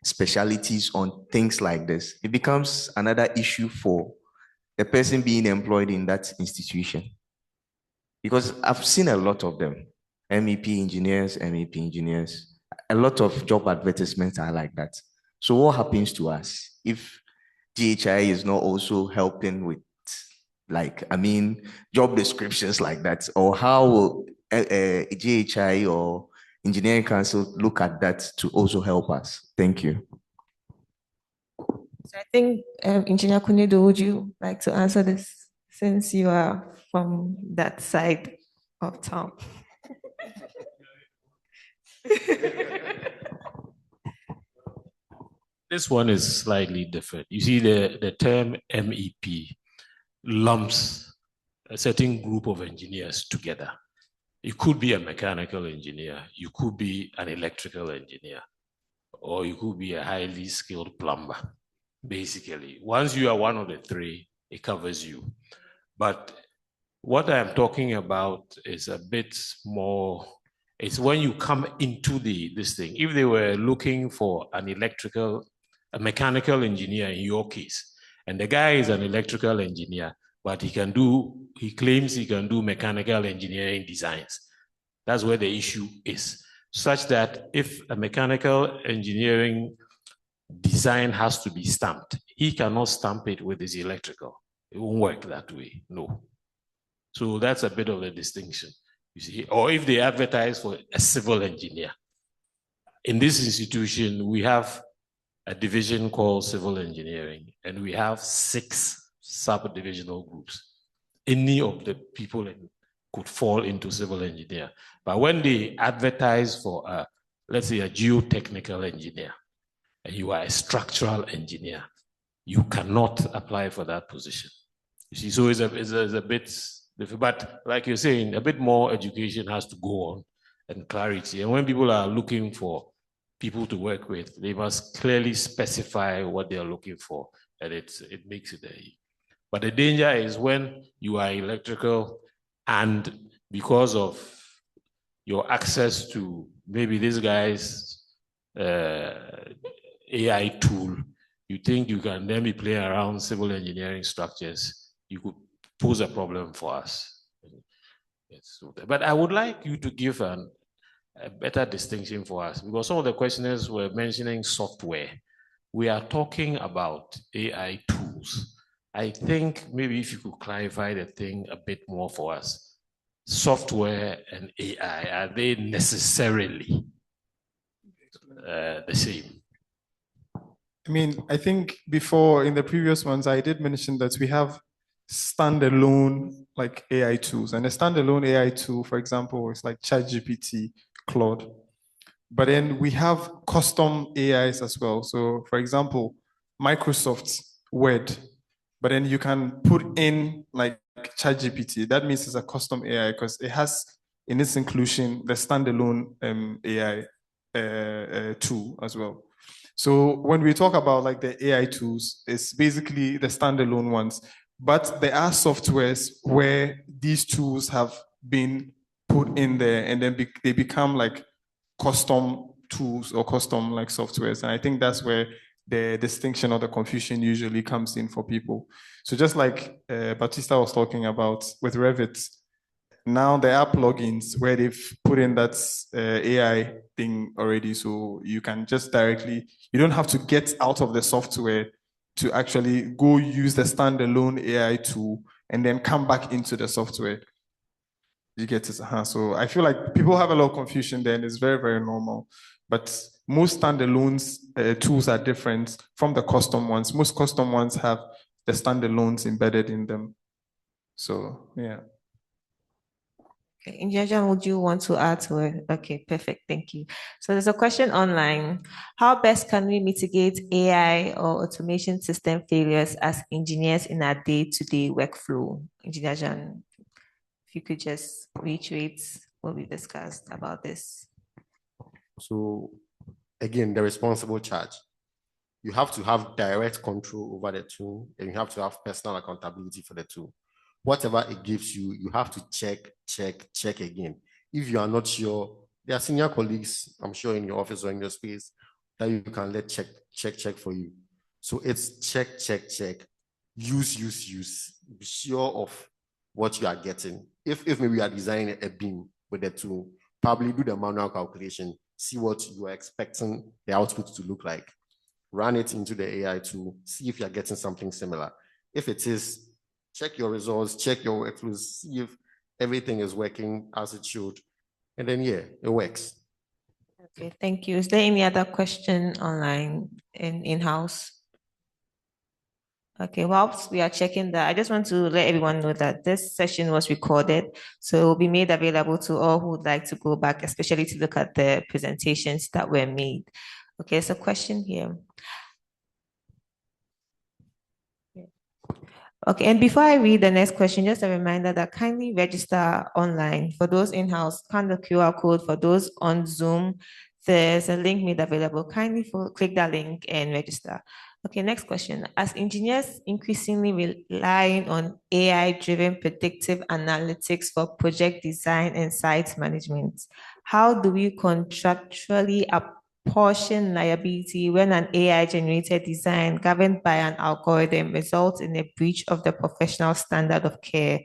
specialities on things like this, it becomes another issue for the person being employed in that institution. Because I've seen a lot of them, MEP engineers, a lot of job advertisements are like that. So what happens to us if GHI is not also helping with, like, I mean, job descriptions like that? Or how will GHI or Engineering Council look at that to also help us? Thank you. So I think, Engineer Kunedu, would you like to answer this, since you are from that side of town? This one is slightly different. You see, the term MEP lumps a certain group of engineers together. You could be a mechanical engineer, you could be an electrical engineer, or you could be a highly skilled plumber. Basically, once you are one of the three, it covers you. But what I'm talking about is a bit more, it's when you come into this thing. If they were looking for a mechanical engineer in your case, and the guy is an electrical engineer, but he claims he can do mechanical engineering designs. That's where the issue is. Such that if a mechanical engineering design has to be stamped, he cannot stamp it with his electrical. It won't work that way, no. So that's a bit of a distinction, you see. Or if they advertise for a civil engineer. In this institution, we have a division called civil engineering, and we have 6 sub-divisional groups. Any of the people could fall into civil engineer. But when they advertise for, let's say, a geotechnical engineer, and you are a structural engineer, you cannot apply for that position. You see, so it's a bit different, but like you're saying, a bit more education has to go on and clarity. And when people are looking for people to work with, they must clearly specify what they are looking for, and it makes it a. But the danger is when you are electrical, and because of your access to maybe this guy's AI tool, you think you can then be playing around civil engineering structures, you could pose a problem for us. But I would like you to give a better distinction for us, because some of the questioners were mentioning software. We are talking about AI tools. I think maybe if you could clarify the thing a bit more for us. Software and AI, are they necessarily the same? I mean, I think before in the previous ones, I did mention that we have standalone like AI tools, and a standalone AI tool, for example, is like ChatGPT, Claude. But then we have custom AIs as well. So for example, Microsoft's Word, but then you can put in like ChatGPT. That means it's a custom AI because it has in its inclusion the standalone AI tool as well. So when we talk about like the AI tools, it's basically the standalone ones, but there are softwares where these tools have been put in there, and then they become like custom tools or custom like softwares. And I think that's where the distinction or the confusion usually comes in for people. So just like Batista was talking about with Revit, now there are plugins where they've put in that AI thing already. So you can just directly, you don't have to get out of the software to actually go use the standalone AI tool and then come back into the software. You get it. So I feel like people have a lot of confusion there, and it's very, very normal. But most standalone tools are different from the custom ones. Most custom ones have the standalones embedded in them. So, yeah. Okay, Engineer John, would you want to add to it? Okay, perfect. Thank you. So there's a question online. How best can we mitigate AI or automation system failures as engineers in our day-to-day workflow? Engineer John, if you could just reiterate what we discussed about this. So again, the responsible charge. You have to have direct control over the tool, and you have to have personal accountability for the tool. Whatever it gives you, you have to check again. If you are not sure, there are senior colleagues, I'm sure in your office or in your space, that you can let check for you. So it's check. Use. Be sure of what you are getting. If maybe you are designing a beam with the tool, probably do the manual calculation, see what you are expecting the output to look like. Run it into the AI tool, see if you're getting something similar. If it is, check your results, check your workflows, see if everything is working as it should. And then, yeah, it works. Okay, thank you. Is there any other question online in-house? Okay, whilst we are checking that, I just want to let everyone know that this session was recorded, so it will be made available to all who would like to go back, especially to look at the presentations that were made. Okay, so question here. Okay, and before I read the next question, just a reminder that kindly register online. For those in-house, scan the QR code. For those on Zoom, there's a link made available. Kindly click that link and register. Okay, next question. As engineers increasingly relying on AI-driven predictive analytics for project design and site management, how do we contractually apportion liability when an AI-generated design governed by an algorithm results in a breach of the professional standard of care?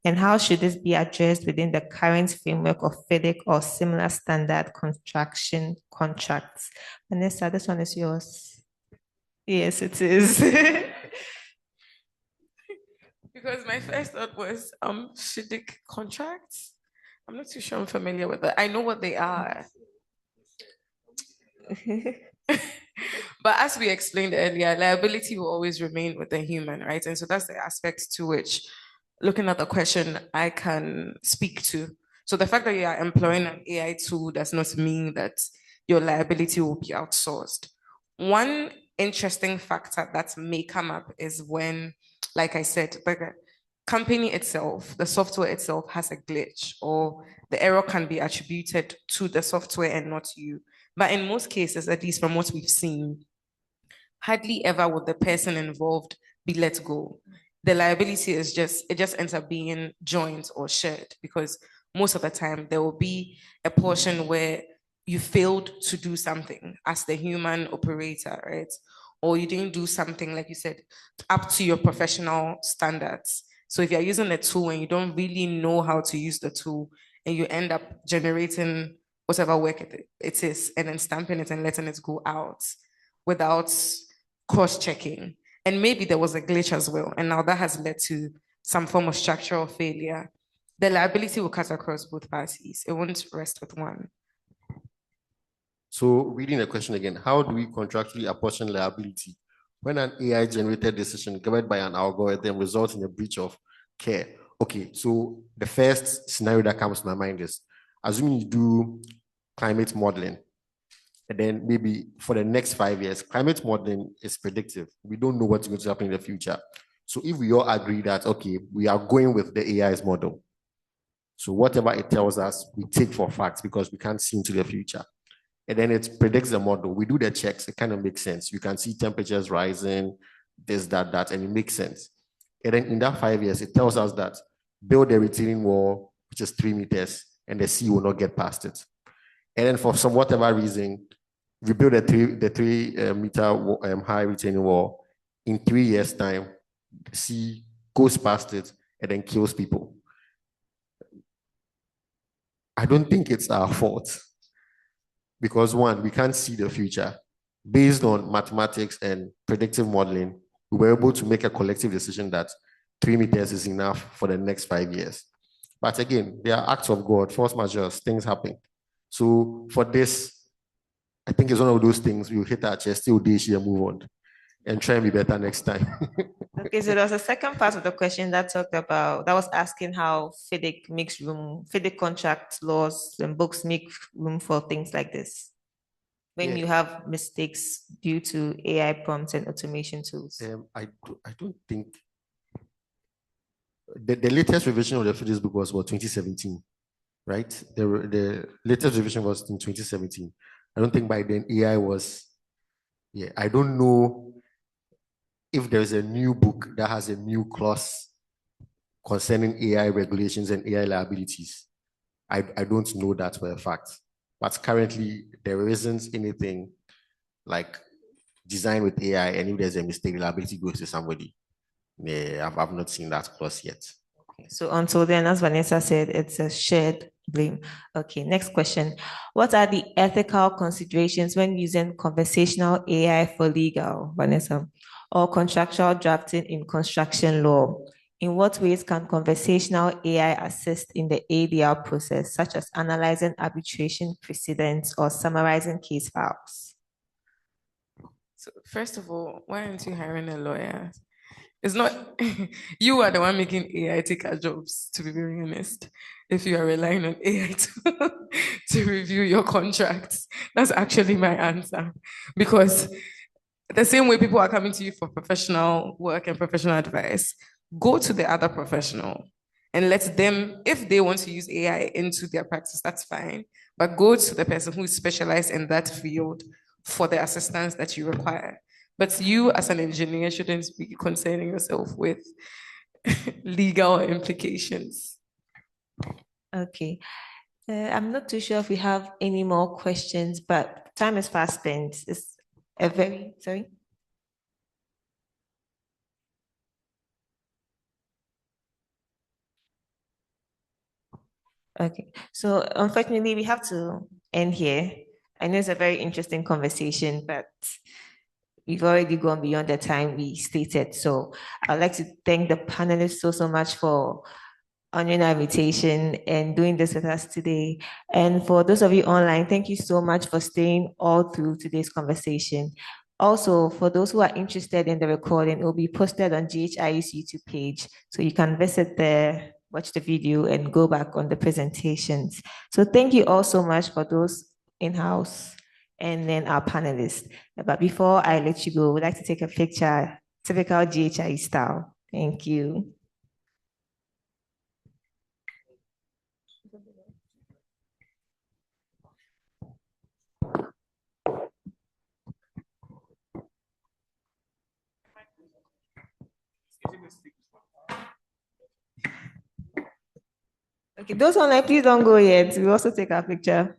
And how should this be addressed within the current framework of FIDIC or similar standard construction contracts? Vanessa, this one is yours. Yes, it is. Because my first thought was FIDIC contracts. I'm not too sure I'm familiar with that. I know what they are. But as we explained earlier, liability will always remain with the human, right? And so that's the aspect to which, looking at the question, I can speak to. So the fact that you are employing an AI tool does not mean that your liability will be outsourced. One interesting factor that may come up is when, like I said, the company itself, the software itself has a glitch, or the error can be attributed to the software and not you. But in most cases, at least from what we've seen, hardly ever would the person involved be let go. The liability is just ends up being joint or shared, because most of the time there will be a portion where you failed to do something as the human operator, right? Or you didn't do something, like you said, up to your professional standards. So if you're using a tool and you don't really know how to use the tool, and you end up generating whatever work it is, and then stamping it and letting it go out without cross-checking. And maybe there was a glitch as well, and now that has led to some form of structural failure. The liability will cut across both parties. It won't rest with one. So reading the question again, how do we contractually apportion liability when an AI-generated decision governed by an algorithm results in a breach of care? Okay, so the first scenario that comes to my mind is, assuming you do climate modeling, and then maybe for the next 5 years, climate modeling is predictive. We don't know what's going to happen in the future. So if we all agree that, okay, we are going with the AI's model, so whatever it tells us, we take for facts because we can't see into the future. And then it predicts the model. We do the checks, it kind of makes sense. You can see temperatures rising, this, that, and it makes sense. And then in that 5 years, it tells us that build a retaining wall, which is 3 meters, and the sea will not get past it. And then for some whatever reason, we build the 3 meter high retaining wall. In 3 years' time, the sea goes past it and then kills people. I don't think it's our fault, because one, we can't see the future. Based on mathematics and predictive modeling, we were able to make a collective decision that 3 meters is enough for the next 5 years. But again, they are acts of God, force majeure, things happen. So for this, I think it's one of those things we hit our chest, still dish and move on. and try and be better next time. Okay, so there was a second part of the question that was asking how FIDIC contract laws and books make room for things like this when you have mistakes due to AI prompts and automation tools. I don't think the latest revision of the FIDIC book was 2017, right? The latest revision was in 2017. I don't think by then AI was, I don't know if there's a new book that has a new clause concerning AI regulations and AI liabilities. I don't know that for a fact. But currently, there isn't anything like designed with AI, and if there's a mistake, liability goes to somebody. Yeah, I've not seen that clause yet. So until then, as Vanessa said, it's a shared blame. Okay, next question. What are the ethical considerations when using conversational AI for legal, Vanessa, or contractual drafting in construction law? In what ways can conversational AI assist in the ADR process, such as analyzing arbitration precedents or summarizing case files? So first of all, why aren't you hiring a lawyer? It's not, you are the one making AI take our jobs, to be very honest. If you are relying on AI to review your contracts, that's actually my answer. Because the same way people are coming to you for professional work and professional advice, go to the other professional and let them, if they want to use AI into their practice, that's fine. But go to the person who is specialized in that field for the assistance that you require. But you, as an engineer, shouldn't be concerning yourself with legal implications. Okay. I'm not too sure if we have any more questions, but time is fast spent. It's a very, sorry. Okay, so unfortunately, we have to end here. I know it's a very interesting conversation, but we've already gone beyond the time we stated. So I'd like to thank the panelists so much for honoring our invitation and doing this with us today. And for those of you online, thank you so much for staying all through today's conversation. Also, for those who are interested in the recording, it will be posted on GHI's YouTube page. So you can visit there, watch the video, and go back on the presentations. So thank you all so much for those in-house and then our panelists. But before I let you go, we'd like to take a picture, typical GHI style. Thank you. Okay, those online, please don't go yet. We also take our picture.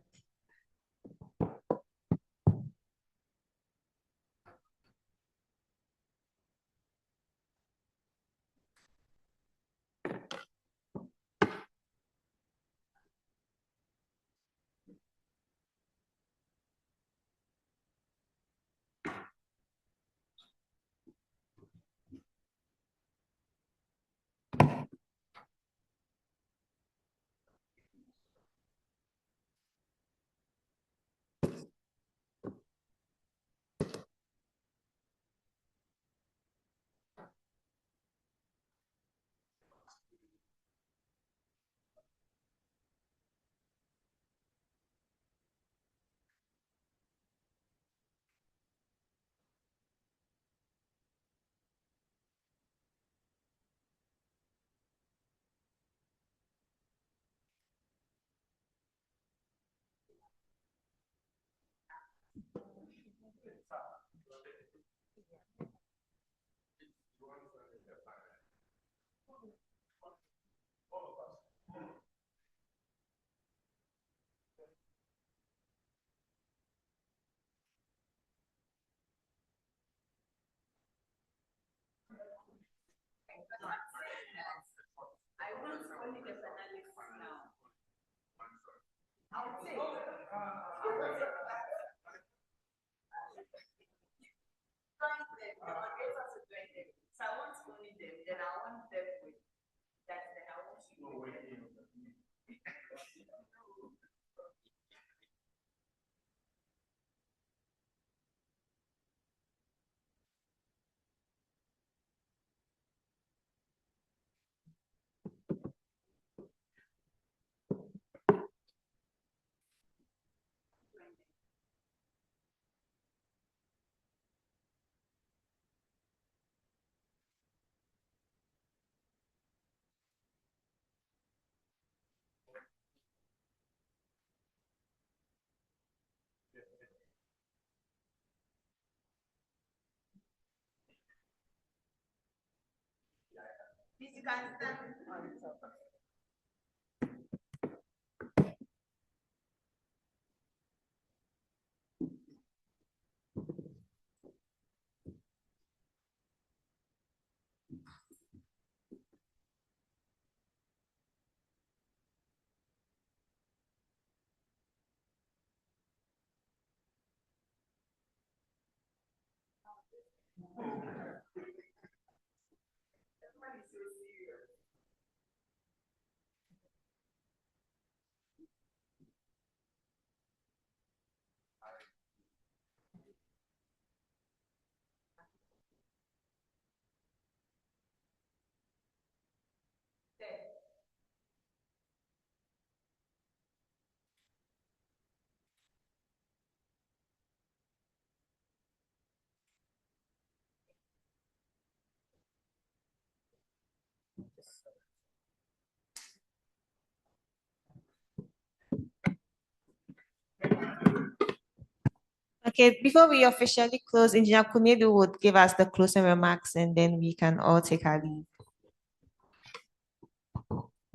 Okay, before we officially close, Engineer Kunedu would give us the closing remarks and then we can all take our leave.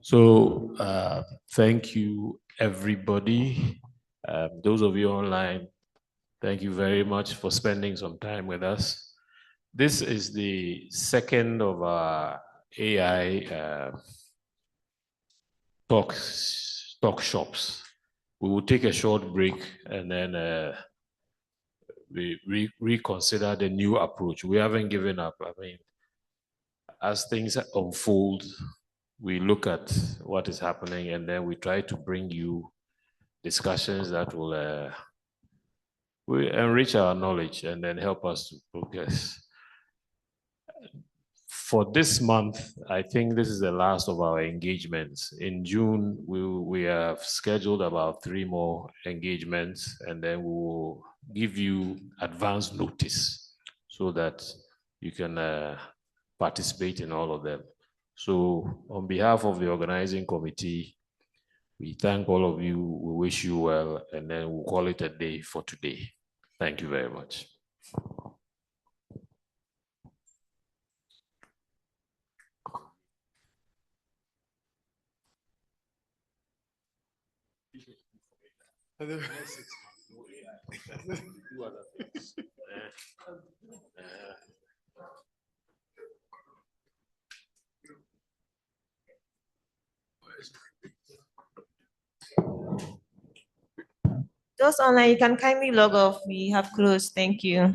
So thank you, everybody. Those of you online, thank you very much for spending some time with us. This is the second of our AI talk shops. We will take a short break and then we reconsider the new approach. We haven't given up. I mean, as things unfold, we look at what is happening and then we try to bring you discussions that will enrich our knowledge and then help us to progress. For this month, I think this is the last of our engagements. In June, we have scheduled about 3 more engagements, and then we will give you advance notice so that you can participate in all of them. So on behalf of the organizing committee, we thank all of you, we wish you well, and then we'll call it a day for today. Thank you very much. Those online, you can kindly log off. We have closed. Thank you.